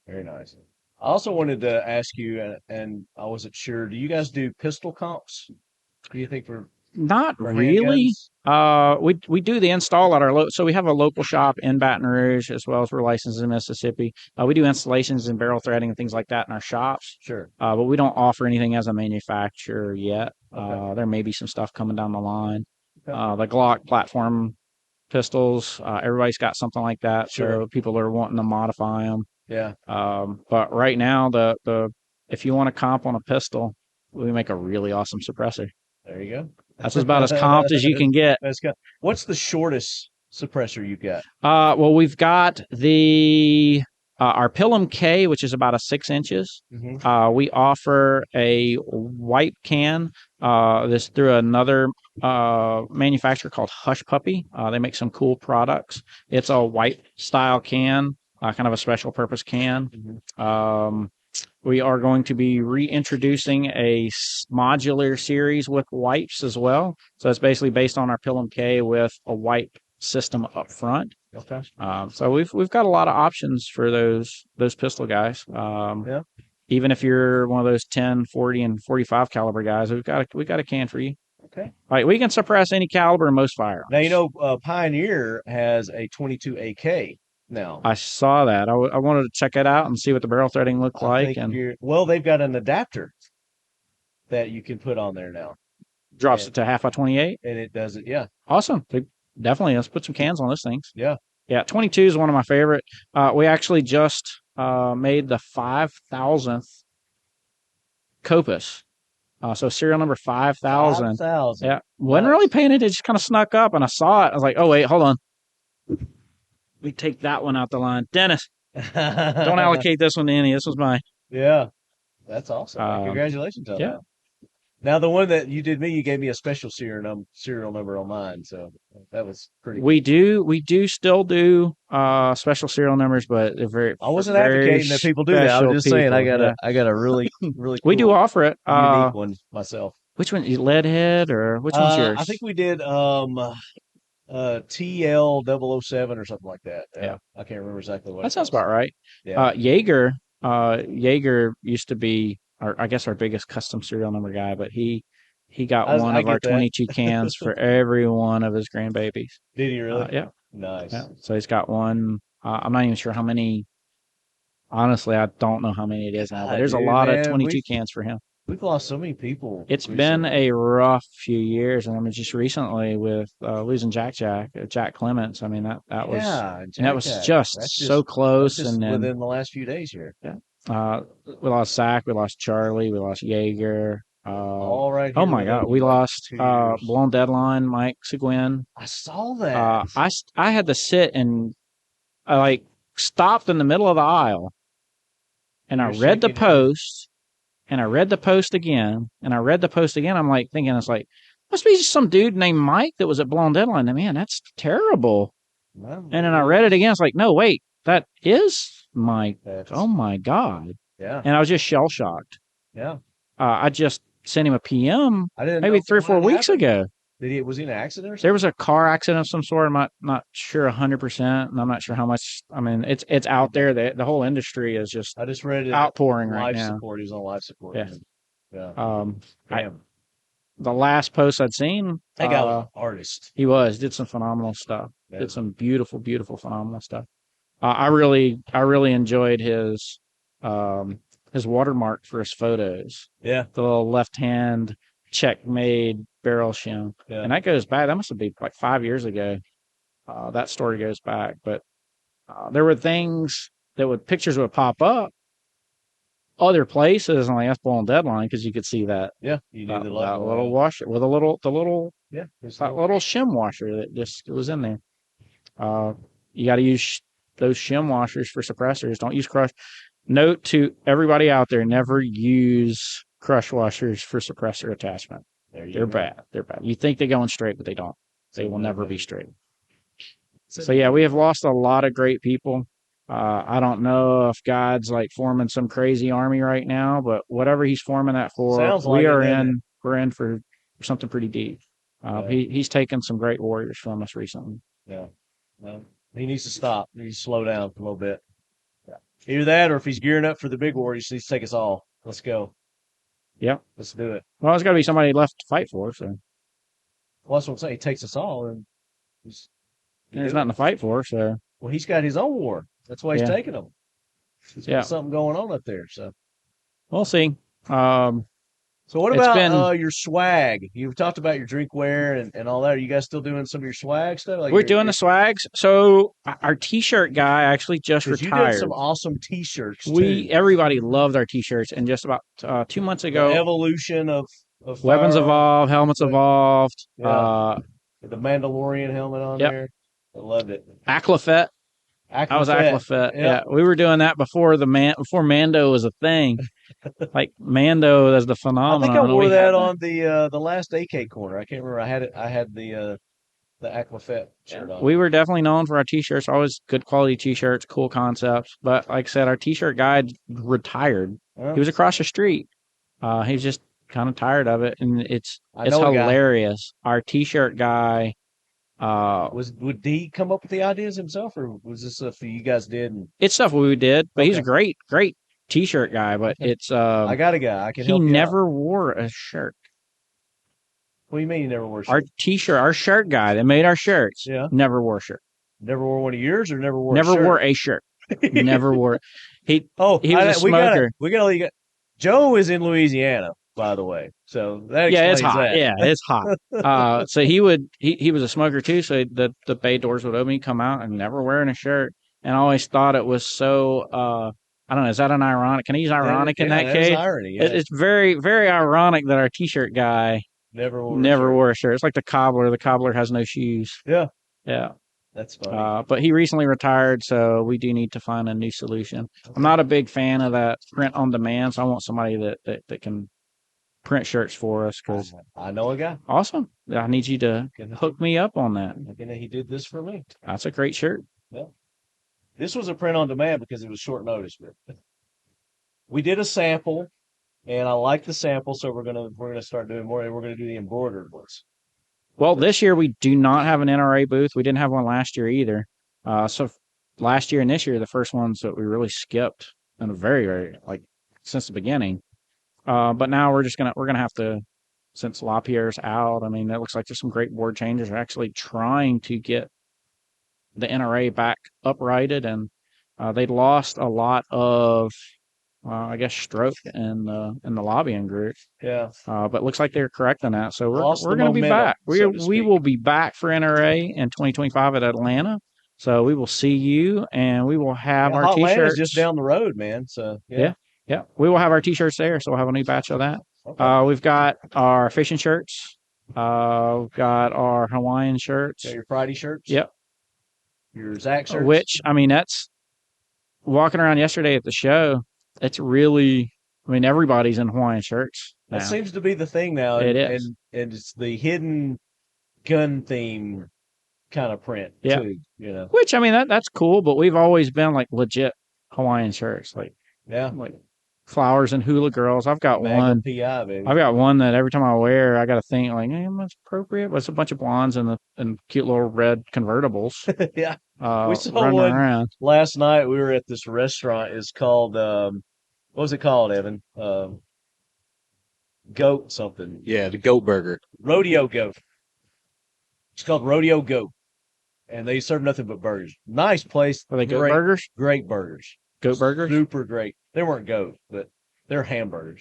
Very nice. I also wanted to ask you, and I wasn't sure, do you guys do pistol comps? Do you think for Not for really. handguns? We do the install at our so we have a local shop in Baton Rouge, as well as we're licensed in Mississippi. We do installations and barrel threading and things like that in our shops. Sure. But we don't offer anything as a manufacturer yet. Okay. There may be some stuff coming down the line. Okay. The Glock platform pistols, everybody's got something like that. Sure. So people are wanting to modify them. Yeah. But right now, the if you want to comp on a pistol, we make a really awesome suppressor. There you go. That's about as comped as you can get. What's the shortest suppressor you got? Well, we've got the our Pilum K, which is about a 6 inches. Mm-hmm. We offer a wipe can. This through another manufacturer called Hush Puppy. They make some cool products. It's a wipe style can, kind of a special purpose can. Mm-hmm. We are going to be reintroducing a modular series with wipes as well. So it's basically based on our Pilum K with a wipe system up front. Okay. So we've got a lot of options for those pistol guys. Yeah. Even if you're one of those 10, 40, and 45 caliber guys, we've got a can for you. Okay. All right, we can suppress any caliber in most firearms. Now Pioneer has a 22 AK. Now I saw that. I wanted to check it out and see what the barrel threading looked like. And they've got an adapter that you can put on there now. Drops it to half by 28, and it does it. Yeah, awesome. Definitely, let's put some cans on those things. Yeah, 22 is one of my favorite. We actually just made the 5,000th Copus. So serial number 5,000. 5,000. Yeah, wasn't really paying it. It just kind of snuck up, and I saw it. I was like, oh wait, hold on. We take that one out the line. Dennis, don't allocate this one to any. This was mine. Yeah, that's awesome. Congratulations on that. Now, the one that you did me, you gave me a special serial number on mine, so that was pretty cool. We do still do special serial numbers, but they're very. I wasn't advocating that people do that. I was just saying I got a really really. We do offer it. Unique one myself. Which one? Leadhead or which one's yours? I think we did TL007 or something like that. Yeah. I can't remember exactly what. That sounds about right. Yeah. Jaeger used to be I guess our biggest custom serial number guy, but he got one of our 22 cans for every one of his grandbabies. Did he really? Yeah. Nice. Yeah. So he's got one. I'm not even sure how many. Honestly, I don't know how many it is now, but there's a lot of 22 cans for him. We've lost so many people. It's been a rough few years, and I mean, just recently with losing Jack Clements. I mean, that was that was just so close, and then within the last few days here. Yeah. We lost Zach, we lost Charlie, we lost Jaeger. All right. Oh my God, we lost Blown Deadline, Mike Seguin. I saw that. I had to sit and I stopped in the middle of the aisle, and I read the post. And I read the post again, and I read the post again. I'm like thinking, it's like, must be just some dude named Mike that was at Blown Deadline. Man, that's terrible. And then I read it again. It's like, no, wait, that is Mike. Oh my God. Yeah. And I was just shell shocked. Yeah. I just sent him a PM maybe 3 or 4 weeks ago. Was he in an accident or something? There was a car accident of some sort. I'm not sure 100%, and I'm not sure how much. I mean, it's out there. The whole industry is just I just read it outpouring right now. Life support. He was on life support. Yeah. The last post I'd seen, that guy was an artist. He did some phenomenal stuff. Yeah. Did some beautiful, beautiful, phenomenal stuff. I really enjoyed his watermark for his photos. Yeah. The little left hand checkmate barrel shim. Yeah. And that goes back. That must have been like 5 years ago. That story goes back. But there were things pictures would pop up other places, and that's Blown Deadline because you could see that. Yeah. You knew that little washer with that little shim washer that just was in there. You got to use those shim washers for suppressors. Don't use crush. Note to everybody out there: never use crush washers for suppressor attachment. They're bad. They're bad. You think they're going straight, but they don't. They will never be straight. So yeah, we have lost a lot of great people. I don't know if God's forming some crazy army right now, but whatever he's forming that for, we're in for something pretty deep. He's taken some great warriors from us recently. Yeah. Well, he needs to stop. He needs to slow down a little bit. Yeah. Either that, or if he's gearing up for the big war, he needs to take us all. Let's go. Yep. Let's do it. Well, there's got to be somebody left to fight for. So Well, that's what I'm saying. He takes us all, and there's nothing to fight for. So, well, he's got his own war. That's why he's taking them. There's something going on up there. So we'll see. So what about your swag? You've talked about your drinkware and all that. Are you guys still doing some of your swag stuff? We're doing the swags. So our T-shirt guy actually just retired. You did some awesome T-shirts. Everybody loved our T-shirts, and just about 2 months ago, the evolution of weapons evolved, helmets evolved. Yeah. The Mandalorian helmet on there. I loved it. AKLYS. I was AKLYS. Yeah, we were doing that before before Mando was a thing. Like Mando as the phenomenon. I think I wore that on the last AK corner. I can't remember. I had the AKLYS shirt on. We were definitely known for our T-shirts. Always good quality T-shirts, cool concepts. But like I said, our T-shirt guy retired. He was across the street. He was just kind of tired of it, and it's hilarious. Our T-shirt guy. Would he come up with the ideas himself, or was this stuff you guys did? It's stuff we did, but he's a great T-shirt guy. But it's I got a guy. He never wore a shirt. What do you mean he never wore a shirt? Our shirt guy that made our shirts. Never wore a shirt. Never wore one of yours, or never wore. Never wore a shirt. Never wore. He was a smoker. We gotta. Joe is in Louisiana, by the way. So that explains it's hot. that. Yeah, it's hot. So he was a smoker too. So the bay doors would open, he'd come out and never wearing a shirt. And I always thought it was so. I don't know. Is that an ironic? Can I use ironic in that case? Irony, It's very, very ironic that our T-shirt guy never wore a shirt. It's like the cobbler. The cobbler has no shoes. Yeah. Yeah. That's funny. But he recently retired, so we do need to find a new solution. I'm not a big fan of that print on demand, so I want somebody that can print shirts for us. Cause I know a guy. Awesome. I need you to hook me up on that. He did this for me. That's a great shirt. Yeah. This was a print on demand because it was short notice. But we did a sample, and I like the sample, so we're gonna start doing more, and we're gonna do the embroidered ones. Well, this year we do not have an NRA booth. We didn't have one last year either. So last year and this year, the first ones that we really skipped in a very, very since the beginning. But now we're gonna have to, since LaPierre's out. I mean, it looks like there's some great board changes. We're actually trying to get the NRA back uprighted, and they lost a lot of, I guess, stroke in the lobbying group. Yeah. But it looks like they're correcting that. So we're going to be back. We will be back for NRA in 2025 at Atlanta. So we will see you, and we will have our T-shirts. Atlanta's just down the road, man. So yeah. We will have our T-shirts there. So we'll have a new batch of that. Okay. We've got our fishing shirts. We've got our Hawaiian shirts. Got your Friday shirts. Yep. Your Zach shirts. Which, I mean, that's walking around yesterday at the show. It's really, I mean, everybody's in Hawaiian shirts now. That seems to be the thing now. It is. And it's the hidden gun theme kind of print, too, you know. Which, I mean, that's cool, but we've always been, legit Hawaiian shirts. Like flowers and hula girls. I've got one. PI, baby. I've got one that every time I wear, I got to think, that's appropriate. But it's a bunch of blondes and cute little red convertibles. Yeah. We saw running one around. Last night. We were at this restaurant. It's called, what was it called, Evan? Goat something. Yeah, the Goat Burger. Rodeo Goat. It's called Rodeo Goat. And they serve nothing but burgers. Nice place. Are they goat burgers? Great burgers. Goat burgers? Super great. They weren't goat, but they're hamburgers.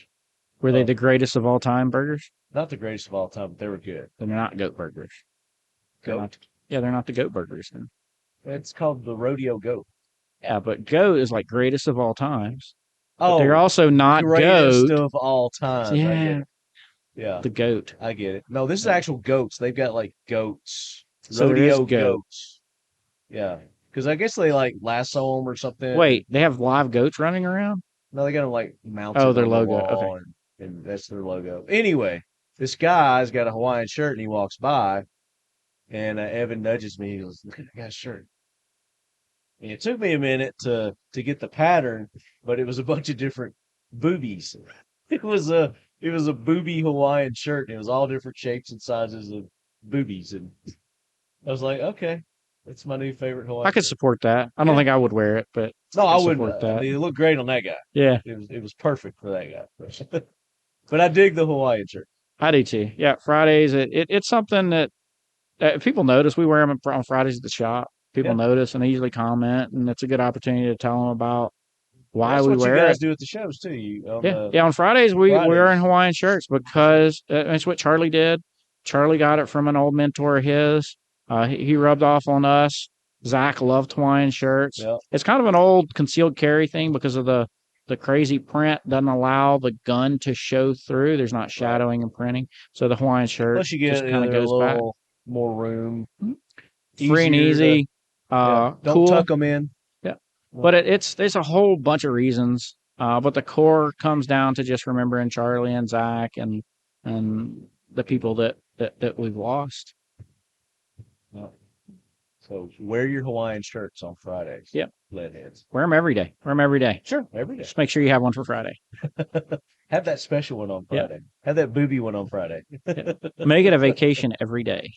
Were they the greatest of all time burgers? Not the greatest of all time, but they were good. Then they're not goat burgers. Goat? They're not the goat burgers then. It's called the Rodeo Goat. Yeah, but goat is greatest of all times. But they're also not greatest goat of all time. Yeah. Yeah. The goat. I get it. No, this is actual goats. They've got goats. So Rodeo goats. Yeah. Because I guess they lasso them or something. Wait, they have live goats running around? No, they got them mounted. Oh, their on the logo. wall, Okay. And that's their logo. Anyway, this guy's got a Hawaiian shirt and he walks by, and Evan nudges me. He goes, "Look at that guy's shirt." And it took me a minute to get the pattern, but it was a bunch of different boobies. It was a booby Hawaiian shirt, and it was all different shapes and sizes of boobies. And I was like, okay, that's my new favorite Hawaiian. I could support that. I don't think I would wear it, but no, I wouldn't. Support that. I mean, it looked great on that guy. Yeah, it was perfect for that guy. But I dig the Hawaiian shirt. I do too. Yeah, Fridays. It's something that people notice. We wear them on Fridays at the shop. People notice, and they usually comment, and it's a good opportunity to tell them about why we wear it. That's what you guys do at the shows too. On Fridays we're wearing Hawaiian shirts because it's what Charlie did. Charlie got it from an old mentor of his. He rubbed off on us. Zach loved Hawaiian shirts. Yep. It's kind of an old concealed carry thing because of the crazy print doesn't allow the gun to show through. There's not shadowing and printing. So the Hawaiian shirt plus you get just kind of goes back. More room. Free and easy. Don't cool. tuck them in. Yeah. But there's a whole bunch of reasons. But the core comes down to just remembering Charlie and Zach and the people that we've lost. Yeah. So wear your Hawaiian shirts on Fridays. Yep. Leadheads. Wear them every day. Sure, every day. Just make sure you have one for Friday. Have that special one on Friday. Yep. Have that booby one on Friday. Make it a vacation every day.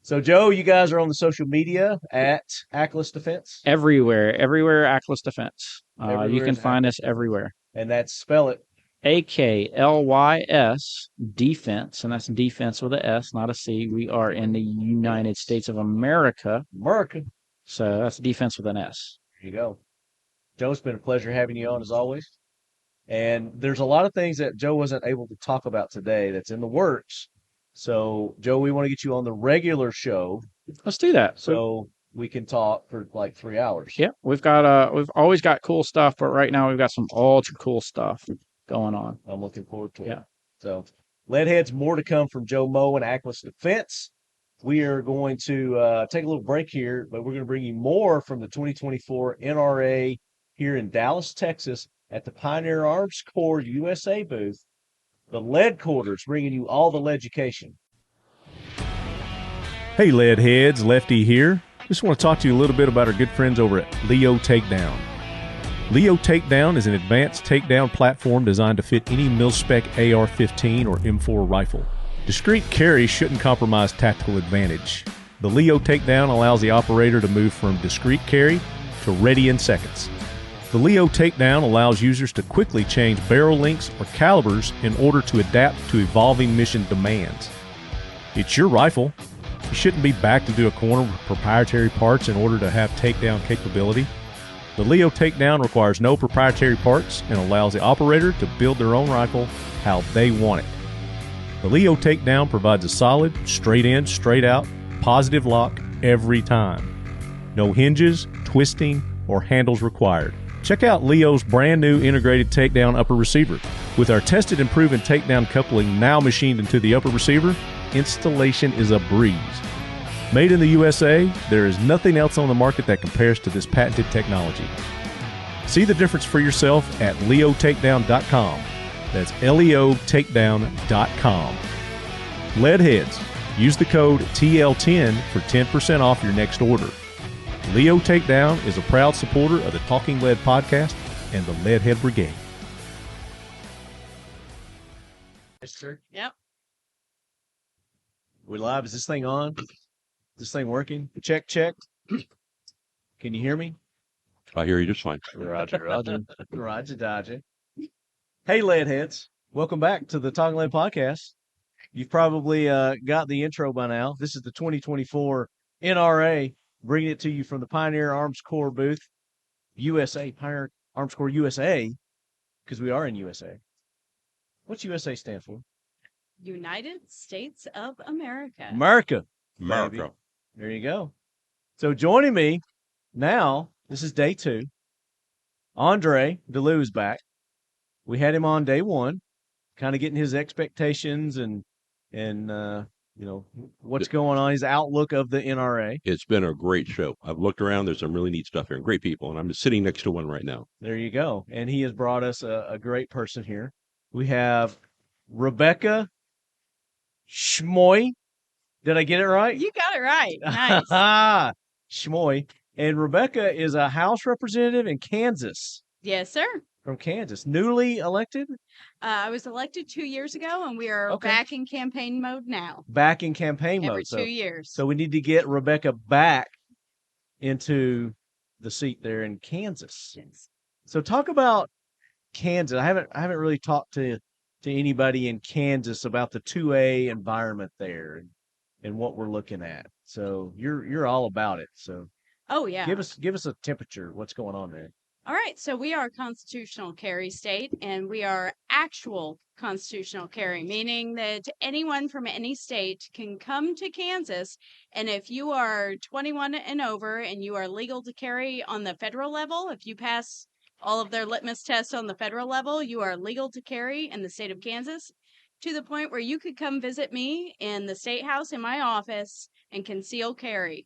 So, Joe, you guys are on the social media at AKLYS Defense? Everywhere AKLYS Defense. You can find us everywhere. And that's, spell it. AKLYS Defense, and that's defense with a S, not a C. We are in the United States of America. So that's defense with an S. There you go. Joe, it's been a pleasure having you on as always. And there's a lot of things that Joe wasn't able to talk about today that's in the works. So, Joe, we want to get you on the regular show. Let's do that. So we can talk for like 3 hours. Yeah, we've always got cool stuff, but right now we've got some ultra cool stuff going on. I'm looking forward to it. Yeah. So, Leadheads, more to come from Joe Meaux and AKLYS Defense. We are going to take a little break here, but we're going to bring you more from the 2024 NRA here in Dallas, Texas, at the Pioneer Arms Corps USA booth. The Lead Quarters, bringing you all the lead-education. Hey, lead heads, Lefty here. Just want to talk to you a little bit about our good friends over at Leo Takedown. Leo Takedown is an advanced takedown platform designed to fit any mil-spec AR-15 or M4 rifle. Discreet carry shouldn't compromise tactical advantage. The Leo Takedown allows the operator to move from discreet carry to ready in seconds. The Leo Takedown allows users to quickly change barrel lengths or calibers in order to adapt to evolving mission demands. It's your rifle. You shouldn't be backed into a corner with proprietary parts in order to have takedown capability. The Leo Takedown requires no proprietary parts and allows the operator to build their own rifle how they want it. The Leo Takedown provides a solid, straight in, straight out, positive lock every time. No hinges, twisting, or handles required. Check out Leo's brand new integrated takedown upper receiver. With our tested and proven takedown coupling now machined into the upper receiver, installation is a breeze. Made in the USA, there is nothing else on the market that compares to this patented technology. See the difference for yourself at leotakedown.com. That's leotakedown.com. Leadheads, use the code TL10 for 10% off your next order. Leo Takedown is a proud supporter of the Talking Lead podcast and the Leadhead Brigade. Yep. We're live. Is this thing on? Is this thing working? Check. Can you hear me? I hear you just fine. Roger. Dodger. Hey, Leadheads. Welcome back to the Talking Lead podcast. You've probably got the intro by now. This is the 2024 NRA. Bringing it to you from the Pioneer Arms Corps booth, USA, Pioneer Arms Corps USA, because we are in USA. What's USA stand for? United States of America. America. America. There you go. So joining me now, this is day 2. Andre DeLue is back. We had him on day 1, kind of getting his expectations and what's going on, his outlook of the NRA. It's been a great show. I've looked around. There's some really neat stuff here and great people, and I'm just sitting next to one right now. There you go. And he has brought us a great person here. We have Rebecca Schmoe. Did I get it right? You got it right. Nice. Schmoe. And Rebecca is a House representative in Kansas. Yes, sir. From Kansas. Newly elected? I was elected 2 years ago, and we are back in campaign mode now. Back in campaign mode. Every 2 years. So we need to get Rebecca back into the seat there in Kansas. Yes. So talk about Kansas. I haven't really talked to to anybody in Kansas about the 2A environment there and what we're looking at. So you're all about it. So Oh, yeah. give us a temperature. What's going on there? All right, so we are a constitutional carry state, and we are actual constitutional carry, meaning that anyone from any state can come to Kansas, and if you are 21 and over and you are legal to carry on the federal level, if you pass all of their litmus tests on the federal level, you are legal to carry in the state of Kansas, to the point where you could come visit me in the state house in my office and conceal carry.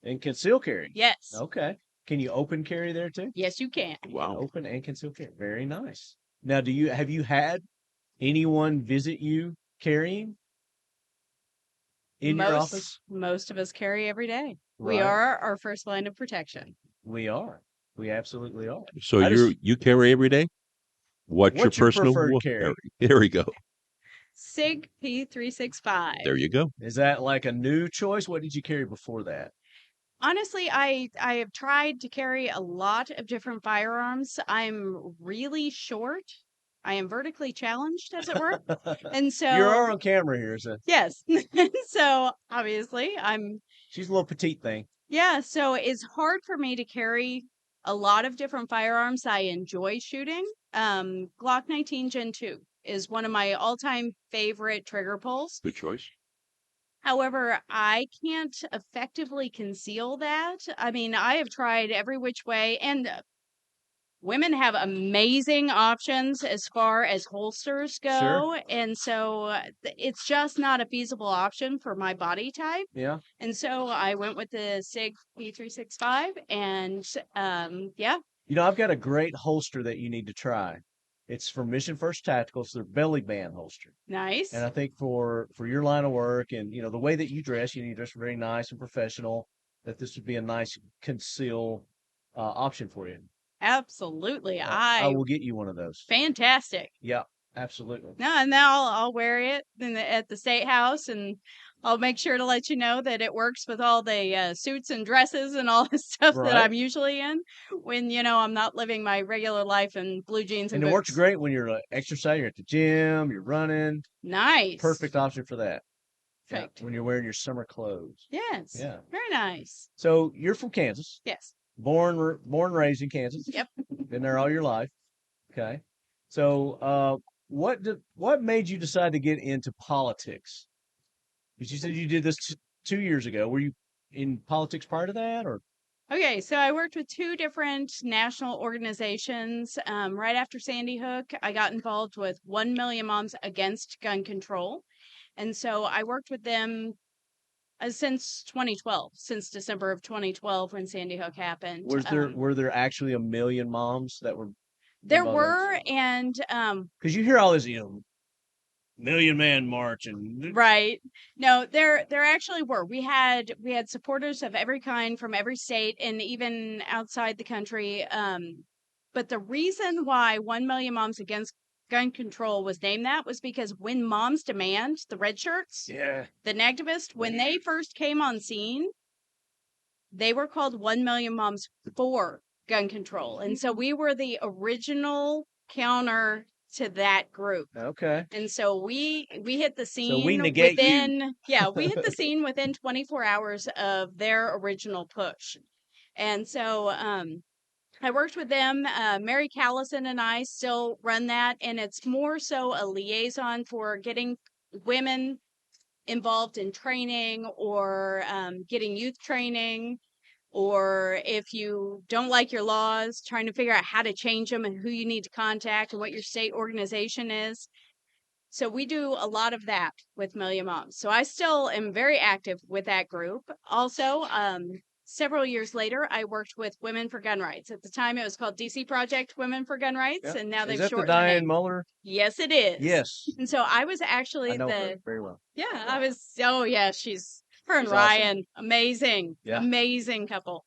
And conceal carry? Yes. Okay. Can you open carry there too? Yes, you can. Wow. Open and conceal carry. Very nice. Now, have you had anyone visit you carrying in your office? Most of us carry every day. Right. We are our first line of protection. We are. We absolutely are. So you carry every day? What's your personal preferred carry? There we go. SIG P365. There you go. Is that like a new choice? What did you carry before that? Honestly, I have tried to carry a lot of different firearms. I'm really short. I am vertically challenged, as it were. And so You're on camera here, so yes. So obviously she's a little petite thing. Yeah, so it's hard for me to carry a lot of different firearms I enjoy shooting. Glock 19 Gen 2 is one of my all-time favorite trigger pulls. Good choice. However, I can't effectively conceal that. I mean, I have tried every which way, and women have amazing options as far as holsters go. Sure. And so it's just not a feasible option for my body type. Yeah. And so I went with the SIG P365, and yeah. You know, I've got a great holster that you need to try. It's from Mission First Tactical. It's their belly band holster. Nice. And I think for your line of work and, you know, the way that you dress very nice and professional, that this would be a nice conceal option for you. Absolutely. I will get you one of those. Fantastic. Yeah, absolutely. No, and now I'll wear it at the State House, and I'll make sure to let you know that it works with all the suits and dresses and all the stuff that I'm usually in when, you know, I'm not living my regular life in blue jeans and it boots. works great when you're exercising, you're at the gym, you're running. Nice. Perfect option for that. Perfect. Yeah, when you're wearing your summer clothes. Yes. Yeah. Very nice. So you're from Kansas. Yes. Born and raised in Kansas. Yep. Been there all your life. Okay. So what made you decide to get into politics? Because you said you did this 2 years ago. Were you in politics prior to that, or? Okay, so I worked with 2 different national organizations. Right after Sandy Hook, I got involved with 1 Million Moms Against Gun Control. And so I worked with them since 2012, since December of 2012 when Sandy Hook happened. Were there actually 1 million moms that were? There were, and because you hear all this, you know, Million Man March and right. No, there actually were. We had supporters of every kind from every state and even outside the country. But the reason why 1 Million Moms Against Gun Control was named that was because when Moms Demand, the red shirts, the activists, when they first came on scene, they were called 1 Million Moms for Gun Control. And so we were the original counter to that group. Okay. And so we hit the scene so we negate within you. we hit the scene within 24 hours of their original push. And so I worked with them. Mary Callison and I still run that, and it's more so a liaison for getting women involved in training or getting youth training, or if you don't like your laws, trying to figure out how to change them and who you need to contact and what your state organization is. So we do a lot of that with Million Moms. So I still am very active with that group. Also, several years later, I worked with Women for Gun Rights. At the time, it was called DC Project Women for Gun Rights, and now they've shortened the the Diane name. Muller? Yes, it is. Yes. And so I was actually I know her very well. Yeah, I was. Oh, yeah, she's her and She's Ryan, amazing, Yeah. amazing couple.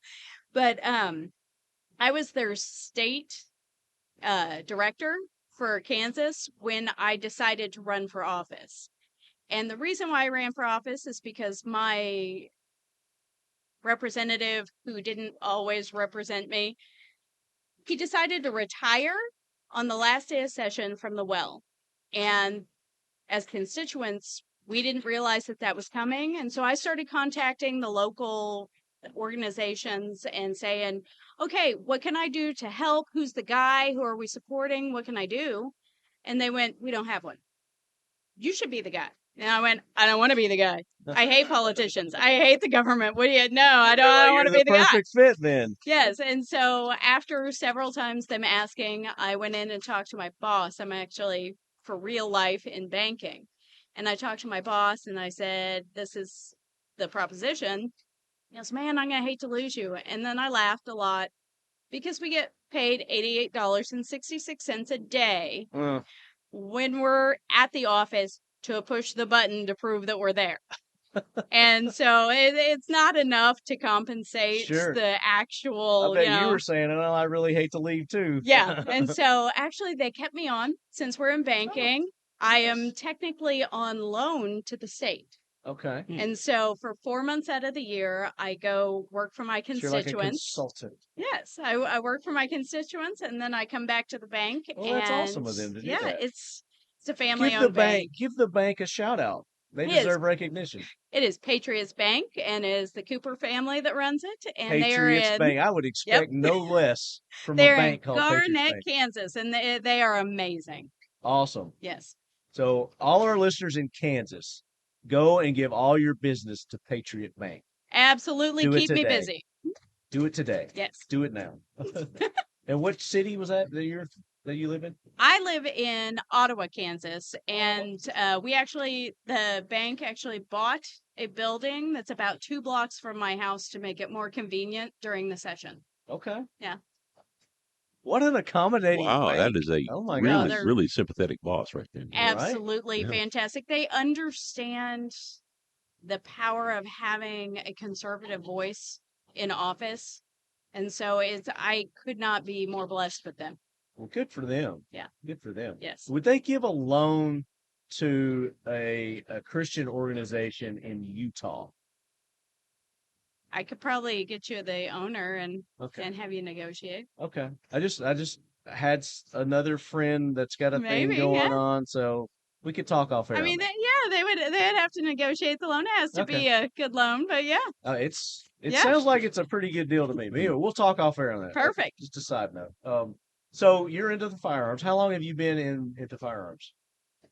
But I was their state director for Kansas when I decided to run for office. And the reason why I ran for office is because my representative, who didn't always represent me, he decided to retire on the last day of session from the well. And as constituents, we didn't realize that that was coming. And so I started contacting the local organizations and saying, okay, what can I do to help? Who's the guy? Who are we supporting? What can I do? And they went, we don't have one. You should be the guy. And I went, I don't want to be the guy. I hate politicians. I hate the government. What do you know? I don't want to be the guy. Perfect fit then. Yes. And so after several times them asking, I went in and talked to my boss. I'm actually for real life in banking. And I talked to my boss and I said, this is the proposition. He goes, man, I'm going to hate to lose you. And then I laughed a lot because we get paid $88.66 a day when we're at the office to push the button to prove that we're there. And so it's not enough to compensate the actual, I bet you were saying, oh, I really hate to leave too. Yeah. And so actually they kept me on since we're in banking. I am technically on loan to the state. Okay. And so for 4 months out of the year, I go work for my constituents. You're like a consultant. Yes. I work for my constituents and then I come back to the bank. Well, that's awesome of them to do that. Yeah, it's a family-owned bank. Give the bank a shout out. They deserve recognition. It is Patriots Bank, and it is the Cooper family that runs it. And Patriots Bank. I would expect no less from a bank called Patriots Bank. They're in Garnett, Kansas, and they are amazing. Awesome. Yes. So all our listeners in Kansas, go and give all your business to Patriot Bank. Absolutely. Keep me busy. Do it today. Yes. Do it now. And what city was that you live in? I live in Ottawa, Kansas, and the bank actually bought a building that's about 2 blocks from my house to make it more convenient during the session. Okay. Yeah. What an accommodating bank. That is a really sympathetic boss right there. Absolutely fantastic. They understand the power of having a conservative voice in office. And so I could not be more blessed with them. Well, good for them. Yeah. Good for them. Yes. Would they give a loan to a Christian organization in Utah? I could probably get you the owner and have you negotiate. Okay. I just had another friend that's got a thing going on, so we could talk off air. I mean, they'd have to negotiate the loan. It has to be a good loan, but yeah. It sounds like it's a pretty good deal to me. But anyway, we'll talk off air on that. Perfect. Just a side note. So you're into the firearms. How long have you been into firearms?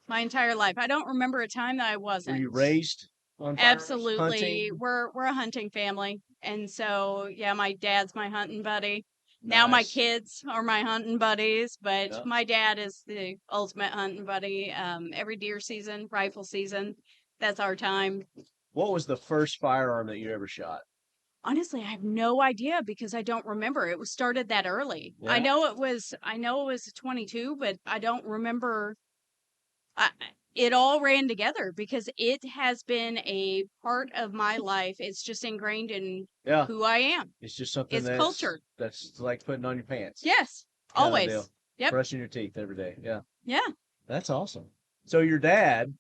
My entire life. I don't remember a time that I wasn't. Were you raised on firearms? Absolutely. Hunting? We're a hunting family. And so, yeah, my dad's my hunting buddy. Nice. Now my kids are my hunting buddies, but my dad is the ultimate hunting buddy. Every deer season, rifle season, that's our time. What was the first firearm that you ever shot? Honestly, I have no idea because I don't remember. It was started that early. Yeah. I know it was a 22, but I don't remember. It all ran together because it has been a part of my life. It's just ingrained in who I am. It's just something it's culture. That's like putting on your pants. Yes, always. Yep. Brushing your teeth every day. Yeah. Yeah. That's awesome. So your dad,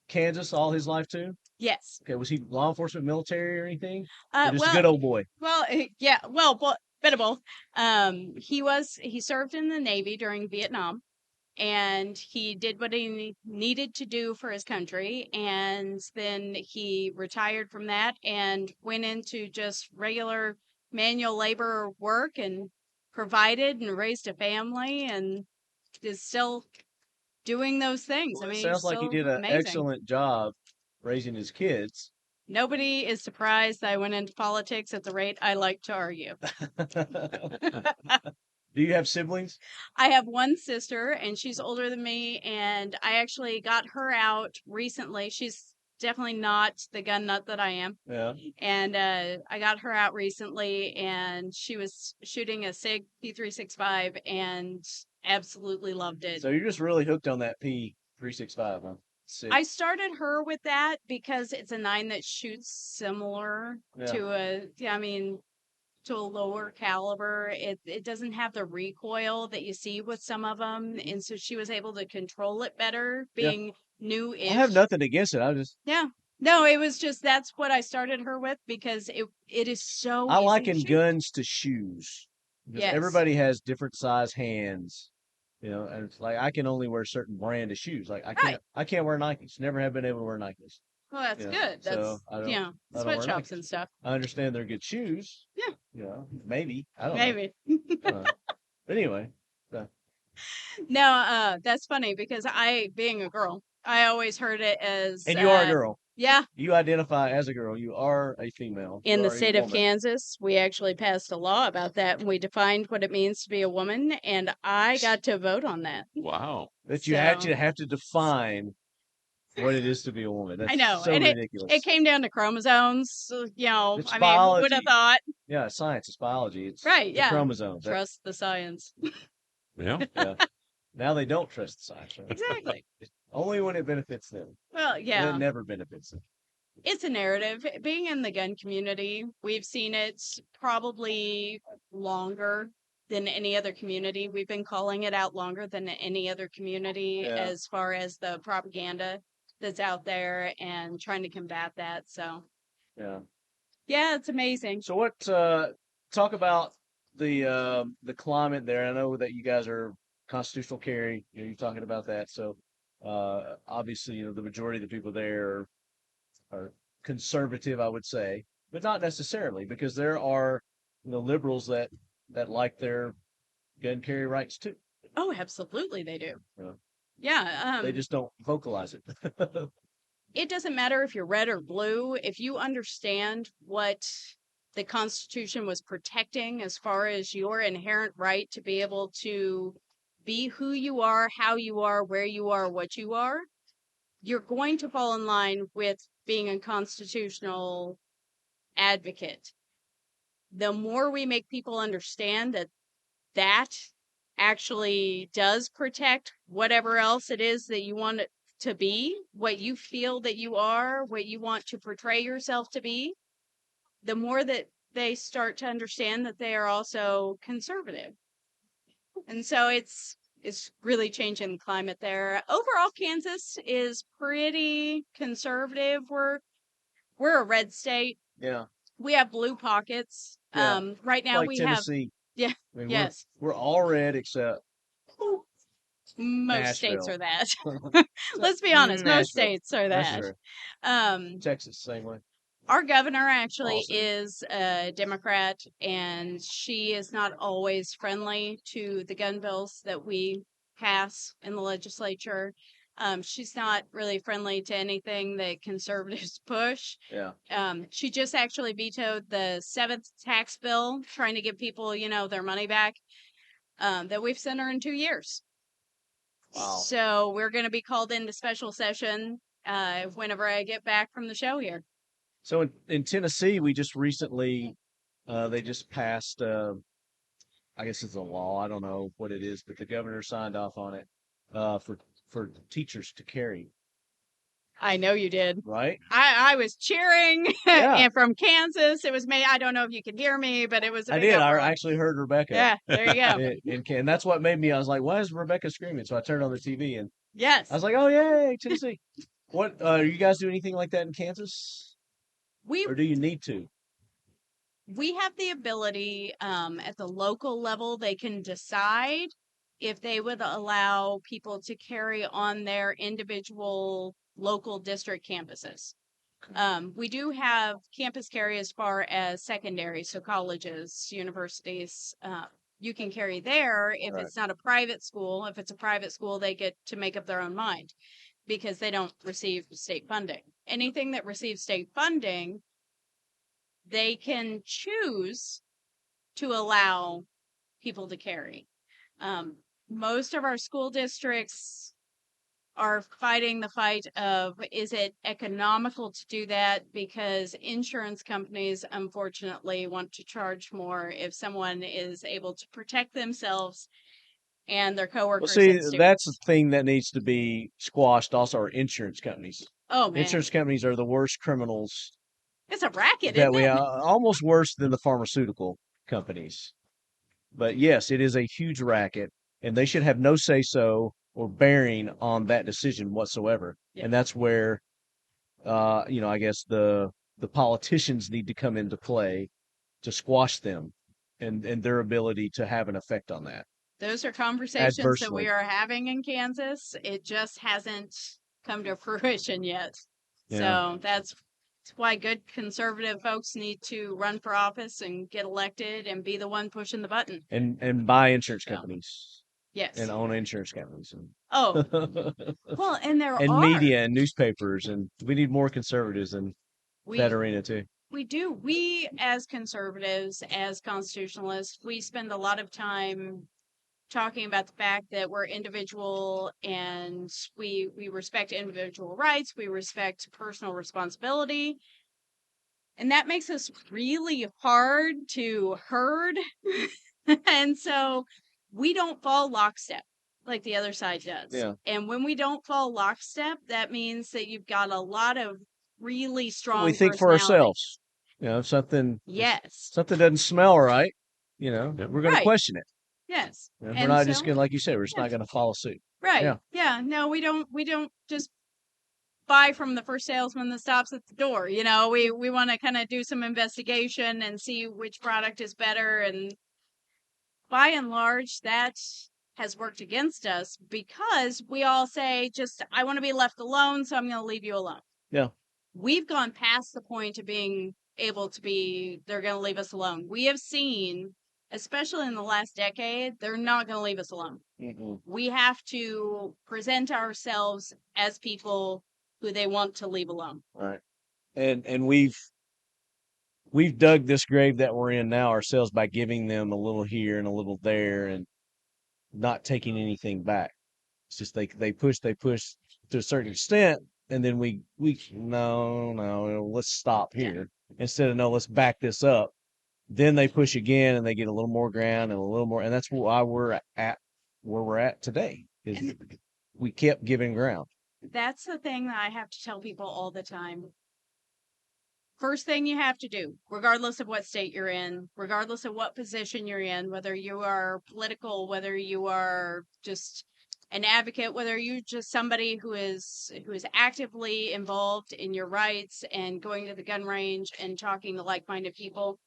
Kansas all his life too? Yes. Okay. Was he law enforcement, military, or anything? Or just a good old boy? Well, yeah. Well, bit of both. He served in the Navy during Vietnam. And he did what he needed to do for his country. And then he retired from that and went into just regular manual labor work and provided and raised a family and is still doing those things. Well, I mean, it sounds like he did an excellent job raising his kids. Nobody is surprised that I went into politics at the rate I like to argue. Do you have siblings? I have one sister, and she's older than me, and I actually got her out recently. She's definitely not the gun nut that I am. Yeah. And I got her out recently, and she was shooting a SIG P365 and absolutely loved it. So you're just really hooked on that P365, huh? SIG. I started her with that because it's a 9 that shoots similar to to a lower caliber. It doesn't have the recoil that you see with some of them. And so she was able to control it better being new-ish. I have nothing against it. No, it was just, that's what I started her with because it is so I easy liken to shoot. guns to shoes. Because everybody has different size hands. You know, and it's like I can only wear certain brand of shoes. Like Right. I can't wear Nikes. Never have been able to wear Nikes. Well, that's You know, good. That's, so I don't, you know, I don't wear sweatshops Nikes. and stuff. I understand they're good shoes. Yeah. You know, maybe. I don't Maybe. know. I don't know. But anyway. No, that's funny because being a girl, I always heard it as. And you are a girl. Yeah. You identify as a girl. You are a female. In You the are a state of woman. Kansas, we actually passed a law about that, and we defined what it means to be a woman, and I got to vote on that. Wow. That you actually have to define what it is to be a woman. That's I know, so and ridiculous. it came down to chromosomes. So, you know, It's I mean, biology. who would have thought? Yeah, science. It's biology. It's Right, the yeah. chromosomes. Trust the science. Yeah. Yeah. Now they don't trust the science. Right? Exactly. Only when it benefits them. Well, yeah. And it never benefits them. It's a narrative. Being in the gun community, we've seen it probably longer than any other community. We've been calling it out longer than any other community as far as the propaganda that's out there and trying to combat that. So, yeah, it's amazing. So what? Talk about the climate there. I know that you guys are constitutional carry. You know, you're talking about that. So obviously, you know, the majority of the people there are conservative, I would say, but not necessarily, because there are, you know, liberals that like their gun carry rights too. Oh, absolutely, they do. Yeah. Yeah. They just don't vocalize it. It doesn't matter if you're red or blue. If you understand what the Constitution was protecting as far as your inherent right to be able to be who you are, how you are, where you are, what you are, you're going to fall in line with being a constitutional advocate. The more we make people understand that that actually does protect whatever else it is that you want it to be, what you feel that you are, what you want to portray yourself to be, the more that they start to understand that they are also conservative. And so it's really changing the climate there. Overall, Kansas is pretty conservative. We're a red state. Yeah. We have blue pockets. Yeah. Right now like we Tennessee. have. Yeah. I mean, yes. We're all red except Most Nashville. states are that. Let's be honest. Most states are that. Texas, same way. Our governor actually is a Democrat, and she is not always friendly to the gun bills that we pass in the legislature. She's not really friendly to anything that conservatives push. Yeah. She just actually vetoed the 7th tax bill, trying to give people, you know, their money back, that we've sent her in 2 years. Wow. So we're going to be called into special session whenever I get back from the show here. So in Tennessee, we just recently, they just passed, I guess it's a law. I don't know what it is, but the governor signed off on it for teachers to carry. I know you did. Right? I was cheering, Yeah. and from Kansas, it was me. I don't know if you could hear me, but it was. I did. I actually heard Rebecca. Yeah, there you go. and that's what made me. I was like, "Why is Rebecca screaming?" So I turned on the TV, and yes, I was like, "Oh yay, Tennessee!" What? You guys do anything like that in Kansas? Or do you need to? We have the ability at the local level. They can decide if they would allow people to carry on their individual local district campuses. We do have campus carry as far as secondary, so colleges, universities. You can carry there if it's not a private school. If it's a private school, they get to make up their own mind because they don't receive state funding. Anything that receives state funding, they can choose to allow people to carry. Most of our school districts are fighting the fight of, is it economical to do that? Because insurance companies, unfortunately, want to charge more if someone is able to protect themselves and their coworkers. Well, see, that's the thing that needs to be squashed. Also, are insurance companies. Oh, man. Insurance companies are the worst criminals. It's a racket, that isn't we it? almost worse than the pharmaceutical companies. But yes, it is a huge racket, and they should have no say-so or bearing on that decision whatsoever. Yeah. And that's where, you know, I guess the politicians need to come into play to squash them and their ability to have an effect on that. Those are conversations that adversely. we are having in Kansas. It just hasn't come to fruition yet. Yeah. So that's why good conservative folks need to run for office and get elected and be the one pushing the button. And buy insurance companies. Yes. And own insurance companies. Oh. Well, and there and are. media and newspapers, and we need more conservatives in that arena too. We do. We, as conservatives, as constitutionalists, we spend a lot of time talking about the fact that we're individual and we respect individual rights, we respect personal responsibility. And that makes us really hard to herd. And so we don't fall lockstep like the other side does. Yeah. And when we don't fall lockstep, that means that you've got a lot of really strong We think for ourselves. You know, something doesn't smell right, you know, we're going to question it. Yes. And we're not just going to, like you said, we're just not going to follow suit. Right. Yeah. No, we don't just buy from the first salesman that stops at the door. You know, we want to kind of do some investigation and see which product is better. And by and large, that has worked against us because we all say, I want to be left alone, so I'm going to leave you alone. Yeah. We've gone past the point of being able to they're going to leave us alone. We have seen, especially in the last decade, they're not going to leave us alone. Mm-mm. We have to present ourselves as people who they want to leave alone. Right. And we've dug this grave that we're in now ourselves by giving them a little here and a little there and not taking anything back. It's just they push to a certain extent, and then we no, let's stop here. Instead of no, let's back this up. Then they push again and they get a little more ground and a little more, and that's why we're at where we're at today. Is we kept giving ground. That's the thing that I have to tell people all the time. First thing you have to do, regardless of what state you're in, regardless of what position you're in, whether you are political, whether you are just an advocate, whether you're just somebody who is actively involved in your rights and going to the gun range and talking to like-minded people,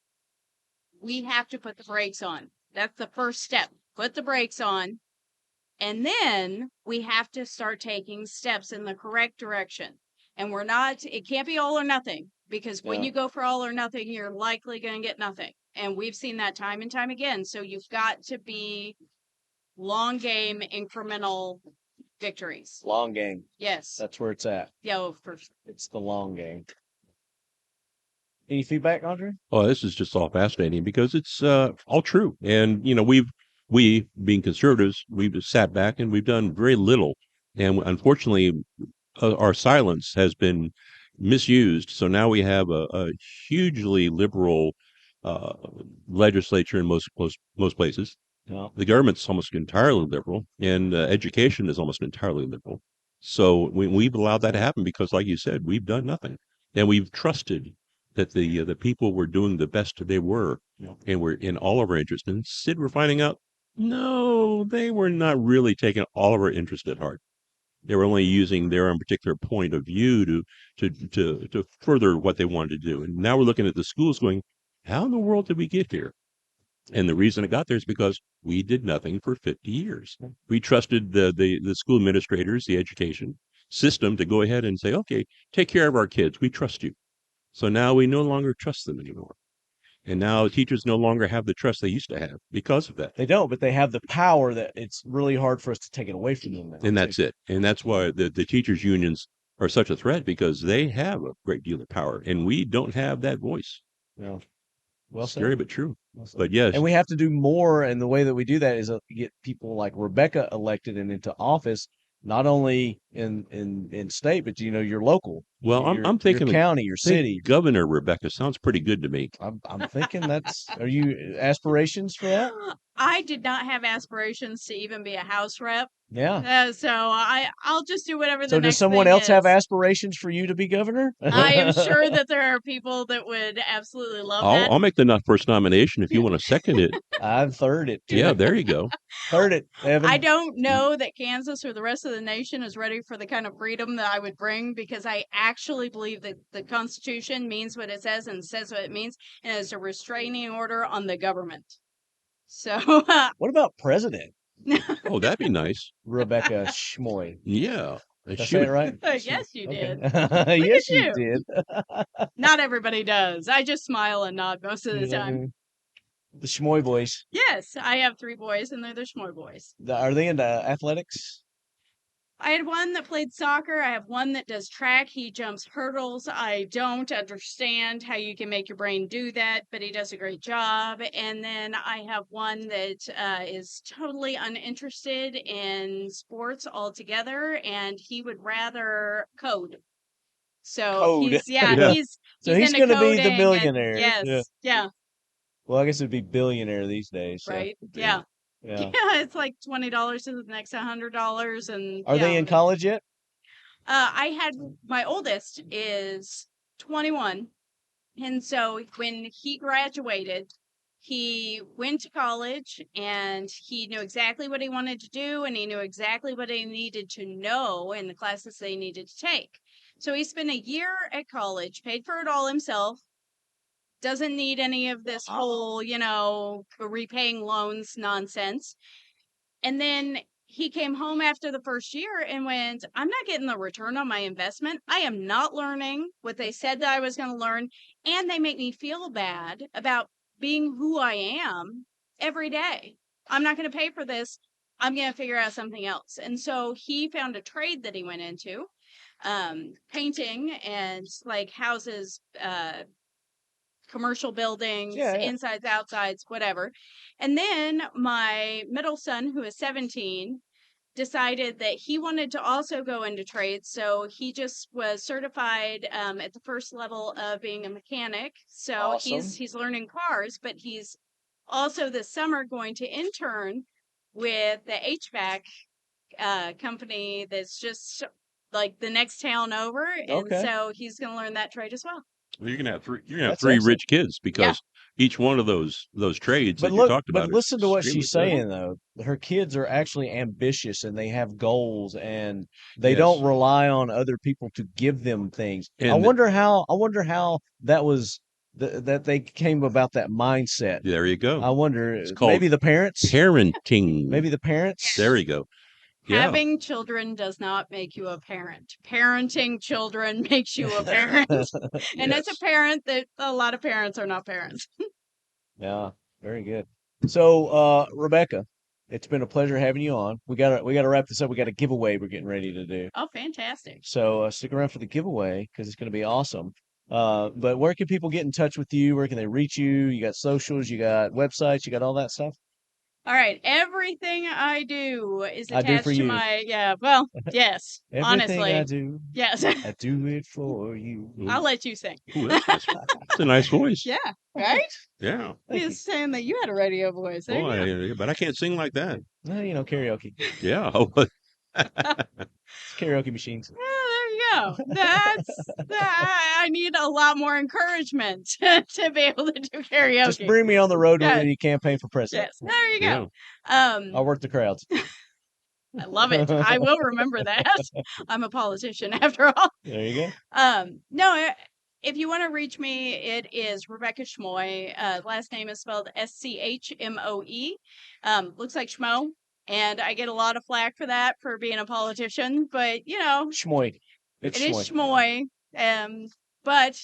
we have to put the brakes on. That's the first step. Put the brakes on. And then we have to start taking steps in the correct direction. And it can't be all or nothing, because when you go for all or nothing, you're likely going to get nothing. And we've seen that time and time again. So you've got to be long game, incremental victories. Long game. Yes. That's where it's at. Yeah, for sure. It's the long game. Any feedback, Andre? Oh, this is just all fascinating because it's all true. And, you know, we being conservatives, we've sat back and we've done very little. And unfortunately, our silence has been misused. So now we have a hugely liberal legislature in most places. Yeah. The government's almost entirely liberal, and education is almost entirely liberal. So we've allowed that to happen because, like you said, we've done nothing. And we've trusted that the people were doing the best they were, and we're in all of our interest. And instead, we're finding out, no, they were not really taking all of our interest at heart. They were only using their own particular point of view to further what they wanted to do. And now we're looking at the schools going, how in the world did we get here? And the reason it got there is because we did nothing for 50 years. We trusted the school administrators, the education system to go ahead and say, okay, take care of our kids. We trust you. So now we no longer trust them anymore. And now teachers no longer have the trust they used to have because of that. They don't, but they have the power that it's really hard for us to take it away from them now. And that's it. And that's why the teachers' unions are such a threat, because they have a great deal of power, and we don't have that voice. Yeah. Well said. Scary but true. But yes. And we have to do more, and the way that we do that is get people like Rebecca elected and into office, not only in state, but your local. Well, I'm thinking your county, your city. Governor Rebecca sounds pretty good to me. I'm thinking are you aspirations for that? I did not have aspirations to even be a House rep. Yeah. So I'll just do whatever the So next does someone thing else is. have aspirations for you to be governor? I am sure that there are people that would absolutely love that. I'll make the first nomination if you want to second it. I've third it. Yeah, there you go. Third it, Evan. I don't know that Kansas or the rest of the nation is ready for the kind of freedom that I would bring, because I actually believe that the Constitution means what it says and says what it means, and is a restraining order on the government. So, what about president? Oh, that'd be nice. Rebecca Schmoe. Yeah. Did I say it right? yes, you Okay. did. Yes, at you did. Not everybody does. I just smile and nod most of the time. The Schmoe boys. Yes, I have 3 boys, and they're the Schmoe boys. Are they into athletics? I had one that played soccer. I have one that does track. He jumps hurdles. I don't understand how you can make your brain do that, but he does a great job. And then I have one that is totally uninterested in sports altogether, and he would rather code. So he's so he's going to be the millionaire. Yes, yeah. Well, I guess it'd be billionaire these days. So. Right? Yeah. Yeah. It's like $20 to the next $100, and are they in college yet? I had my oldest is 21, and so when he graduated, he went to college, and he knew exactly what he wanted to do, and he knew exactly what he needed to know in the classes they needed to take. So he spent a year at college, paid for it all himself. Doesn't need any of this whole, repaying loans nonsense. And then he came home after the first year and went, I'm not getting the return on my investment. I am not learning what they said that I was going to learn. And they make me feel bad about being who I am every day. I'm not going to pay for this. I'm going to figure out something else. And so he found a trade that he went into, painting and like houses, commercial buildings, insides, outsides, whatever. And then my middle son, who is 17, decided that he wanted to also go into trades. So he just was certified at the first level of being a mechanic. So awesome. he's learning cars, but he's also this summer going to intern with the HVAC company that's just like the next town over. And so he's going to learn that trade as well. Well, you're gonna have three rich kids because each one of those trades that you talked about. But listen to what she's saying though. Her kids are actually ambitious and they have goals and they don't rely on other people to give them things. And I wonder how that was that they came about that mindset. There you go. I wonder maybe the parents. Parenting. Maybe the parents. There you go. Yeah. Having children does not make you a parent. Parenting children makes you a parent. And as a parent, that a lot of parents are not parents. Yeah, very good. So, Rebecca, it's been a pleasure having you on. We gotta wrap this up. We got a giveaway we're getting ready to do. Oh, fantastic! So stick around for the giveaway because it's going to be awesome. But where can people get in touch with you? Where can they reach you? You got socials, you got websites, you got all that stuff. All right. Everything I do is attached to my, yes, Everything honestly. I do. Yes. I do it for you. I'll let you sing. Ooh, that's a nice voice. Yeah. Right? Yeah. He's saying that you had a radio voice. But I can't sing like that. Well, karaoke. Yeah. Karaoke machines. Yeah, there you go. I need a lot more encouragement to be able to do karaoke. Just bring me on the road when you campaign for president. Yes, there you go. I'll work the crowds. I love it. I will remember that. I'm a politician after all. There you go. No, if you want to reach me, it is Rebecca Schmoe. Last name is spelled Schmoe. Looks like Schmoe. And I get a lot of flack for that, for being a politician. But, Schmoe. It is Schmoe. But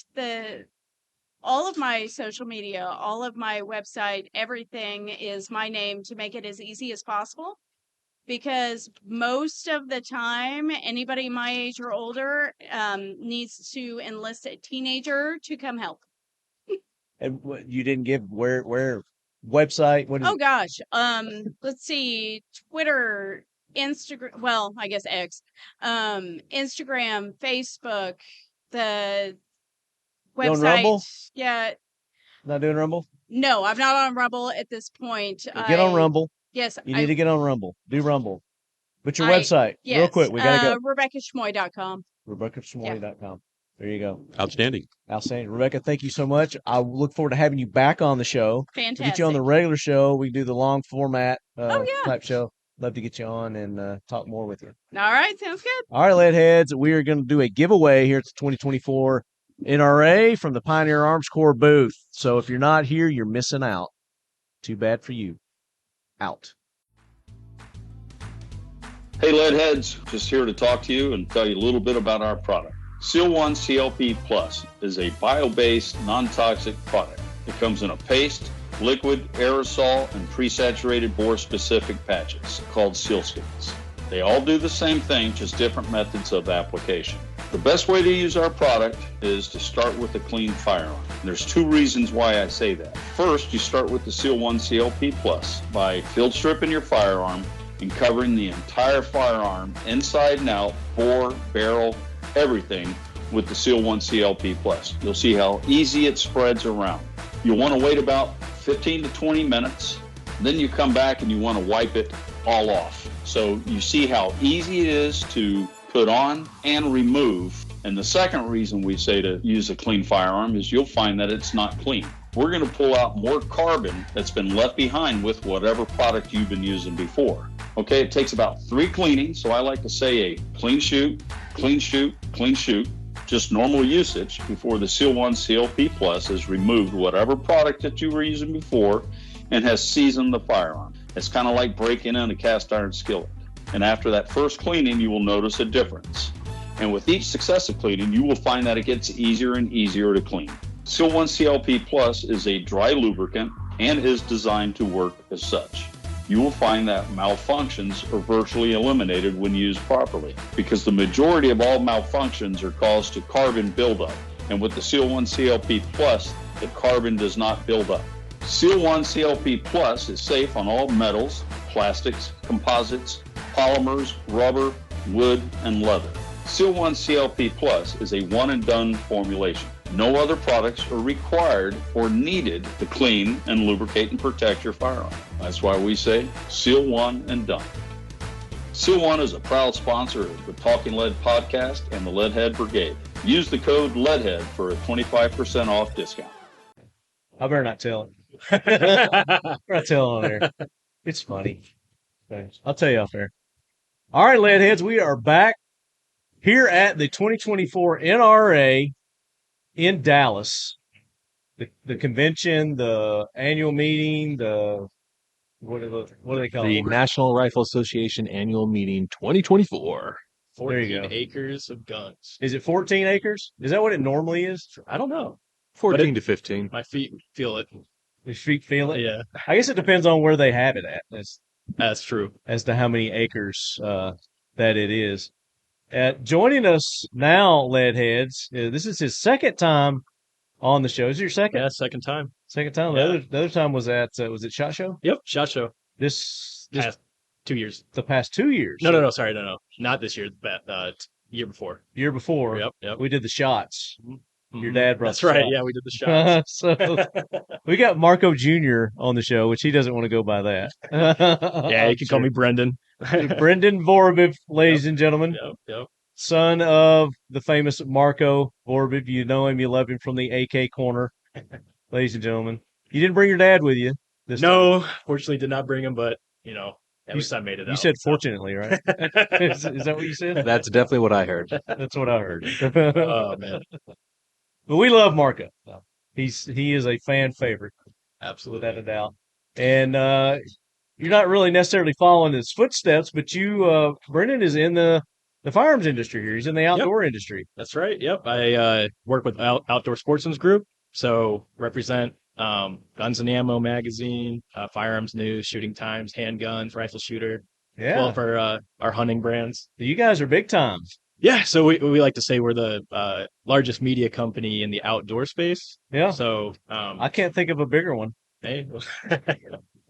all of my social media, all of my website, everything is my name to make it as easy as possible. Because most of the time, anybody my age or older needs to enlist a teenager to come help. And you didn't give where website? What is oh gosh, let's see, Twitter, Instagram. Well, I guess X, Instagram, Facebook, the website. Doing Rumble? Yeah. Not doing Rumble? No, I'm not on Rumble at this point. Get on Rumble. Yes. You need to get on Rumble. Do Rumble. But your website, yes, real quick, we got to go. RebeccaSchmoe.com. RebeccaSchmoe.com. There you go. Outstanding. Rebecca, thank you so much. I look forward to having you back on the show. Fantastic. We'll get you on the regular show. We do the long format type show. Love to get you on and talk more with you. All right. Sounds good. All right, lead heads. We are going to do a giveaway here at the 2024 NRA from the Pioneer Arms Corps booth. So if you're not here, you're missing out. Too bad for you. out. Hey, Leadheads, just here to talk to you and tell you a little bit about our product. Seal 1 CLP Plus is a bio-based, non-toxic product. It comes in a paste, liquid, aerosol, and pre-saturated bore-specific patches called sealskins. They all do the same thing, just different methods of application. The best way to use our product is to start with a clean firearm. There's two reasons why I say that. First, you start with the Seal 1 CLP Plus by field stripping your firearm and covering the entire firearm inside and out, bore, barrel, everything with the Seal 1 CLP Plus. You'll see how easy it spreads around. You'll want to wait about 15 to 20 minutes. Then you come back and you want to wipe it all off. So you see how easy it is to put on and remove. And the second reason we say to use a clean firearm is you'll find that it's not clean. We're going to pull out more carbon that's been left behind with whatever product you've been using before. Okay, it takes about 3 cleanings, so I like to say a clean shoot, clean shoot, clean shoot, just normal usage before the Seal 1 CLP Plus has removed whatever product that you were using before and has seasoned the firearm. It's kind of like breaking in a cast iron skillet. And after that first cleaning, you will notice a difference. And with each successive cleaning, you will find that it gets easier and easier to clean. Seal 1 CLP Plus is a dry lubricant and is designed to work as such. You will find that malfunctions are virtually eliminated when used properly because the majority of all malfunctions are caused to carbon buildup. And with the Seal 1 CLP Plus, the carbon does not build up. Seal 1 CLP Plus is safe on all metals, plastics, composites, polymers, rubber, wood, and leather. Seal 1 CLP Plus is a one-and-done formulation. No other products are required or needed to clean and lubricate and protect your firearm. That's why we say Seal 1 and done. Seal 1 is a proud sponsor of the Talking Lead podcast and the Leadhead Brigade. Use the code LEADHEAD for a 25% off discount. I better not tell it. I better not tell on there. It's funny. Thanks. I'll tell you off there. All right, Leadheads, we are back here at the 2024 NRA in Dallas. The convention, the annual meeting, what do they call it? The National Rifle Association Annual Meeting 2024. 14 acres of guns. Is it 14 acres? Is that what it normally is? I don't know. 14 to 15. My feet feel it. Your feet feel it? Yeah. I guess it depends on where they have it at. That's true. As to how many acres that it is. Joining us now, Leadheads, this is his second time on the show. Is it your second? Yeah, second time. Second time? Yeah. The other time was at, was it SHOT Show? Yep, SHOT Show. This past 2 years. The past 2 years? No, sorry, no. Not this year, year before. Year before. Yep. We did the shots. Your dad brought That's the right. shots. Yeah, we did the shots. So we got Marco Jr. on the show, which he doesn't want to go by that. Yeah, you can call me Brendan. Brendan Vorobiev, ladies and gentlemen. Yep. Son of the famous Marco Vorobiev. You know him, you love him from the AK corner. Ladies and gentlemen. You didn't bring your dad with you this time. Fortunately did not bring him, but at least I made it out. You said fortunately, right? Is that what you said? That's definitely what I heard. That's what I heard. Oh, man. But we love Marco. He is a fan favorite. Absolutely. Without a doubt. And you're not really necessarily following his footsteps, but you, Brendan, is in the firearms industry here. He's in the outdoor industry. That's right. Yep. I work with Outdoor Sportsman Group, so represent Guns and Ammo magazine, firearms news, shooting times, handguns, rifle shooter. Yeah. Well, for our hunting brands. You guys are big time. Yeah. So we like to say we're the largest media company in the outdoor space. Yeah. So I can't think of a bigger one. Hey.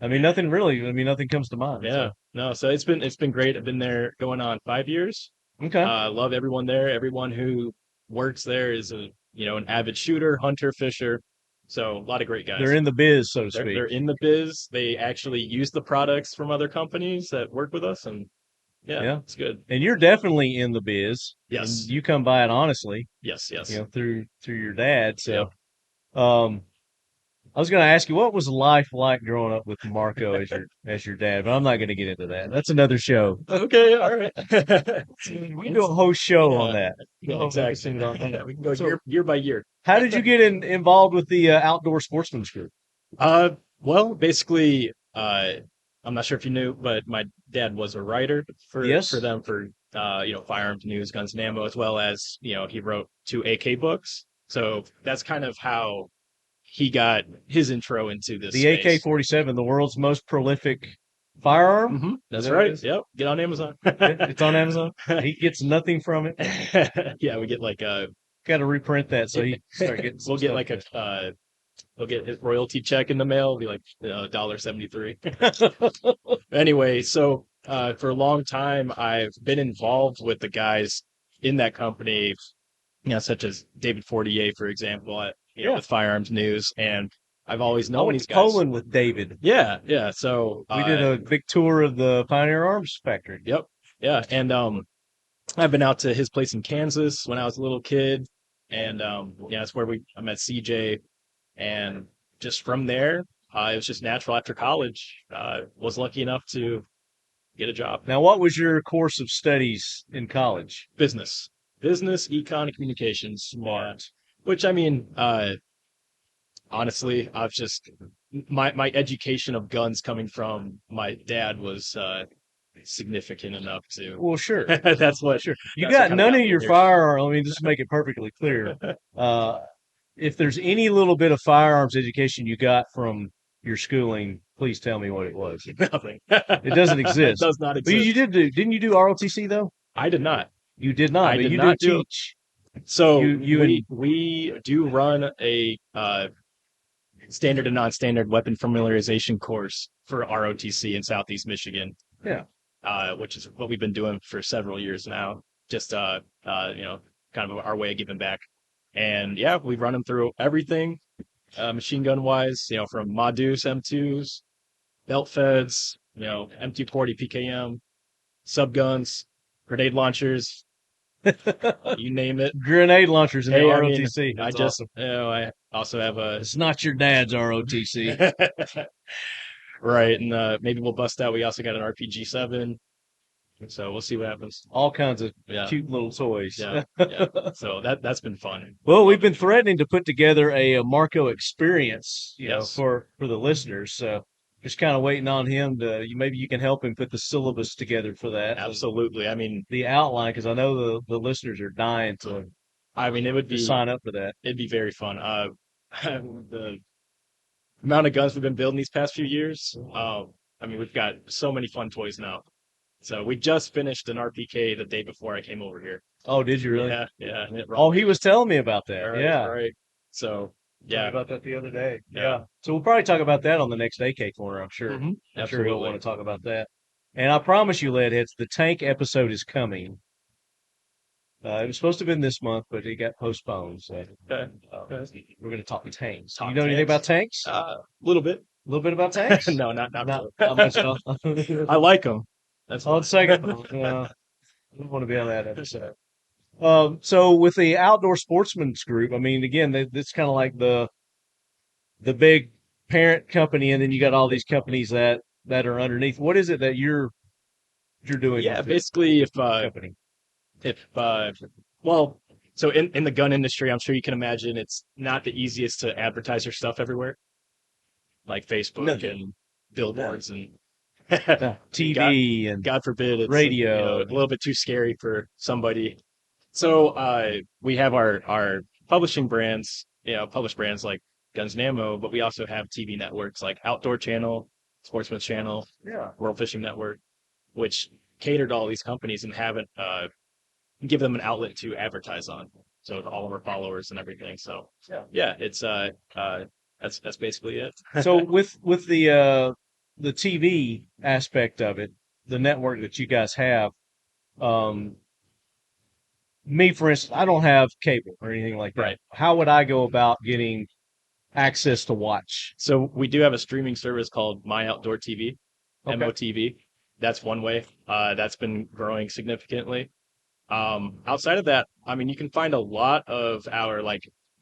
I mean, nothing really. I mean, nothing comes to mind. Yeah. So. No. So it's been great. I've been there going on 5 years. Okay. Love everyone there. Everyone who works there is an avid shooter, hunter, fisher. So a lot of great guys. They're in the biz, so to speak. They're in the biz. They actually use the products from other companies that work with us, and yeah, it's good. And you're definitely in the biz. Yes. And you come by it honestly. Yes. Through your dad. So, I was going to ask you, what was life like growing up with Marco as your dad? But I'm not going to get into that. That's another show. Okay, all right. We can do a whole show on that. Exactly. We can go year by year. How did you get involved with the Outdoor Sportsman Group? Well, basically, I'm not sure if you knew, but my dad was a writer for them for firearms news, guns and ammo, as well as he wrote 2 AK books. So that's kind of how he got his intro into this. The AK-47, the world's most prolific firearm. Mm-hmm. That's right. Yep. Get on Amazon. It's on Amazon. He gets nothing from it. Yeah, we get got to reprint that so he start getting. We'll get we'll get his royalty check in the mail. It'll be like $1.73. Anyway, so for a long time, I've been involved with the guys in that company, such as David Fortier, for example, with Firearms News, and I've always known these guys. Poland with David. Yeah, yeah. So we did a big tour of the Pioneer Arms factory. Yep. Yeah, and I've been out to his place in Kansas when I was a little kid, and that's where I met CJ. And just from there, it was just natural after college. Was lucky enough to get a job. Now, what was your course of studies in college? Business, econ, and communications. Smart. Which, I mean, honestly, I've just my education of guns coming from my dad was significant enough to. Well, sure. That's what. Sure. You got none of your firearm. I mean, just to make it perfectly clear. If there's any little bit of firearms education you got from your schooling, please tell me what it was. Nothing. It doesn't exist. It does not exist. But didn't you do ROTC though? I did not. You did not. I but did you not did teach. So we do run a standard and non-standard weapon familiarization course for ROTC in Southeast Michigan. Yeah. Which is what we've been doing for several years now. Just kind of our way of giving back. And yeah, we run them through everything, machine gun wise, from Modus M2s, belt feds, M240 PKM, subguns, grenade launchers, you name it. Grenade launchers in the ROTC. Awesome. I also have It's not your dad's ROTC. Right, and maybe we'll bust out. We also got an RPG-7. So we'll see what happens. All kinds of cute little toys. Yeah. So that's been fun. Well, we've been threatening to put together a Marco experience, Yes. for the listeners. So just kind of waiting on him to. Maybe you can help him put the syllabus together for that. Absolutely. I mean, the outline, because I know the listeners are dying to. I mean, it would be sign up for that. It'd be very fun. The amount of guns we've been building these past few years. I mean, we've got so many fun toys now. So we just finished an RPK the day before I came over here. Oh, did you really? Yeah. Oh, he was telling me about that. Right. So yeah, about that the other day. Yeah. So we'll probably talk about that on the next AK corner. I'm sure. Mm-hmm. I'm sure he'll want to talk about that. And I promise you, Leadheads, the tank episode is coming. It was supposed to have been this month, but it got postponed. So we're going to talk tanks. You know anything about tanks? A little bit. A little bit about tanks? No, not much. I like them. That's on second. I don't want to be on that episode. So with the Outdoor Sportsman Group, I mean, again, it's kind of like the big parent company, and then you got all these companies that are underneath. What is it that you're doing? Yeah, basically, so in the gun industry, I'm sure you can imagine it's not the easiest to advertise your stuff everywhere, like Facebook and billboards and TV and God forbid it's radio, a little bit too scary for somebody. So we have our publishing brands, published brands like Guns and Ammo, but we also have TV networks like Outdoor Channel, Sportsman Channel, World Fishing Network, which cater to all these companies and haven't give them an outlet to advertise on. So to all of our followers and everything. So yeah, it's that's basically it. So with the TV aspect of it, the network that you guys have, me, for instance, I don't have cable or anything like that. Right. How would I go about getting access to watch? So we do have a streaming service called My Outdoor TV, MOTV. That's one way. That's been growing significantly. Outside of that, I mean, you can find a lot of our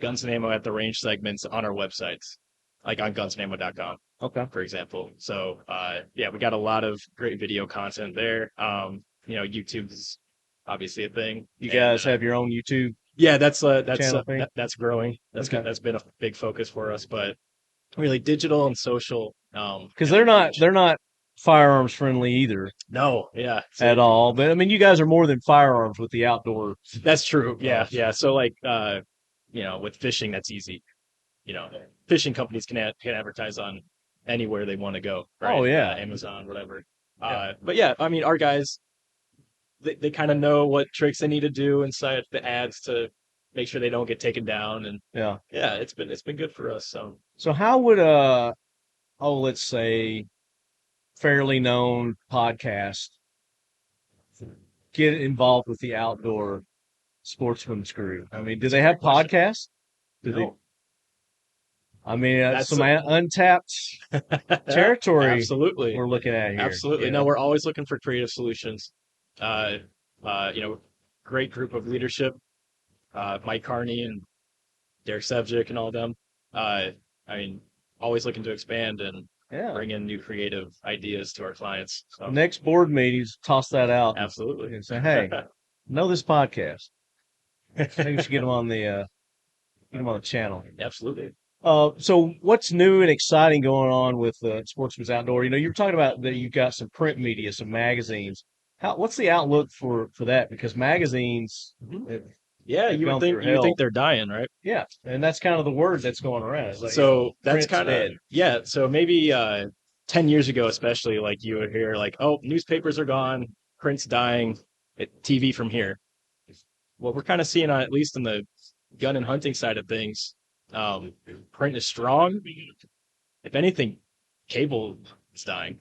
Guns and Ammo at the Range segments on our websites, like on gunsandammo.com. Okay. For example. So, we got a lot of great video content there. YouTube is obviously a thing. You guys have your own YouTube? Yeah, that's growing. That's been a big focus for us, but really digital and social. Because they're not firearms friendly either. No, yeah, at all. But I mean, you guys are more than firearms with the outdoor. That's true. Yeah, yeah. So like, with fishing, that's easy. Fishing companies can advertise on anywhere they want to go. Right? Oh yeah, Amazon, whatever. Yeah. But yeah, I mean, our guys, they kind of know what tricks they need to do inside the ads to make sure they don't get taken down. And yeah, it's been good for us. So how would let's say fairly known podcast get involved with the Outdoor Sportsman's Group? I mean, do they have podcasts? I mean, that's some untapped territory. Absolutely, we're looking at here. Absolutely. No, we're always looking for creative solutions. Great group of leadership, Mike Carney and Derek Sevcik and all of them. I mean, always looking to expand and bring in new creative ideas to our clients. So. Next board meetings, toss that out. Absolutely. And say, hey, know this podcast. Maybe we should get them on the channel. Absolutely. So what's new and exciting going on with Sportsman's Outdoor? You were talking about that you've got some print media, some magazines. What's the outlook for that? Because magazines, you would think they're dying, right? Yeah, and that's kind of the word that's going around. Like, so that's kind of So maybe 10 years ago, especially, like you would hear like, oh, newspapers are gone, print's dying, TV from here. What we're kind of seeing, at least in the gun and hunting side of things, print is strong. If anything, cable is dying.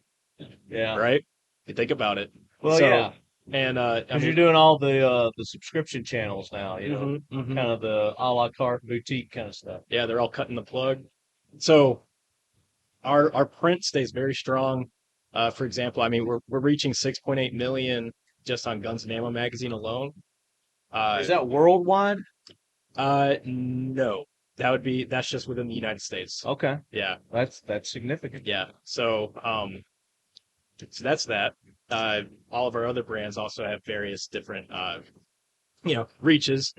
Yeah. Right? If you think about it. Well, yeah. And because you're doing all the subscription channels now, kind of the a la carte boutique kind of stuff. Yeah, they're all cutting the plug. So our print stays very strong. For example, I mean we're reaching 6.8 million just on Guns and Ammo magazine alone. Is that worldwide? No. That's just within the United States. Okay. Yeah. That's significant. Yeah. So that's that. All of our other brands also have various different reaches.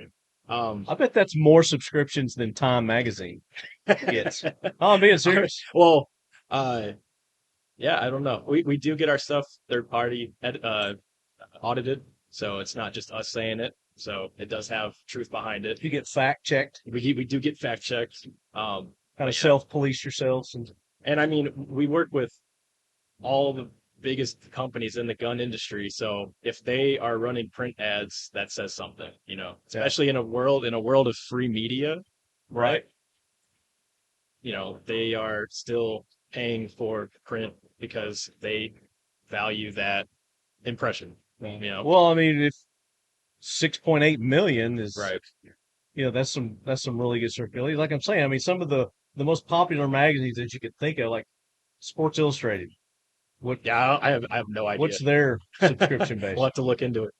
I bet that's more subscriptions than Time magazine gets. I'm being serious. Well, yeah, I don't know. We do get our stuff third party audited, so it's not just us saying it. So it does have truth behind it. You get fact checked. We do get fact checked. Kind of self police yourselves, and I mean we work with all the biggest companies in the gun industry. So if they are running print ads, that says something. Especially in a world of free media, right? They are still paying for print because they value that impression. Well, I mean, if 6.8 million is right, that's some really good circulation. Like I'm saying, I mean, some of the most popular magazines that you could think of, like Sports Illustrated. I have no idea. What's their subscription base? We'll have to look into it.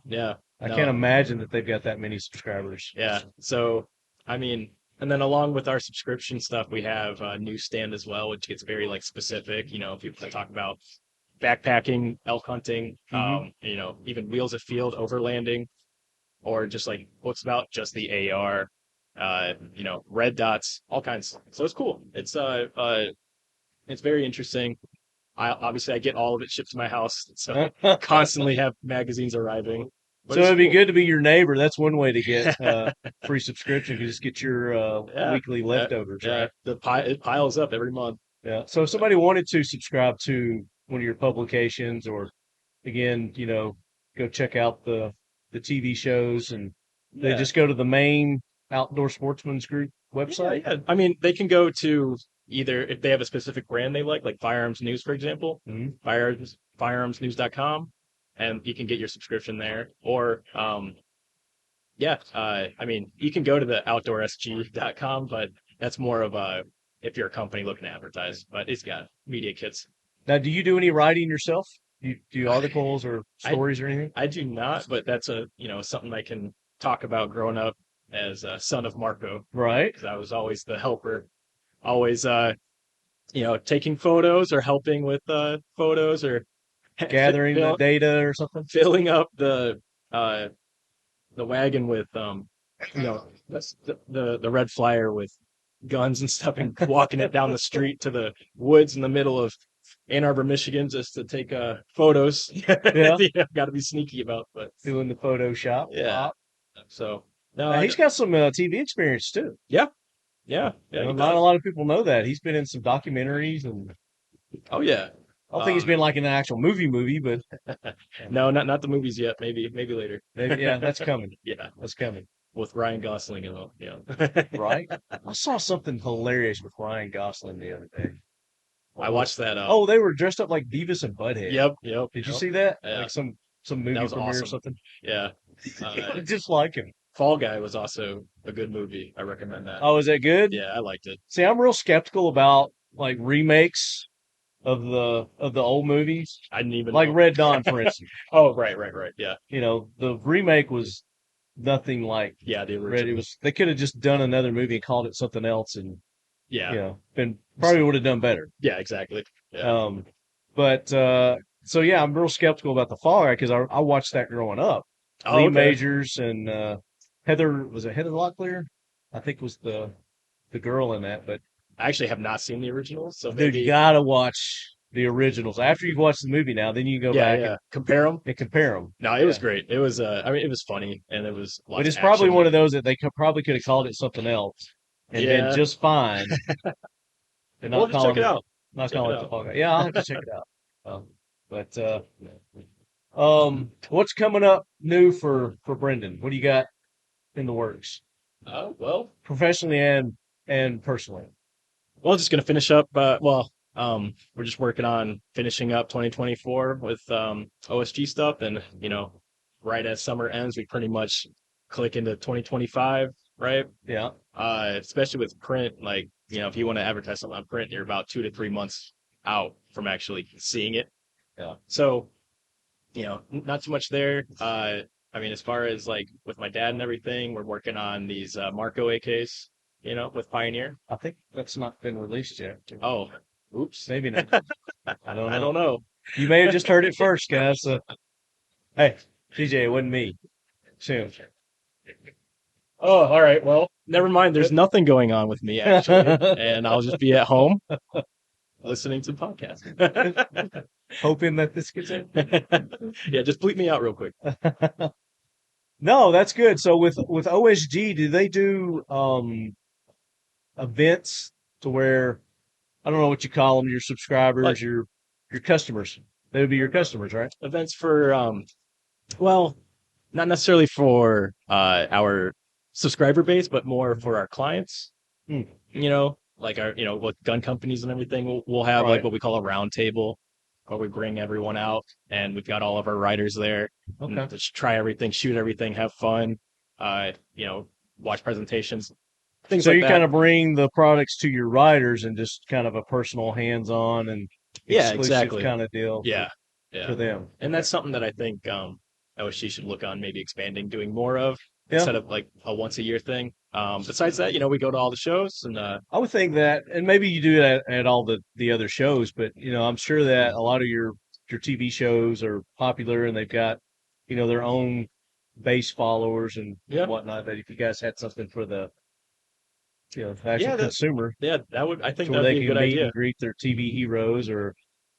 Yeah. I can't imagine that they've got that many subscribers. Yeah. So, I mean, and then along with our subscription stuff, we have a newsstand as well, which gets very specific. If you talk about backpacking, elk hunting, even wheels of field overlanding, or just like books about just the AR, red dots, all kinds. So it's cool. It's very interesting. I get all of it shipped to my house, so constantly have magazines arriving. But so it'd be good to be your neighbor. That's one way to get free subscription. You just get your weekly leftovers. Yeah, right? It piles up every month. Yeah. So if somebody wanted to subscribe to one of your publications, or again, go check out the TV shows, and they just go to the main Outdoor Sportsman's Group website. Yeah. I mean, they can go to either if they have a specific brand they like Firearms News, for example, firearmsnews.com, and you can get your subscription there. Or, I mean, you can go to the outdoorsg.com, but that's more of if you're a company looking to advertise, but it's got media kits. Now, do you do any writing yourself? Do you articles or stories or anything? I do not, but that's something I can talk about growing up as a son of Marco. Right. Because I was always the helper. Always, taking photos or helping with photos or gathering the data or something, filling up the wagon with the red flyer with guns and stuff, and walking it down the street to the woods in the middle of Ann Arbor, Michigan, just to take photos. Yeah. Got to be sneaky about, but doing the Photoshop. yeah. So no, Now, he's got some TV experience too. Yeah. Yeah. Yeah. he Not a does. lot of people know that. He's been in some documentaries and Oh yeah. I don't think he's been like in an actual movie, but No, not the movies yet. Maybe later. maybe, yeah, that's coming. Yeah, That's coming. with Ryan Gosling and all. Yeah. Right? I saw something hilarious with Ryan Gosling the other day. I watched that. Oh, they were dressed up like Beavis and Butthead. Yep. Did you see that? Yeah. Like some movie That was premiere or awesome. something? Yeah. Just like him. Fall Guy was also a good movie. I recommend that. Oh, is that good? Yeah, I liked it. See, I'm real skeptical about like remakes of the old movies. I didn't even Like know. Red Dawn, for instance. Oh, right. Yeah. You know, the remake was nothing like Yeah, the Red. original. It was, they could have just done another movie and called it something else, and Yeah. you know, probably would have done better. Yeah, exactly. Yeah. So yeah, I'm real skeptical about the Fall Guy because I watched that growing up. Oh, Lee okay. Majors and Heather Locklear? I think was the girl in that. But I actually have not seen the original, so dude, maybe you gotta watch the originals after you've watched the movie. Now, then you go back yeah. Compare them. and compare them. No, it was great. It was. I mean, it was funny, and it was. But it's probably one of those that they probably could have called it something else and Yeah. been just fine. And We'll have to check it out. Not Check calling it it the out. Fall Guy. Yeah, I'll have to check it out. What's coming up new for Brendan? What do you got in the works, Well, professionally and personally? Well, just gonna finish up. We're just working on finishing up 2024 with OSG stuff, and right as summer ends, we pretty much click into 2025, right? Yeah. Especially with print, like if you want to advertise something on print, you're about 2 to 3 months out from actually seeing it. Yeah. So, not too much there. I mean, as far as like with my dad and everything, we're working on these Marco AKs, with Pioneer. I think that's not been released yet. Oh, oops. Maybe not. I don't know. You may have just heard it first, guys. So. Hey, TJ, it wasn't me. Soon. Oh, all right. Well, never mind. There's nothing going on with me, actually. And I'll just be at home listening to the podcast. Hoping that this gets in. Yeah, just bleep me out real quick. No, that's good. So with OSG, do they do events to where, I don't know what you call them, your subscribers, Like- your customers? They would be your customers, right? Events for, not necessarily for our subscriber base, but more for our clients. Hmm. Like our, with gun companies and everything, we'll have Right. like what we call a round table where we bring everyone out and we've got all of our riders there. Okay. And just try everything, shoot everything, have fun, watch presentations, things So like you that. kind of bring the products to your riders and just kind of a personal hands-on and Yeah, exclusive exactly. kind of deal. Yeah. For them. And that's something that I think OSG should look on maybe expanding, doing more of Yeah. instead of like a once a year thing. Besides that, we go to all the shows and I would think that, and maybe you do that at all the other shows, but I'm sure that a lot of your TV shows are popular and they've got their own base followers and whatnot. That if you guys had something for the the actual consumer, I think to where that'd they be a can good meet idea. and greet their TV heroes or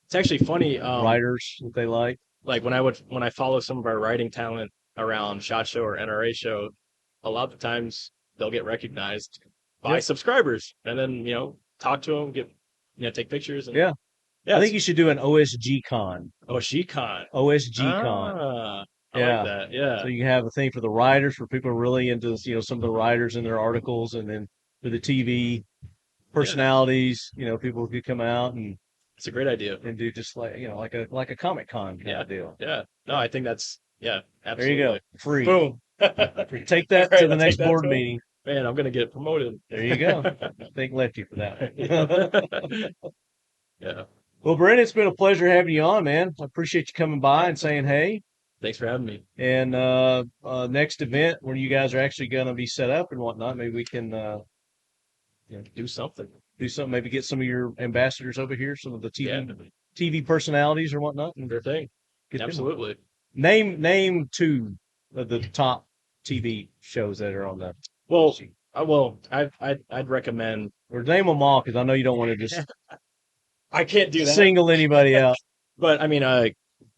It's actually funny. writers that they like. Like when I follow some of our writing talent around SHOT Show or NRA Show, a lot of the times they'll get recognized by subscribers, and then talk to them, take pictures. And, Yeah. I think you should do an OSG con. OSG con. OSG con. I like that. Yeah. So you have a thing for the writers, for people really into some of the writers in their articles, and then for the TV personalities, people who could come out and it's a great idea and do just like like a Comic Con kind of deal. Yeah. No, I think that's There absolutely. you go, free. Boom. Take that All right, to the I'll next take that board to 'em. meeting. Man, I'm gonna get promoted. There you go. Thank Lefty for that. Yeah. Well, Brent, it's been a pleasure having you on, man. I appreciate you coming by and saying hey. Thanks for having me. And next event when you guys are actually going to be set up and whatnot, maybe we can do something. Maybe get some of your ambassadors over here, some of the TV personalities or whatnot. Sure thing. Get them. Absolutely. Name two of the top TV shows that are on the. I'd recommend. Or name them all because I know you don't want to just I can't do that. Single anybody out. But I mean,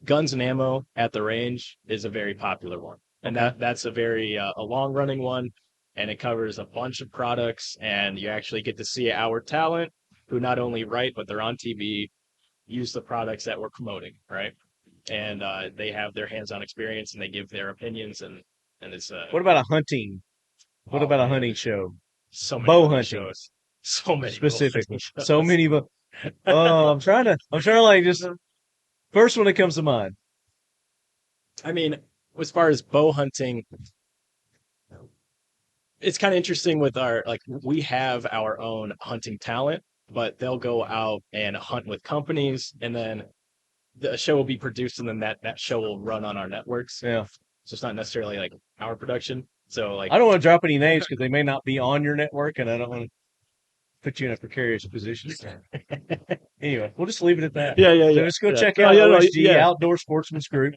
guns and ammo at the range is a very popular one, and that's a very a long running one, and it covers a bunch of products, and you actually get to see our talent who not only write but they're on TV, use the products that we're promoting, right? And they have their hands-on experience and they give their opinions, and it's What about a hunting? What about a hunting show? So many bow hunting shows. So many specifically. shows. So many. Oh, I'm trying to like just first one that comes to mind. I mean, as far as bow hunting, it's kind of interesting with our, like, we have our own hunting talent, but they'll go out and hunt with companies, and then the show will be produced, and then that show will run on our networks. Yeah. So it's not necessarily like our production. So like, I don't want to drop any names because they may not be on your network, and I don't want to put you in a precarious position. Anyway, we'll just leave it at that. Yeah. So just go check out OSG, Outdoor Sportsman Group.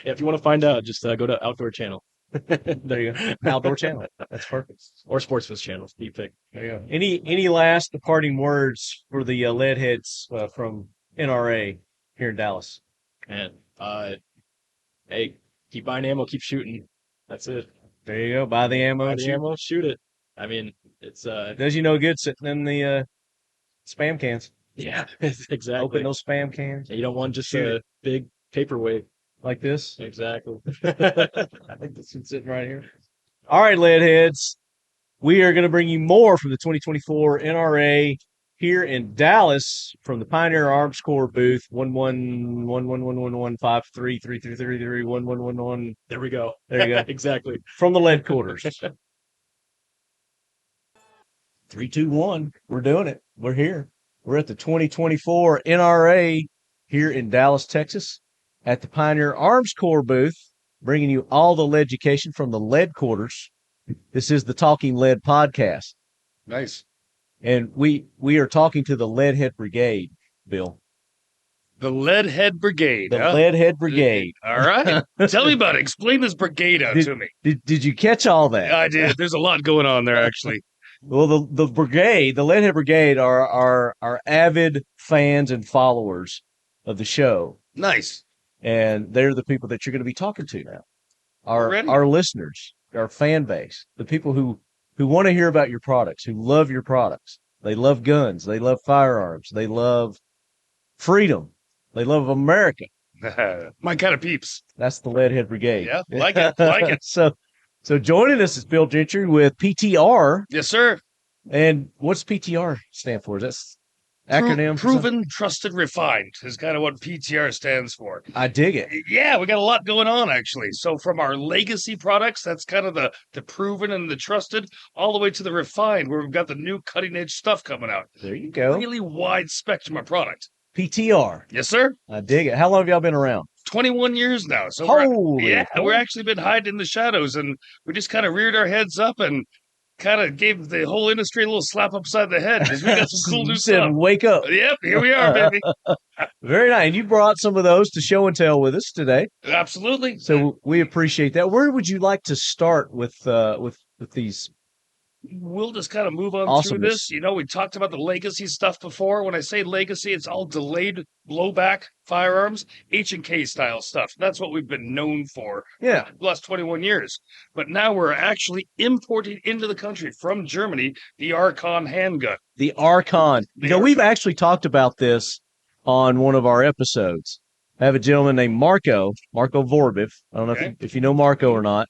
Yeah, if you want to find out, just go to Outdoor Channel. There you go. Outdoor Channel. That's perfect. Or Sportsman's Channel. You pick. There you go. Any last departing words for the lead heads from NRA here in Dallas? And hey, keep buying ammo, keep shooting. That's it. There you go. Buy the ammo. Buy the ammo, shoot it. I mean, it's does you no good sitting in the spam cans. Yeah, exactly. Open those spam cans. You don't want just a big paperweight like this. Exactly. I think this one's sitting right here. All right, lead heads. We are going to bring you more from the 2024 NRA here in Dallas from the Pioneer Arms Corps booth 1111153333331111. There we go. There you go. Exactly. From the lead quarters. 3, 2, 1. We're doing it. We're here. We're at the 2024 NRA here in Dallas, Texas, at the Pioneer Arms Corps booth, bringing you all the lead education from the lead quarters. This is the Talking Lead podcast. Nice. And we are talking to the Leadhead Brigade, Bill. The Leadhead Brigade. The Leadhead Brigade. All right. Tell me about it. Explain this brigade out to me. Did you catch all that? I did. There's a lot going on there, actually. Well, the brigade, the Leadhead Brigade, are avid fans and followers of the show. Nice. And they're the people that you're going to be talking to now. Our listeners, our fan base, the people who want to hear about your products, who love your products. They love guns. They love firearms. They love freedom. They love America. My kind of peeps. That's the Leadhead Brigade. Yeah, like it. Like it. So joining us is Bill Gentry with PTR. Yes, sir. And what's PTR stand for? Is that acronym? Proven, trusted, refined is kind of what PTR stands for. I dig it. Yeah, we got a lot going on, actually. So from our legacy products, that's kind of the proven and the trusted, all the way to the refined, where we've got the new cutting-edge stuff coming out. There you go. Really wide spectrum of product. PTR. Yes, sir. I dig it. How long have y'all been around? 21 years now. So Holy we're actually been hiding in the shadows, and we just kind of reared our heads up and kind of gave the whole industry a little slap upside the head because we got some cool new stuff. Wake up. Yep, here we are, baby. Very nice. And you brought some of those to show and tell with us today. Absolutely. So we appreciate that. Where would you like to start with these? We'll just kind of move on through this. You know, we talked about the legacy stuff before. When I say legacy, it's all delayed blowback firearms, H&K style stuff. That's what we've been known for the last 21 years. But now we're actually importing into the country from Germany the ARCHON handgun. The ARCHON. We've actually talked about this on one of our episodes. I have a gentleman named Marco Vorobiev. I don't know if you know Marco or not,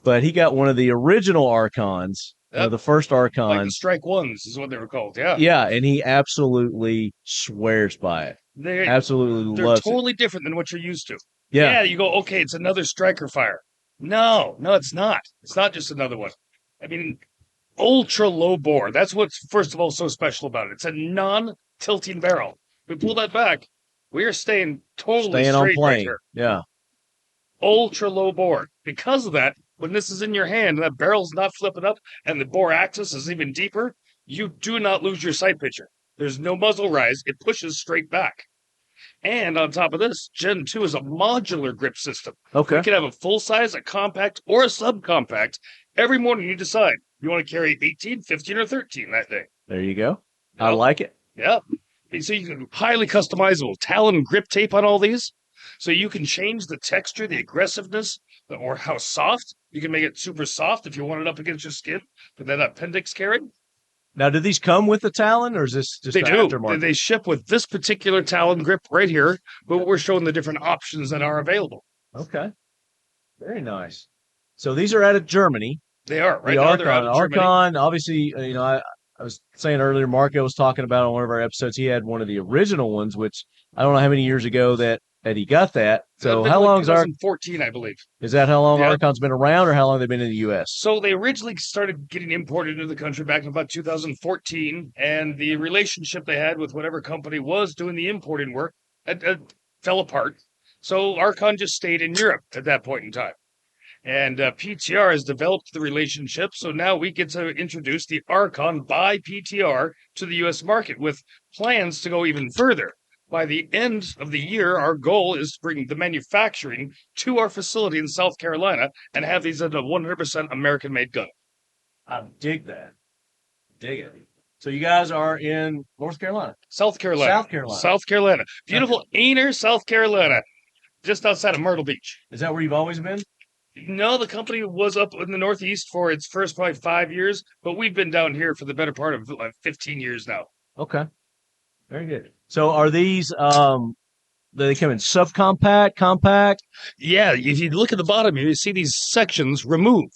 but he got one of the original ARCHONs. The first ARCHON. Like the Strike Ones is what they were called, yeah. Yeah, and he absolutely swears by it. They're loves totally different than what you're used to. Yeah, you go, okay, it's another striker fire. No, it's not. It's not just another one. I mean, ultra low bore. That's what's, first of all, so special about it. It's a non-tilting barrel. We pull that back, we are staying totally straight on plane. right here. Yeah. Ultra low bore. Because of that, when this is in your hand and that barrel's not flipping up and the bore axis is even deeper, you do not lose your sight picture. There's no muzzle rise. It pushes straight back. And on top of this, Gen 2 is a modular grip system. Okay. You can have a full size, a compact, or a subcompact. Every morning you decide you want to carry 18, 15, or 13 that day. There you go. I like it. Yeah. So you can highly customizable Talon grip tape on all these. So you can change the texture, the aggressiveness, or how soft. You can make it super soft if you want it up against your skin for that appendix carry. Now, do these come with the Talon, or is this just They the do. aftermarket? They ship with this particular Talon grip right here, but we're showing the different options that are available. Okay. Very nice. So these are out of Germany. They are. Right the now Archon. they're out of Germany. Archon, obviously, I was saying earlier, Marco was talking about on one of our episodes, he had one of the original ones, which I don't know how many years ago that he got that. So how long is 2014, I believe. Is that how long Yeah. Archon's been around, or how long they've been in the U.S.? So they originally started getting imported into the country back in about 2014, and the relationship they had with whatever company was doing the importing work fell apart. So Archon just stayed in Europe at that point in time. And PTR has developed the relationship, so now we get to introduce the Archon by PTR to the U.S. market with plans to go even further. By the end of the year, our goal is to bring the manufacturing to our facility in South Carolina and have these as a 100% American-made gun. I dig that. Dig it. So you guys are in North Carolina? South Carolina. South Carolina. South Carolina. Beautiful Aner, South Carolina, just outside of Myrtle Beach. Is that where you've always been? No, the company was up in the Northeast for its first probably 5 years, but we've been down here for the better part of 15 years now. Okay. Very good. So are these, they come in subcompact, compact? Yeah, if you look at the bottom here, you see these sections remove.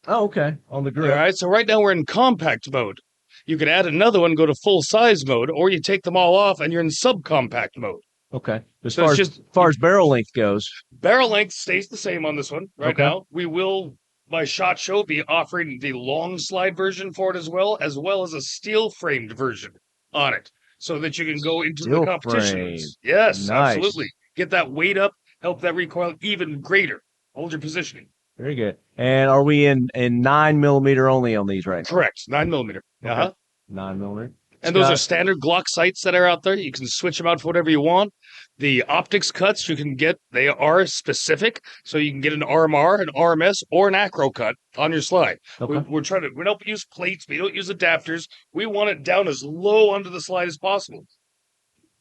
Oh, okay. On the grip. All right, so right now we're in compact mode. You can add another one, go to full size mode, or you take them all off and you're in subcompact mode. Okay. As So it's far as barrel length goes. Barrel length stays the same on this one right Okay. now. We will, by SHOT Show, be offering the long slide version for it as well as a steel framed version on it, so that you can go into Steel the competitions. frame. Yes, Nice. absolutely. Get that weight up, help that recoil even greater. Hold your positioning. Very good. And are we in 9mm only on these right now? Correct. 9mm. Uh-huh. 9mm. And those are standard Glock sights that are out there. You can switch them out for whatever you want. The optics cuts you can get, they are specific. So you can get an RMR, an RMS, or an acro cut on your slide. Okay. We don't use plates. We don't use adapters. We want it down as low under the slide as possible.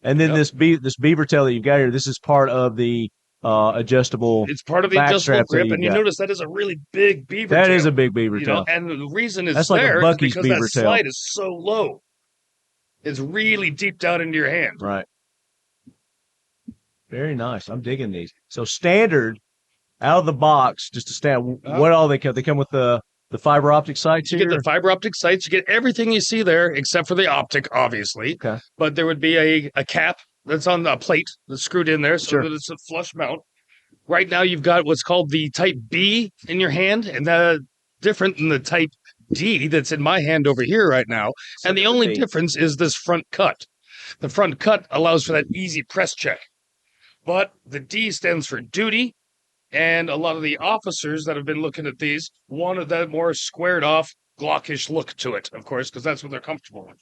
And then this beaver tail that you've got here, this is part of the adjustable. It's part of the back adjustable strap that grip, you've and you got. notice that is a really big beaver tail. That is a big beaver You tail. know, and the reason is That's like a there is Bucky's because beaver that tail. slide is so low. It's really deep down into your hand. Right. Very nice. I'm digging these. So standard, out of the box, just to stand. What all they come? They come with the fiber optic sights You here. get the fiber optic sights. You get everything you see there, except for the optic, obviously. Okay. But there would be a cap that's on the plate that's screwed in there, so Sure. that it's a flush mount. Right now, you've got what's called the Type B in your hand, and that's different than the Type D that's in my hand over here right now. And the only difference is this front cut. The front cut allows for that easy press check. But the D stands for duty, and a lot of the officers that have been looking at these wanted that more squared off, Glockish look to it, of course, because that's what they're comfortable with.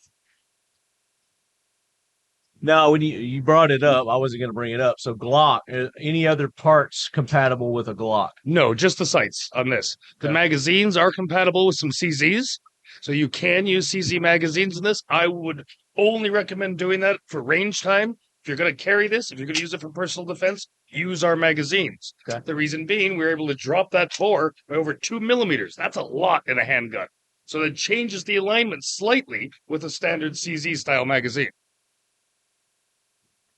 No, when you brought it up, I wasn't going to bring it up. So Glock, any other parts compatible with a Glock? No, just the sights on this. The magazines are compatible with some CZs, so you can use CZ magazines in this. I would only recommend doing that for range time. If you're going to carry this, if you're going to use it for personal defense, use our magazines. Okay. The reason being, we're able to drop that bore by over 2mm. That's a lot in a handgun. So that changes the alignment slightly with a standard CZ style magazine.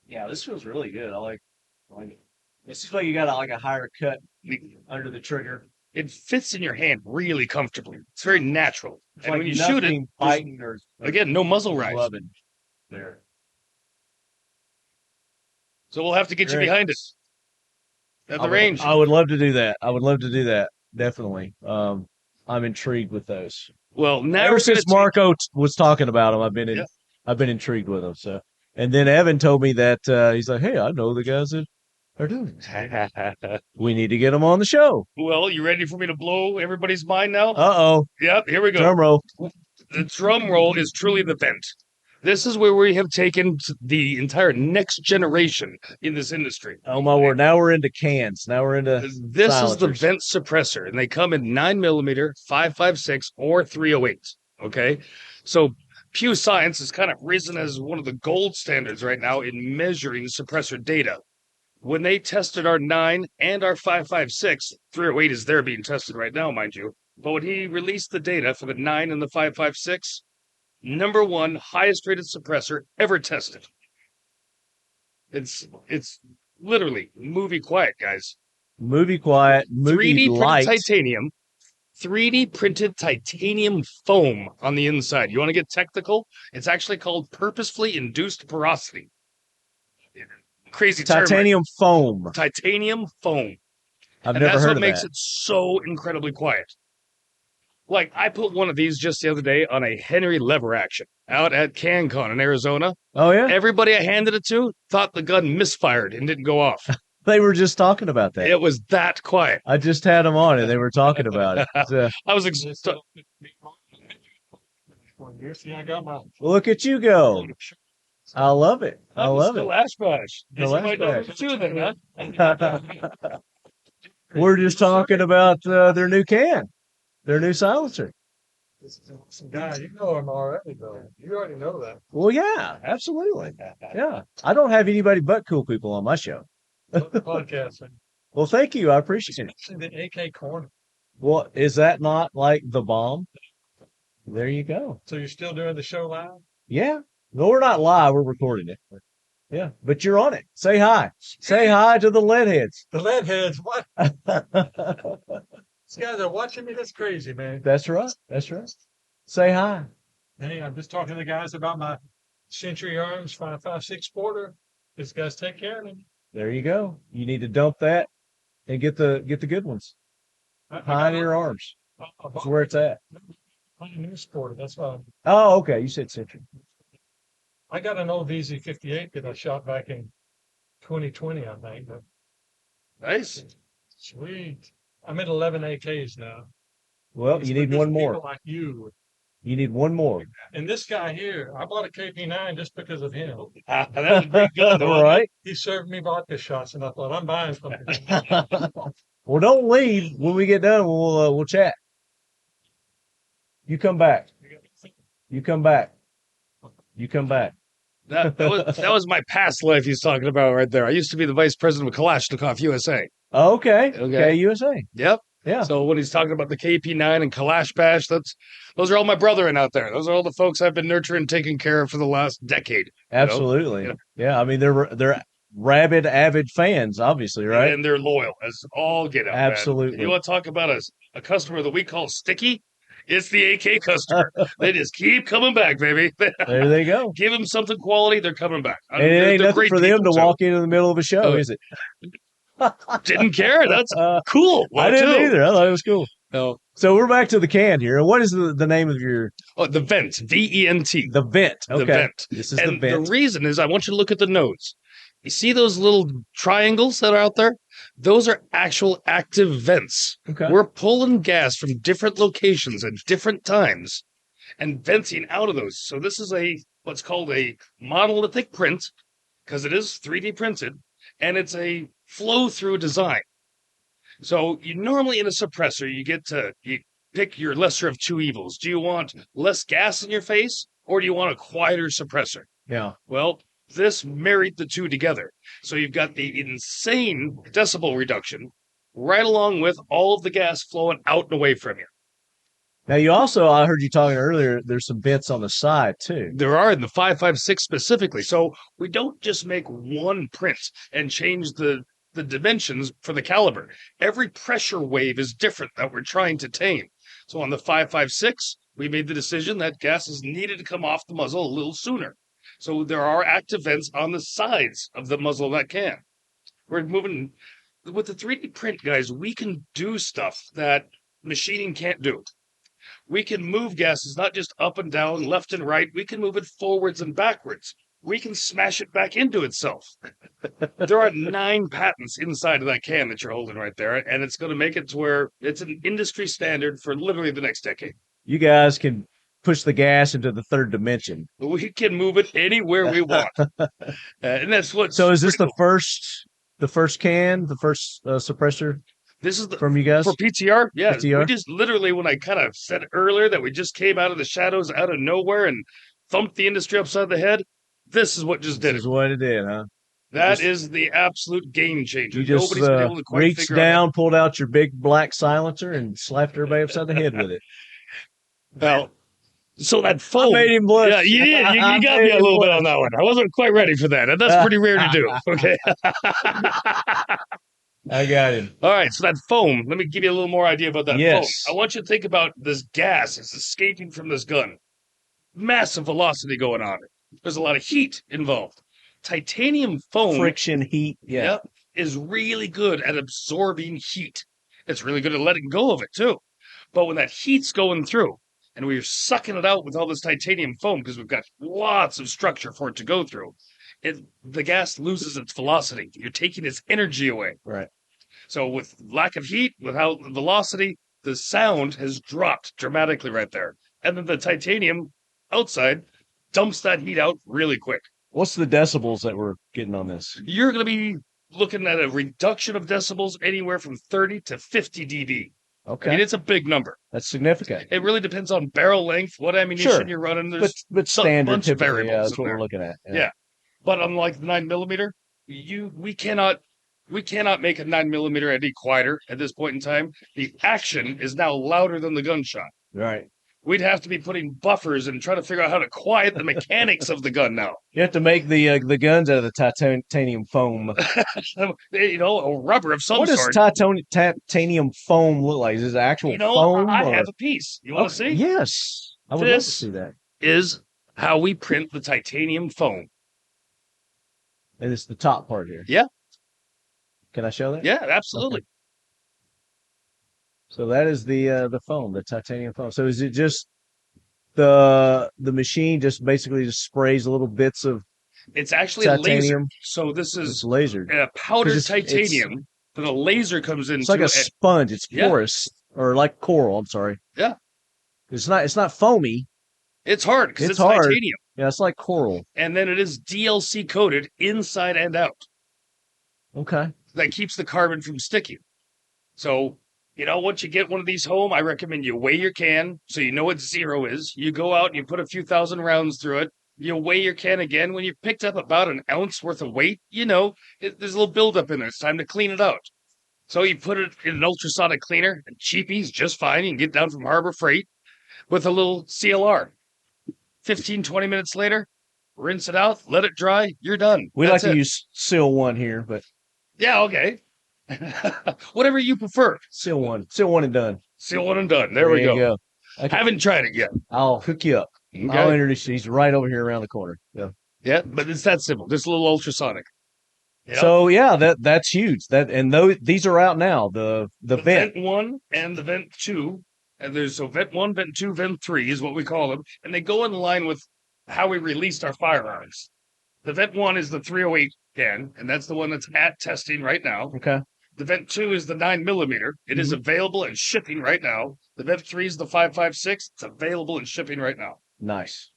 Yeah, this feels really good. I like it. It seems like you got a higher cut under the trigger. It fits in your hand really comfortably. It's very natural. It's and like when you shoot it, nothing biting or again, no muzzle rise. Clubbing there. So we'll have to get you Great. behind us at the range. I would love to do that. Definitely. I'm intrigued with those. Well, now ever since Marco was talking about them, I've been intrigued with them. So, and then Evan told me that he's like, "Hey, I know the guys that are doing this. We need to get them on the show." Well, you ready for me to blow everybody's mind now? Uh-oh. Yep, here we go. Drum roll. The drum roll is truly the vent. This is where we have taken the entire next generation in this industry. Oh my word! Now we're into cans. Now we're into This is the silencers. vent suppressor, and they come in 9mm, 5.56, or 308. Okay, so Pew Science has kind of risen as one of the gold standards right now in measuring suppressor data. When they tested our 9 and our 5.56, 308 is there being tested right now, mind you. But when he released the data for the 9 and the 5.56, number one highest rated suppressor ever tested. It's literally movie quiet, guys. Movie quiet, movie 3D light. printed titanium, 3D printed titanium foam on the inside. You want to get technical? It's actually called purposefully induced porosity. Crazy term, Titanium right? foam. Titanium foam. I've And never that's heard what of makes that. it so incredibly quiet. Like, I put one of these just the other day on a Henry lever action out at CanCon in Arizona. Oh, yeah? Everybody I handed it to thought the gun misfired and didn't go off. They were just talking about that. It was that quiet. I just had them on and they were talking about it. I was Look at you go. I love it. I love it. Lash bash. The lash bash. Too, then, huh? We're just talking about their new can, their new silencer. Some guy, you know him already, though. You already know that. Well, yeah, absolutely. Yeah. I don't have anybody but cool people on my show. Podcast. Well, thank you. I appreciate it. See the AK corner. Well, is that not like the bomb? There you go. So you're still doing the show live? Yeah. No, we're not live. We're recording it. Yeah. But you're on it. Say hi. Say hi to the lead heads. The lead heads. What? These guys are watching me. That's crazy, man. That's right. That's right. Say hi. Hey, I'm just talking to the guys about my Gentry Arms 5.56 Porter. These guys take care of me. There you go. You need to dump that and get the good ones. Pioneer Arms. That's where it's at. Pioneer Porter. That's why. Oh, okay. You said Century. I got an old VZ58 that I shot back in 2020, I think. Nice. Sweet. I'm at 11 AKs now. Well, you need one more. People like you. You need one more. And this guy here, I bought a KP9 just because of him. That was pretty good, All right. He served me vodka shots, and I thought, I'm buying something. Well, don't leave. When we get done, we'll chat. You come back. You come back. You come back. That was my past life he's talking about right there. I used to be the vice president of Kalashnikov USA. Oh, okay. Okay, USA. Yep. Yeah. So when he's talking about the KP9 and Kalash Bash, those are all my brethren out there. Those are all the folks I've been nurturing and taking care of for the last decade. Absolutely. You know? Yeah. I mean, they're rabid, avid fans, obviously, right? And they're loyal as all get out. Absolutely. Man. You want to talk about a customer that we call sticky? It's the AK customer. They just keep coming back, baby. There they go. Give them something quality, they're coming back. And it ain't nothing for them to walk into the middle of a show, is it? Didn't care. That's cool. I didn't either. I thought it was cool. No. So we're back to the can here. And what is the name of your... Oh, the vent. V-E-N-T. The vent. Okay. The vent. This is and the vent. The reason is I want you to look at the nose. You see those little triangles that are out there? Those are actual active vents. Okay. We're pulling gas from different locations at different times and venting out of those. So this is what's called a monolithic print, because it is 3D printed, and it's a flow-through design. So you normally in a suppressor, you pick your lesser of two evils. Do you want less gas in your face, or do you want a quieter suppressor? Yeah. Well, this married the two together. So you've got the insane decibel reduction right along with all of the gas flowing out and away from you. Now, you also, I heard you talking earlier, there's some vents on the side, too. There are in the 5.56 specifically. So we don't just make one print and change the dimensions for the caliber. Every pressure wave is different that we're trying to tame. So on the 5.56, we made the decision that gases needed to come off the muzzle a little sooner. So there are active vents on the sides of the muzzle that can. We're moving with the 3D print, guys. We can do stuff that machining can't do. We can move gases not just up and down, left and right. We can move it forwards and backwards. We can smash it back into itself. There are 9 patents inside of that can that you're holding right there, and it's going to make it to where it's an industry standard for literally the next decade. You guys can push the gas into the third dimension. We can move it anywhere we want. And that's what. So is this the first can, the first suppressor? This is from you guys for PTR. Yeah, PTR? We just literally, when I kind of said earlier that we just came out of the shadows, out of nowhere, and thumped the industry upside the head. This is what just did This it. is what it did, huh? That is the absolute game changer. You just Nobody's been able to quite reached figure down, pulled out your big black silencer, and slapped everybody upside the head with it. Well, so that foam. I made him blush. Yeah, you did. You I got made me a him little bit blush. on that one. I wasn't quite ready for that. And that's pretty rare to do. Okay. I got him. All right. So that foam, let me give you a little more idea about that Yes. foam. I want you to think about this gas is escaping from this gun. Massive velocity going on. There's a lot of heat involved. Titanium foam. Friction, heat. Yeah. Yep, is really good at absorbing heat. It's really good at letting go of it too. But when that heat's going through and we're sucking it out with all this titanium foam because we've got lots of structure for it to go through, the gas loses its velocity. You're taking its energy away. Right. So with lack of heat, without velocity, the sound has dropped dramatically right there. And then the titanium outside dumps that heat out really quick. What's the decibels that we're getting on this? You're going to be looking at a reduction of decibels anywhere from 30 to 50 dB. Okay. I mean, it's a big number. That's significant. It really depends on barrel length, what ammunition Sure. you're running. There's But some standard, bunch of typically, variables that's in what there. we're looking at. Yeah. But unlike the 9mm, we cannot make a 9mm any quieter at this point in time. The action is now louder than the gunshot. Right. We'd have to be putting buffers and trying to figure out how to quiet the mechanics of the gun now. You have to make the guns out of the titanium foam. Or rubber of some What does sort. titanium foam look like? Is it actual foam? I or- have a piece. You want to see? Yes. I would love to This see that. is how we print the titanium foam. And it's the top part here. Yeah. Can I show that? Yeah, absolutely. Okay. So that is the foam, the titanium foam. So is it just the machine just basically just sprays little bits of It's actually a laser. titanium? So this is It's laser. Powdered 'Cause it's- titanium that a laser comes into. It's like a and- sponge. It's Yeah. porous or like coral. I'm sorry. Yeah. It's not foamy. It's hard because it's hard. titanium. Yeah, it's like coral. And then it is DLC coated inside and out. Okay. That keeps the carbon from sticking. So, once you get one of these home, I recommend you weigh your can so you know what zero is. You go out and you put a few thousand rounds through it. You weigh your can again. When you've picked up about an ounce worth of weight, there's a little buildup in there. It's time to clean it out. So you put it in an ultrasonic cleaner, and cheapy's just fine. You can get down from Harbor Freight with a little CLR. 15, 20 minutes later, rinse it out, let it dry, you're done. We That's like to it. use Seal 1 here, but Yeah, okay. Whatever you prefer. Seal 1. And done. Seal 1 and done. There we you go. I Haven't tried it yet. I'll hook you up. Okay. I'll introduce you. He's right over here around the corner. Yeah. Yeah, but it's that simple. Just a little ultrasonic. Yep. So yeah, that's huge. These are out now. The vent. Vent 1 and the Vent 2. And there's Vent 1, Vent 2, Vent 3 is what we call them. And they go in line with how we released our firearms. The Vent 1 is the 308 can, and that's the one that's at testing right now. Okay. The Vent 2 is the 9mm. It is available and shipping right now. The Vent 3 is the 5.56. It's available and shipping right now. Nice.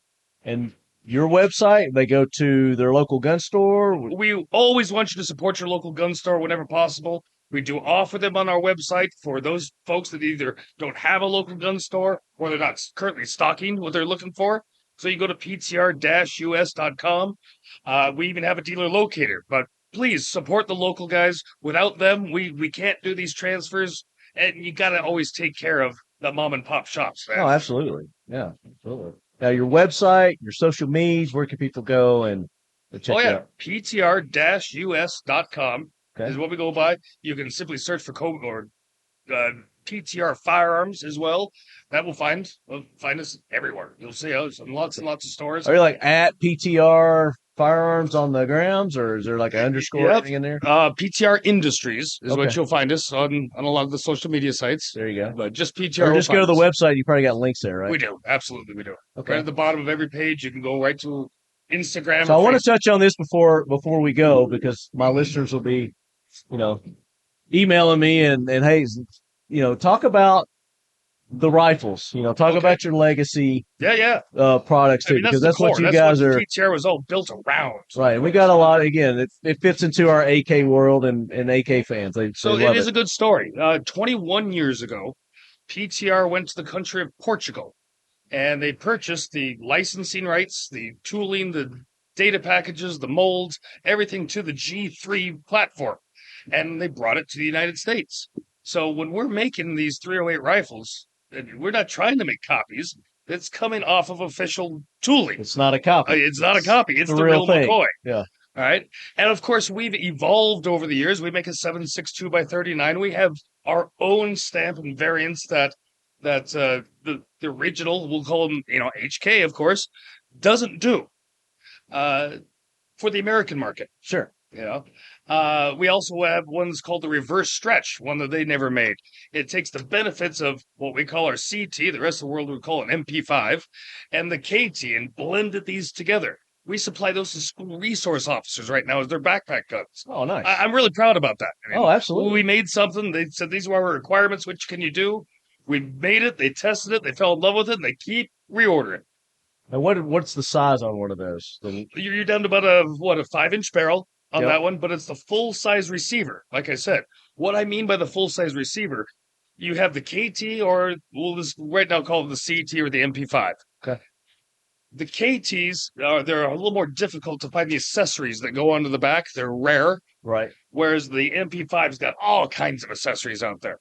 And your website, they go to their local gun store. We always want you to support your local gun store whenever possible. We do offer them on our website for those folks that either don't have a local gun store or they're not currently stocking what they're looking for. So you go to PTR-US.com. We even have a dealer locator, but please support the local guys. Without them, we can't do these transfers, and you got to always take care of the mom and pop shops, man. Oh, absolutely. Yeah, absolutely. Now, your website, your social medias, where can people go and check it out? PTR-US.com is what we go by. You can simply search for code or PTR Firearms as well. That will find us everywhere. You'll see us in lots and lots of stores. Are you like at PTR Firearms on the grams, or is there like an underscore Yep. thing in there? PTR Industries is what Okay. you'll find us on a lot of the social media sites. There you go. But just PTR. Or just will go to find the us. website. You probably got links there, right? We do. Absolutely, we do. Okay. Right at the bottom of every page, you can go right to Instagram. So I or want to Facebook. touch on this before we go, because my listeners will be, emailing me and hey, talk about the rifles. Talk about your legacy. Yeah. Products too, because that's what you guys are. PTR was all built around. Right. We got a lot. Again, it fits into our AK world and AK fans. So it is a good story. 21 years ago, PTR went to the country of Portugal and they purchased the licensing rights, the tooling, the data packages, the molds, everything to the G3 platform, and they brought it to the United States. So when we're making these 308 rifles, we're not trying to make copies. It's coming off of official tooling. It's not a copy. It's not a copy. It's the real thing. McCoy. Yeah. All right. And of course, we've evolved over the years. We make a 7.62 by 39. We have our own stamp and variants that the original, we'll call them, HK, of course, doesn't do for the American market. Sure. We also have ones called the reverse stretch, one that they never made. It takes the benefits of what we call our CT, the rest of the world would call an MP5, and the KT, and blended these together. We supply those to school resource officers right now as their backpack guns. Oh, nice. I'm really proud about that. Absolutely. We made something. They said, these are our requirements. Which can you do? We made it. They tested it. They fell in love with it, and they keep reordering. And what's the size on one of those? You're down to about a 5-inch barrel on that one, but it's the full-size receiver. Like I said, what I mean by the full-size receiver, you have the KT, or we'll just right now call it the CT or the MP5. Okay. The KTs, they're a little more difficult to find the accessories that go onto the back. They're rare. Right. Whereas the MP5's got all kinds of accessories out there.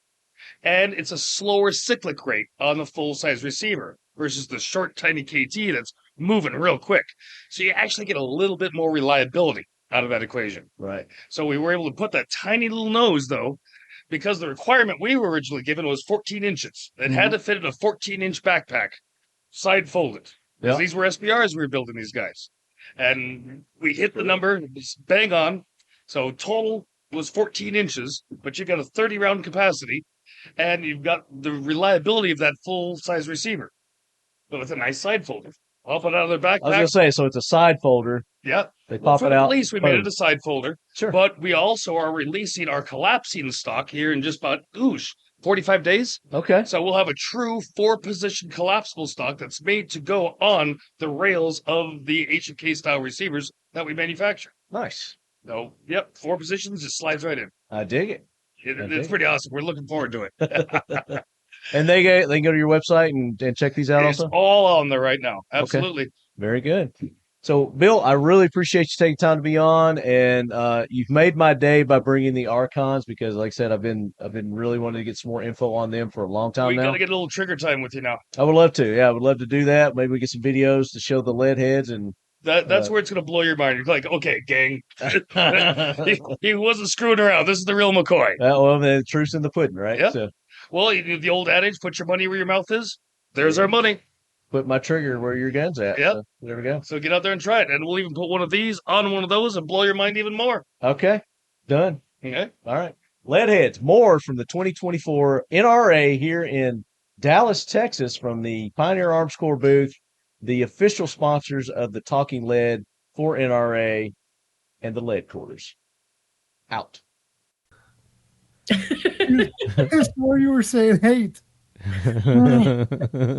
And it's a slower cyclic rate on the full-size receiver versus the short, tiny KT that's moving real quick. So you actually get a little bit more reliability out of that equation. Right. So we were able to put that tiny little nose, though, because the requirement we were originally given was 14 inches. It had to fit in a 14-inch backpack, side-folded. Because these were SBRs we were building these guys. And we hit the number, it was bang on. So total was 14 inches, but you got a 30-round capacity, and you've got the reliability of that full-size receiver. But with a nice side folder. Pop it out of their backpack. I was going to say, so it's a side folder. Yeah. They pop for it the out. release, we made it a side folder. Sure. But we also are releasing our collapsing stock here in just about, 45 days. Okay. So we'll have a true 4-position collapsible stock that's made to go on the rails of the H&K style receivers that we manufacture. Nice. So, 4 positions, just slides right in. I dig it. It's pretty awesome. We're looking forward to it. And they can go to your website and check these out It's also? all on there right now. Absolutely. Okay. Very good. So, Bill, I really appreciate you taking time to be on, and you've made my day by bringing the Archons because, like I said, I've been really wanting to get some more info on them for a long time now. We got to get a little trigger time with you now. I would love to. Yeah, I would love to do that. Maybe we get some videos to show the lead heads and. That's where it's going to blow your mind. You're like, okay, gang, he wasn't screwing around. This is the real McCoy. Well, the truth's in the pudding, right? Yeah. So, well, the old adage, put your money where your mouth is. There's our money. Put my trigger where your gun's at. Yep. So, there we go. So get out there and try it. And we'll even put one of these on one of those and blow your mind even more. Okay. Done. Okay. All right. Leadheads, more from the 2024 NRA here in Dallas, Texas, from the Pioneer Arms Corps booth, the official sponsors of the Talking Lead for NRA and the Lead Quarters. Out. Before you were saying hate.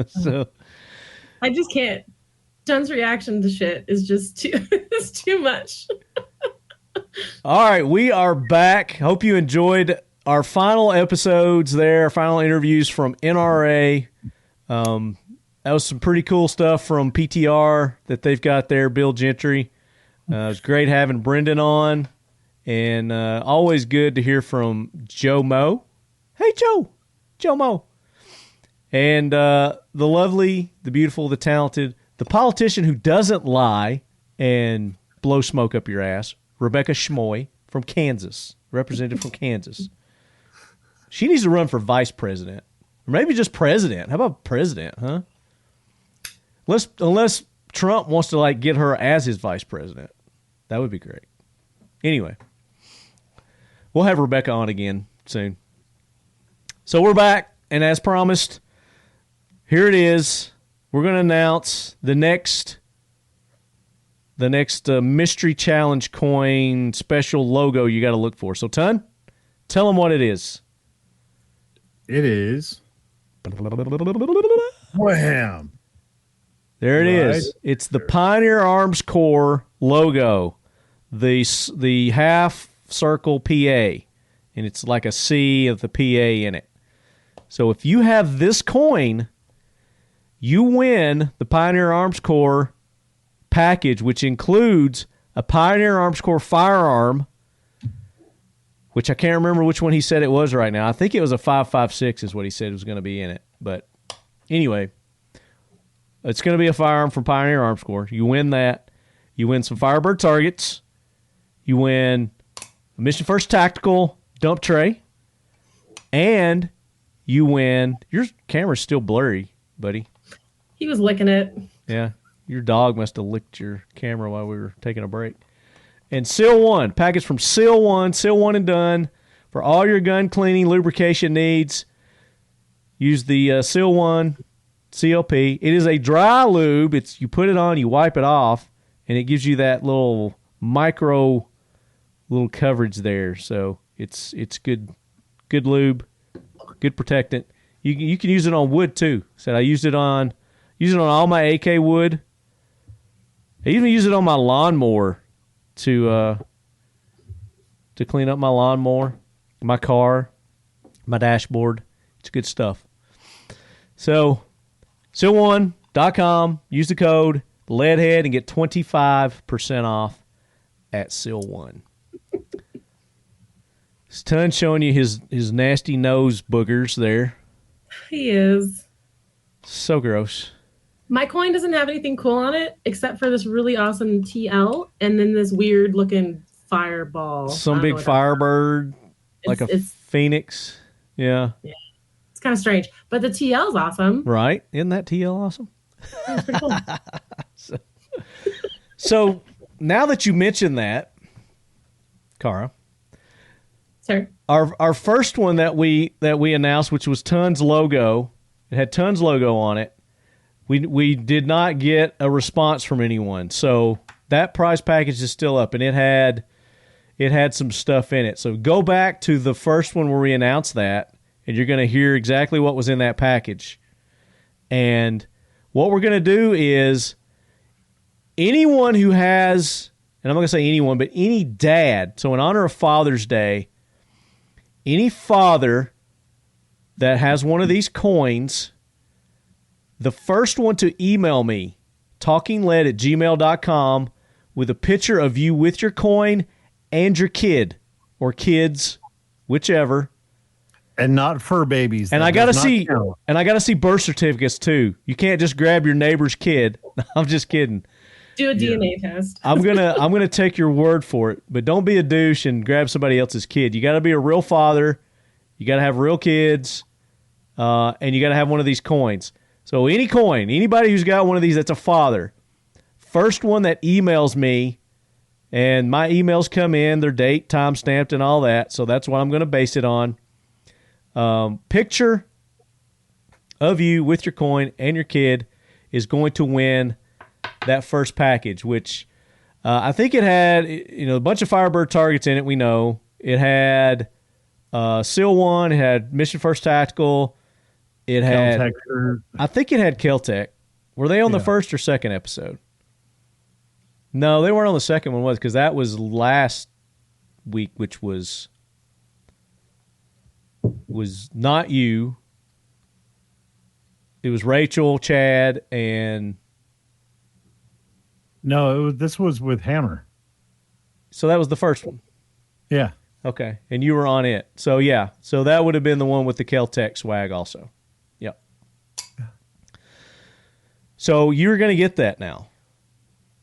So I just can't. John's reaction to shit is just it's too much. all right, we are back. Hope you enjoyed our final episodes there, final interviews from NRA. That was some pretty cool stuff from PTR that they've got there, Bill Gentry. It was great having Brendan on, and always good to hear from Schmoe. Hey, Schmoe. And the lovely, the beautiful, the talented, the politician who doesn't lie and blow smoke up your ass, Rebecca Schmoe from Kansas, representative from Kansas. She needs to run for vice president, or maybe just president. How about president, huh? Unless Trump wants to get her as his vice president. That would be great. Anyway, we'll have Rebecca on again soon. So we're back, and as promised, here it is. We're going to announce the next mystery challenge coin special logo you got to look for. So, Ton, tell them what it is. It is. Wham. There it is. It's the Pioneer Arms Corps logo, the half circle PA, and it's like a C of the PA in it. So if you have this coin, you win the Pioneer Arms Corps package, which includes a Pioneer Arms Corps firearm, which I can't remember which one he said it was right now. I think it was a 5.56 is what he said was going to be in it. But anyway, it's going to be a firearm from Pioneer Arms Corps. You win that. You win some Firebird targets. You win a Mission First Tactical dump tray. And you win. Your camera's still blurry, buddy. He was licking it. Yeah. Your dog must have licked your camera while we were taking a break. And Seal One, package from Seal One and Done for all your gun cleaning, lubrication needs. Use the Seal One CLP. It is a dry lube. You put it on, you wipe it off, and it gives you that little micro little coverage there. So it's good lube, good protectant. You can use it on wood too. I used it on all my AK wood. I even use it on my lawnmower to clean up my lawnmower, my car, my dashboard. It's good stuff. So, seal1.com, use the code LEADHEAD and get 25% off at Seal1. Stun showing you his nasty nose boogers there. He is. So gross. My coin doesn't have anything cool on it except for this really awesome TL and then this weird looking fireball. Some big Firebird, like a phoenix. Yeah. It's kind of strange, but the TL is awesome. Right? Isn't that TL awesome? Yeah, it's pretty cool. So now that you mentioned that, Kara, sir, our first one that we announced, which was Tons logo, it had Tons logo on it. We did not get a response from anyone, so that prize package is still up, and it had some stuff in it. So go back to the first one where we announced that, and you're going to hear exactly what was in that package. And what we're going to do is anyone who has, and I'm not going to say anyone, but any dad, so in honor of Father's Day, any father that has one of these coins, the first one to email me, talkingled@gmail.com, with a picture of you with your coin and your kid or kids, whichever. And not fur babies. And I gotta see birth certificates too. You can't just grab your neighbor's kid. I'm just kidding. Do a DNA test. I'm gonna take your word for it, but don't be a douche and grab somebody else's kid. You got to be a real father. You got to have real kids, and you got to have one of these coins. So any coin, anybody who's got one of these that's a father, first one that emails me, and my emails come in, their date, time stamped, and all that. So that's what I'm going to base it on. Picture of you with your coin and your kid is going to win that first package, which I think it had a bunch of Firebird targets in it. We know it had Seal One, it had Mission First Tactical. It had, I think it had Kel-Tec. Were they on the first or second episode? No, they weren't on the second one, because that was last week, which was not you. It was Rachel, Chad, and... No, this was with Hammer. So that was the first one? Yeah. Okay, and you were on it. So, yeah. So that would have been the one with the Kel-Tec swag also. Yep. So you're going to get that now.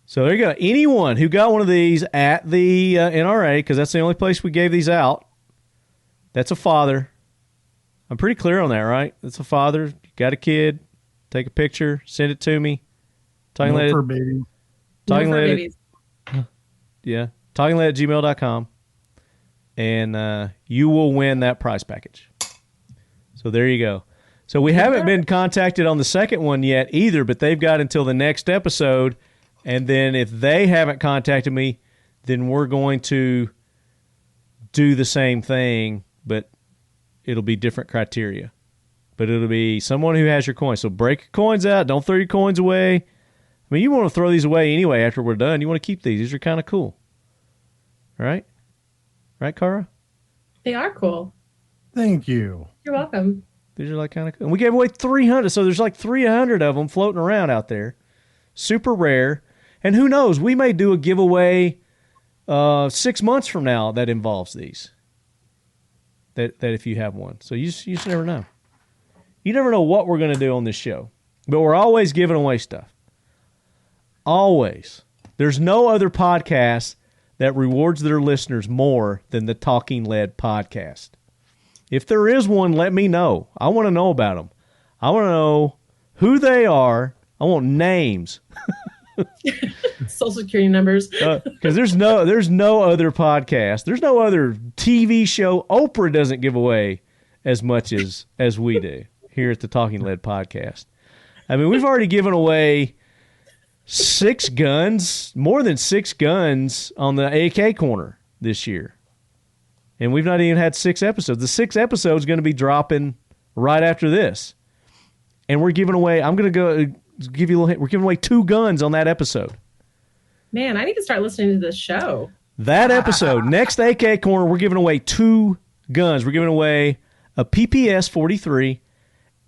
So there you go. Anyone who got one of these at the NRA, because that's the only place we gave these out, that's a father. I'm pretty clear on that, right? That's a father. You got a kid. Take a picture. Send it to me. No fur babies. Yeah. Talkingled@gmail.com. And you will win that prize package. So there you go. So we haven't been contacted on the second one yet either, but they've got until the next episode. And then if they haven't contacted me, then we're going to do the same thing, but it'll be different criteria. But it'll be someone who has your coins. So break your coins out. Don't throw your coins away. I mean, you want to throw these away anyway after we're done. You want to keep these. These are kind of cool. All right? Right, Kara? They are cool. Thank you. You're welcome. These are like kind of cool. And we gave away 300. So there's like 300 of them floating around out there. Super rare. And who knows? We may do a giveaway 6 months from now that involves these. That if you have one. So you just never know. You never know what we're going to do on this show. But we're always giving away stuff. Always. There's no other podcast that rewards their listeners more than the Talking Lead podcast. If there is one, let me know. I want to know about them. I want to know who they are. I want names. Social security numbers. Because there's no other podcast. There's no other TV show. Oprah doesn't give away as much as we do here at the Talking Lead podcast. I mean, we've already given away 6 guns, more than 6 guns on the AK corner this year. And we've not even had 6 episodes. The 6th episode is going to be dropping right after this. And we're giving away, I'm going to go give you a little hint. We're giving away 2 guns on that episode. Man, I need to start listening to this show. That episode, next AK corner, we're giving away 2 guns. We're giving away a PPS 43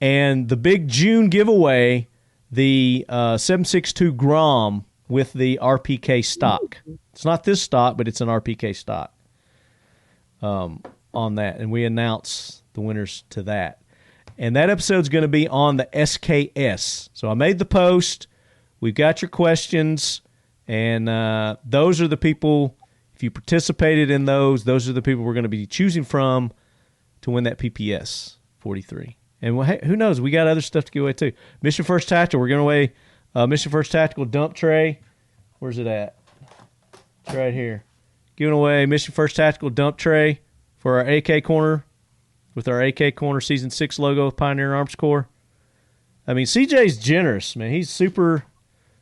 and the big June giveaway, the 7.62 Grom with the RPK stock. It's not this stock, but it's an RPK stock on that. And we announce the winners to that. And that episode's going to be on the SKS. So I made the post. We've got your questions. And those are the people, if you participated in those are the people we're going to be choosing from to win that PPS 43. And who knows? We got other stuff to give away too. Mission First Tactical. We're giving away Mission First Tactical dump tray. Where's it at? It's right here. Giving away Mission First Tactical dump tray for our AK corner with our AK corner Season 6 logo of Pioneer Arms Corps. I mean, CJ's generous, man. He's super,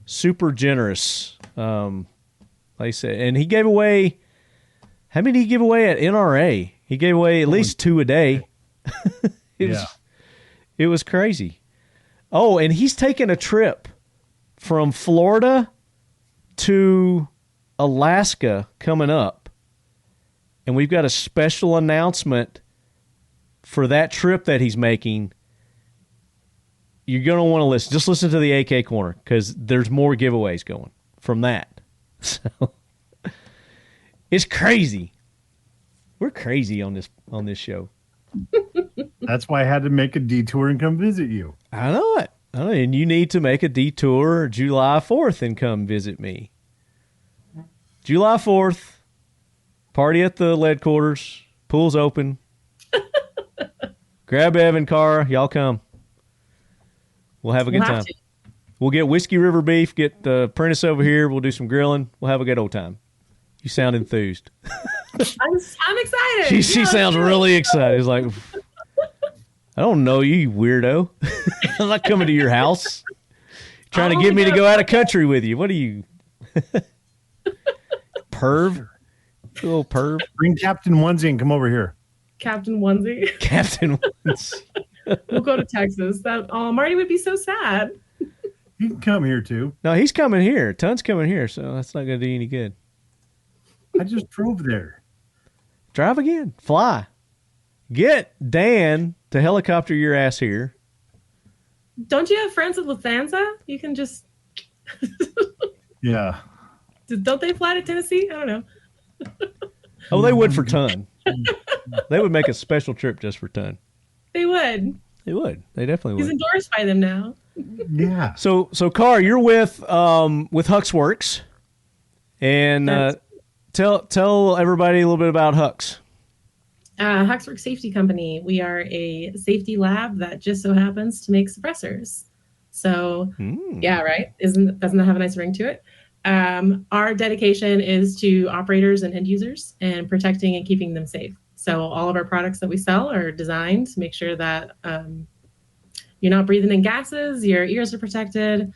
super generous. Like I said, and he gave away. How many did he give away at NRA? He gave away at least 2 a day. It was crazy. Oh, and he's taking a trip from Florida to Alaska coming up. And we've got a special announcement for that trip that he's making. You're going to want to listen. Just listen to the AK Corner because there's more giveaways going from that. So it's crazy. We're crazy on this show. That's why I had to make a detour and come visit you. I know it. And you need to make a detour July 4th and come visit me. July 4th, party at the lead quarters. Pool's open. Grab Evan, Kara. Y'all come. We'll have a good time. We'll get Whiskey River beef, get Prentice over here. We'll do some grilling. We'll have a good old time. You sound enthused. I'm excited. She sounds really excited. It's like, I don't know you weirdo. I'm not coming to your house. Trying to get me to go out of country with you. What are you? Perv? Little perv. Bring Captain Onesie and come over here. Captain Onesie. Captain Onesie. We'll go to Texas. Marty would be so sad. You can come here too. No, he's coming here. Ton's coming here, so that's not going to do any good. I just drove there. Drive again. Fly. Get Dan to helicopter your ass here. Don't you have friends at Lufthansa? You can just... Yeah. Don't they fly to Tennessee? I don't know. Oh, they would for Ton. They would make a special trip just for Ton. They would. They would. They definitely would. He's endorsed by them now. Yeah. So Kara, you're with HUXWRX, and tell everybody a little bit about Hux. HUXWRX Saftey Company. We are a safety lab that just so happens to make suppressors. So yeah, right. Doesn't that have a nice ring to it? Our dedication is to operators and end users and protecting and keeping them safe. So all of our products that we sell are designed to make sure that you're not breathing in gases, your ears are protected,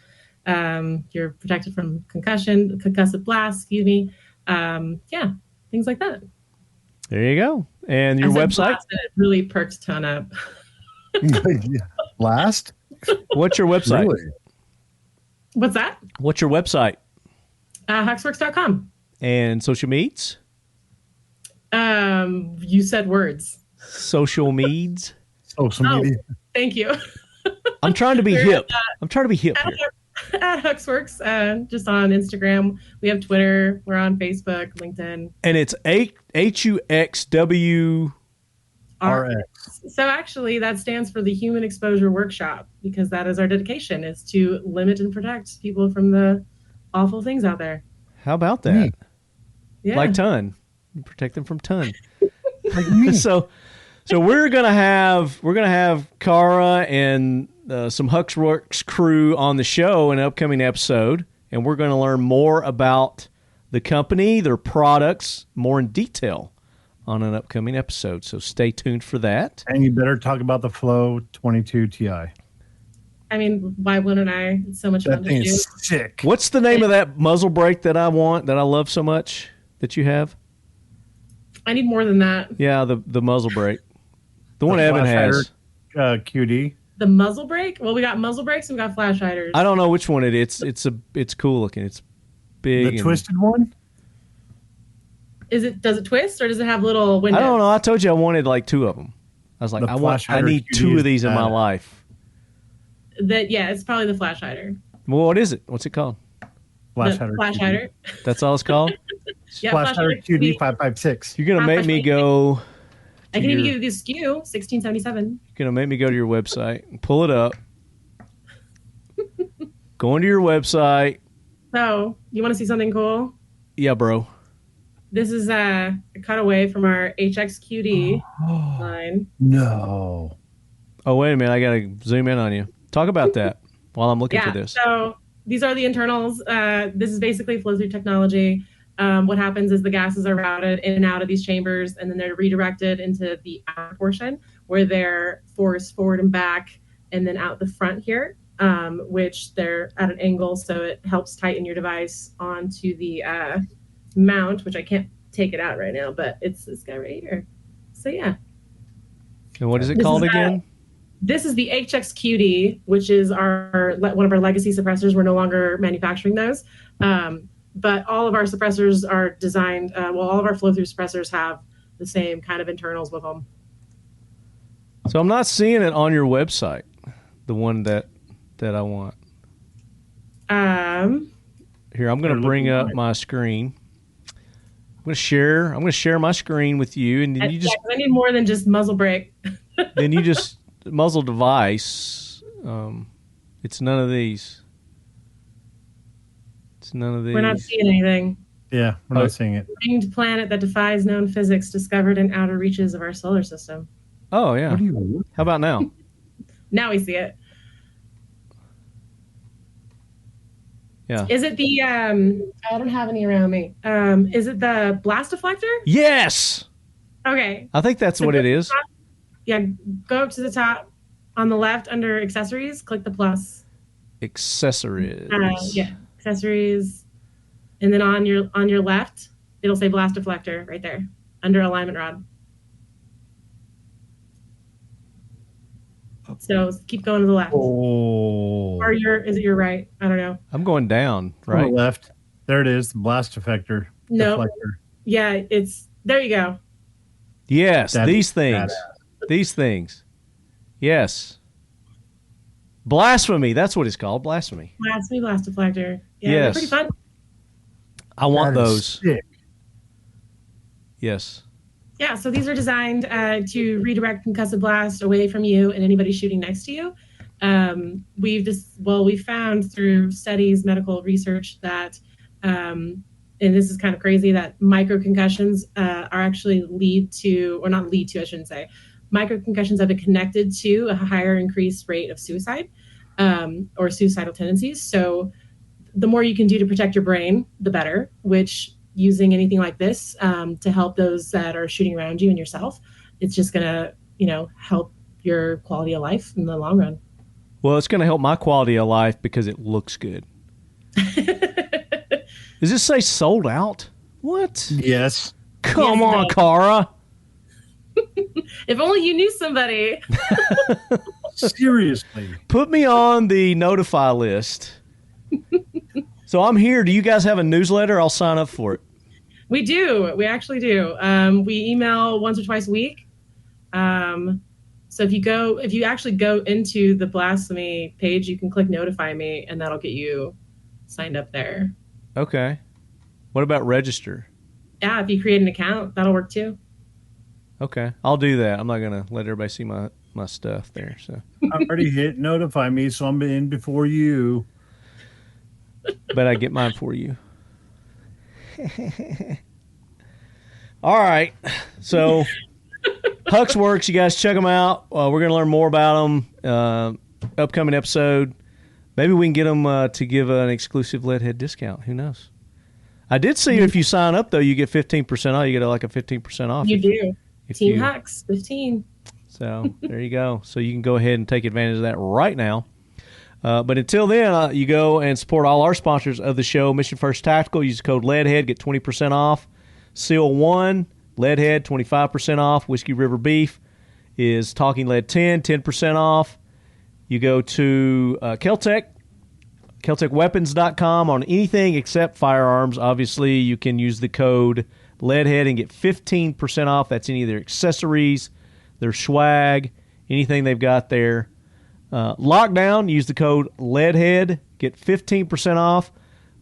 you're protected from concussive blasts, yeah, things like that. There you go. And your website? Blast, it really perked Ton up. Blast? What's your website? Really? What's that? What's your website? HUXWRX.com. And social medias? You said words. Social medias? social media. Thank you. I'm trying to be We're hip. at, I'm trying to be hip here. at HUXWRX, just on Instagram. We have Twitter. We're on Facebook, LinkedIn. And it's HUXWRX. So actually, that stands for the Human Exposure Workshop, because that is our dedication, is to limit and protect people from the awful things out there. How about that? Yeah. Like ton. Protect them from ton. So we're gonna have Kara and some HUXWRX crew on the show in an upcoming episode, and we're going to learn more about the company, their products, more in detail on an upcoming episode. So stay tuned for that. And you better talk about the Flow 22 Ti. I mean, why wouldn't I? It's so much fun to do. Sick. What's the name of that muzzle brake that I love so much that you have? I need more than that. Yeah, the muzzle brake. The one Evan has. QD. The muzzle brake? Well, we got muzzle brakes and we got flash hiders. I don't know which one it is. It's cool looking. It's big. The twisted one? Does it twist, or does it have little windows? I don't know. I told you I wanted like two of them. I was like, I need two of these in my life. It's probably the flash hider. Well, what is it? What's it called? Flash hider. Flash hider. That's all it's called? Yeah, flash hider QD 556. You're going to make me go. I can even give you the SKU, 1677. You're going to make me go to your website and pull it up. Go into your website. So, you want to see something cool? Yeah, bro. This is a cutaway from our HXQD line. No. Oh, wait a minute. I got to zoom in on you. Talk about that while I'm looking for this. So these are the internals. This is basically flow-through technology. What happens is the gases are routed in and out of these chambers, and then they're redirected into the outer portion where they're forced forward and back, and then out the front here, which they're at an angle, so it helps tighten your device onto the mount, which I can't take it out right now, but it's this guy right here. So yeah. And what is it called again? This is the HXQD, which is one of our legacy suppressors. We're no longer manufacturing those. But all of our suppressors are designed, all of our flow-through suppressors have the same kind of internals with them. So I'm not seeing it on your website, the one that I want. Here, I'm going to bring up my screen. I'm going to share my screen with you, and then you just. I need more than just muzzle brake. Then you just muzzle device. It's none of these. We're not seeing anything. Yeah, we're not seeing it. Winged planet that defies known physics, discovered in outer reaches of our solar system. Oh yeah. How about now? Now we see it. Yeah. Is it the I don't have any around me. Is it the blast deflector? Yes. Okay. I think that's what it is. Yeah, go up to the top on the left under accessories, click the plus. Accessories. Yeah, accessories. And then on your left, it'll say blast deflector right there under alignment rod. So keep going to the left. Oh. Or is it your right? I don't know. I'm going down, right? On the left. There it is, the blast effector. No. Deflector. Yeah, there you go. Yes, these things. These things. Yes. Blasphemy. That's what it's called. Blasphemy. Blasphemy blast deflector. Yeah, yes. They're pretty fun. I want That is those. sick. Yes. Yeah, so these are designed to redirect concussive blast away from you and anybody shooting next to you. We found through studies, medical research that, and this is kind of crazy, that micro concussions are actually micro concussions have been connected to a higher increased rate of suicide or suicidal tendencies. So the more you can do to protect your brain, the better, which using anything like this to help those that are shooting around you and yourself, it's just going to, help your quality of life in the long run. Well, it's going to help my quality of life because it looks good. Does this say sold out? What? Yes. Come on, Kara. If only you knew somebody. Seriously. Put me on the notify list. So I'm here. Do you guys have a newsletter? I'll sign up for it. We do. We actually do. We email once or twice a week. So if you actually go into the blasphemy page, you can click notify me, and that'll get you signed up there. Okay. What about register? Yeah, if you create an account, that'll work too. Okay, I'll do that. I'm not gonna let everybody see my stuff there. So I already hit notify me, so I'm in before you. But I get mine for you. All right, so HUXWRX, you guys check them out. We're gonna learn more about them. Upcoming episode. Maybe we can get them to give an exclusive leadhead discount. Who knows? I did see if you sign up though, you get 15% off. You get like a 15% off. You do. Team Hux 15. So there you go. So you can go ahead and take advantage of that right now. But until then, you go and support all our sponsors of the show. Mission First Tactical. Use the code LEADHEAD. Get 20% off. Seal 1, Leadhead, 25% off. Whiskey River Beef is Talking Lead 10% off. You go to Keltec, KeltecWeapons.com on anything except firearms. Obviously, you can use the code LEADHEAD and get 15% off. That's any of their accessories, their swag, anything they've got there. Lockdown, use the code LEADHEAD, get 15% off.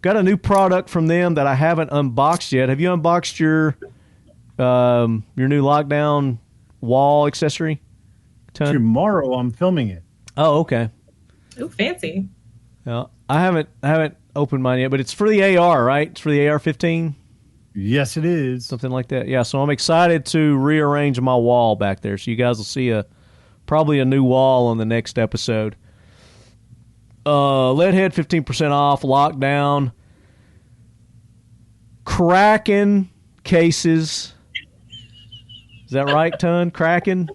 Got a new product from them that I haven't unboxed yet. Have you unboxed your new Lockdown wall accessory? Tomorrow I'm filming it. Oh, okay. Oh, fancy. No, I haven't opened mine yet, but it's for the AR, right? It's for the AR-15? Yes, it is. Something like that. Yeah, so I'm excited to rearrange my wall back there. So you guys will see probably a new wall on the next episode. Leadhead, 15% off. Lockdown. Kraken cases. Is that right, Ton? Kraken?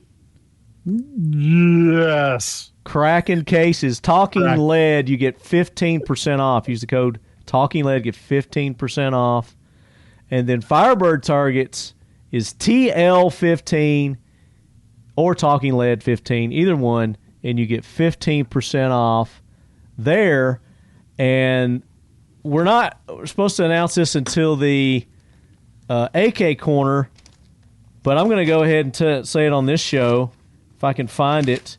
Yes. Kraken cases. Talking Lead, you get 15% off. Use the code Talking Lead, get 15% off. And then Firebird Targets is TL15 or Talking Lead 15, either one, and you get 15% off there. And we're supposed to announce this until the AK corner, but I'm going to go ahead and say it on this show if I can find it.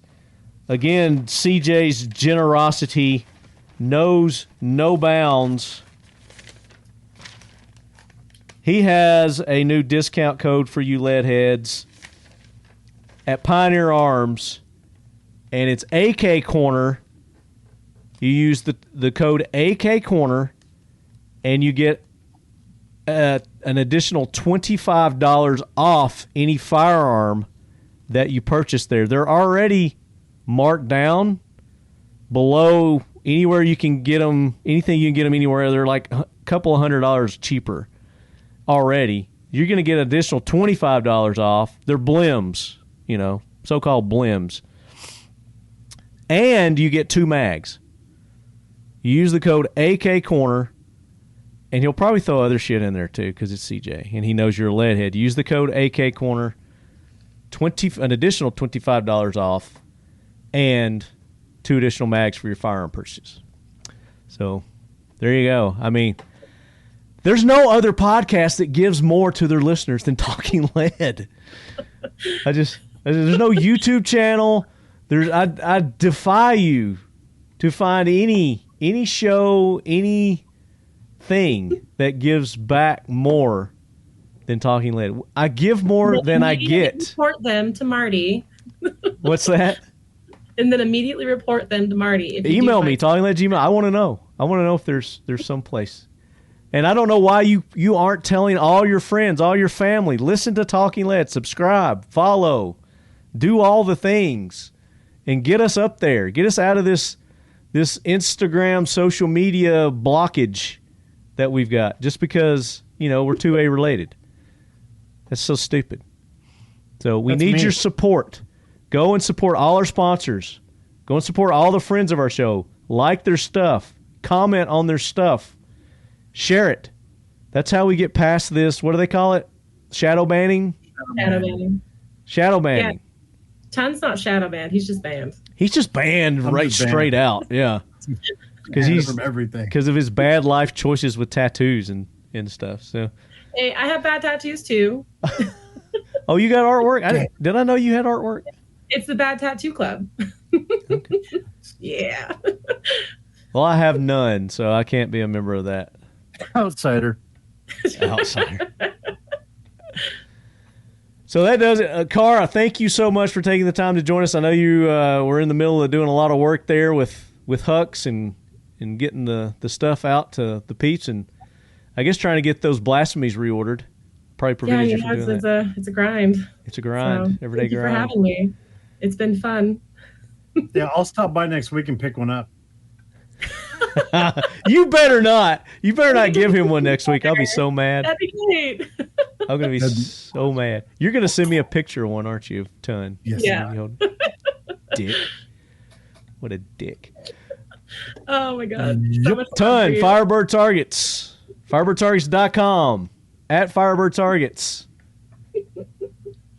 Again, CJ's generosity knows no bounds. He has a new discount code for you lead heads at Pioneer Arms, and it's AK Corner. You use the code AK Corner, and you get an additional $25 off any firearm that you purchase there. They're already marked down below anywhere you can get them. Anything you can get them anywhere, they're like a couple of $100 cheaper already. You're going to get additional $25 off. They're blims, so-called blims. And you get 2 mags. You use the code AK Corner, and he'll probably throw other shit in there too because it's CJ, and he knows you're a lead head. Use the code AK Corner, an additional $25 off, and 2 additional mags for your firearm purchases. So there you go. I mean, there's no other podcast that gives more to their listeners than Talking Lead. There's no YouTube channel. I defy you to find any show, anything that gives back more than Talking Lead. I give more than I get. Report them to Marty. What's that? And then immediately report them to Marty. Email me, Talking Lead Gmail. I want to know. I want to know if there's some place. And I don't know why you aren't telling all your friends, all your family. Listen to Talking Lead. Subscribe. Follow. Do all the things. And get us up there. Get us out of this Instagram social media blockage that we've got. Just because, we're 2A related. That's so stupid. So we need your support. Go and support all our sponsors. Go and support all the friends of our show. Like their stuff. Comment on their stuff. Share it. That's how we get past this. What do they call it? Shadow banning? Shadow banning. Shadow banning. Yeah. Ton's not shadow banned. He's just banned. He's just banned straight out. Yeah. Because he's from everything. Because of his bad life choices with tattoos and stuff. So. Hey, I have bad tattoos too. Oh, you got artwork? Did I know you had artwork? It's the Bad Tattoo Club. Yeah. Well, I have none, so I can't be a member of that. Outsider. Outsider. So that does it. Kara, thank you so much for taking the time to join us. I know you were in the middle of doing a lot of work there with Hux and getting the stuff out to the peeps, and I guess trying to get those blasphemies reordered. Probably prevented you from doing that. It's a grind. It's a grind. So, Everyday thank you grind. for having me. It's been fun. Yeah, I'll stop by next week and pick one up. You better not. You better not give him one next week. I'll be so mad. That'd be great. I'm going to be so mad. You're going to send me a picture of one, aren't you, Ton? Yes. Yeah. Dick. What a dick. Oh, my God. So much Ton, Firebird Targets. FirebirdTargets.com. At Firebird Targets.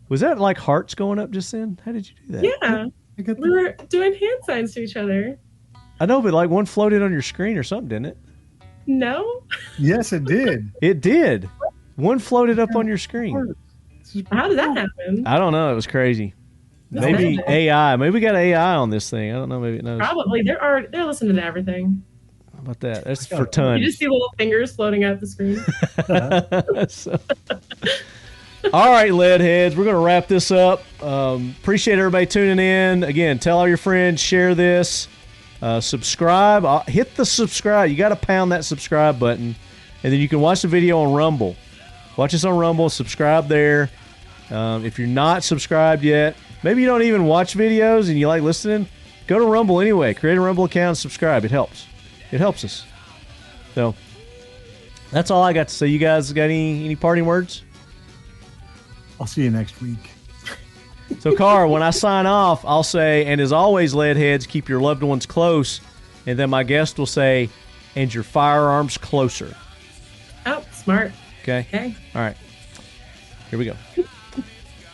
Was that like hearts going up just then? How did you do that? Yeah. We were doing hand signs to each other. I know, but like one floated on your screen or something, didn't it? No? Yes, it did. It did. One floated up on your screen. How did that happen? I don't know. It was crazy. Maybe AI. Maybe we got AI on this thing. I don't know. Maybe it knows. Probably. They're listening to everything. How about that? That's for Ton. You just see little fingers floating out the screen. All right, lead heads, we're going to wrap this up. Appreciate everybody tuning in. Again, tell all your friends, share this, subscribe. Hit the subscribe. You got to pound that subscribe button, and then you can watch the video on Rumble. Watch us on Rumble. Subscribe there. If you're not subscribed yet, maybe you don't even watch videos and you like listening, go to Rumble anyway. Create a Rumble account and subscribe. It helps. It helps us. So that's all I got to say. You guys got any parting words? I'll see you next week. So, Kara, when I sign off, I'll say, and as always, lead heads, keep your loved ones close. And then my guest will say, and your firearms closer. Oh, smart. Okay? Okay. All right. Here we go.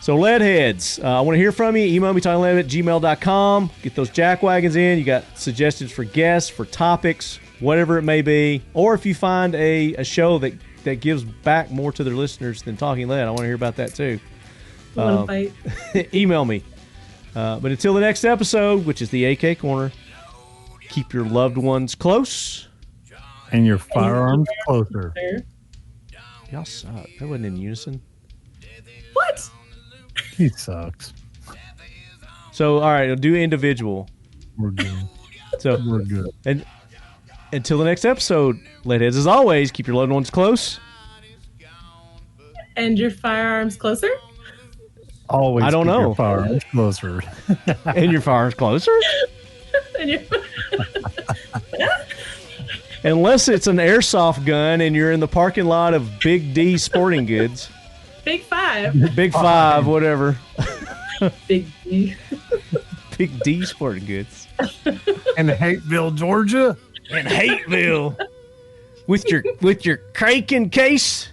So, lead heads, I want to hear from you. Email me, talkinglead@gmail.com. Get those jack wagons in. You got suggestions for guests, for topics, whatever it may be. Or if you find a show that gives back more to their listeners than Talking Lead, I want to hear about that too. Email me. But until the next episode, which is the AK Corner, keep your loved ones close. And your firearms closer. Y'all suck. That wasn't in unison. What? He sucks. So, all right, I'll do individual. We're good. So we're good. And until the next episode, leadheads, as always, keep your loved ones close. And your firearms closer? Always I don't keep know. your firearms closer. And your firearms closer? And your Unless it's an airsoft gun and you're in the parking lot of Big D Sporting Goods. Big Five. Big Five, whatever. Big D. Big D Sporting Goods. In Hateville, Georgia. In Hateville. With your Kraken case.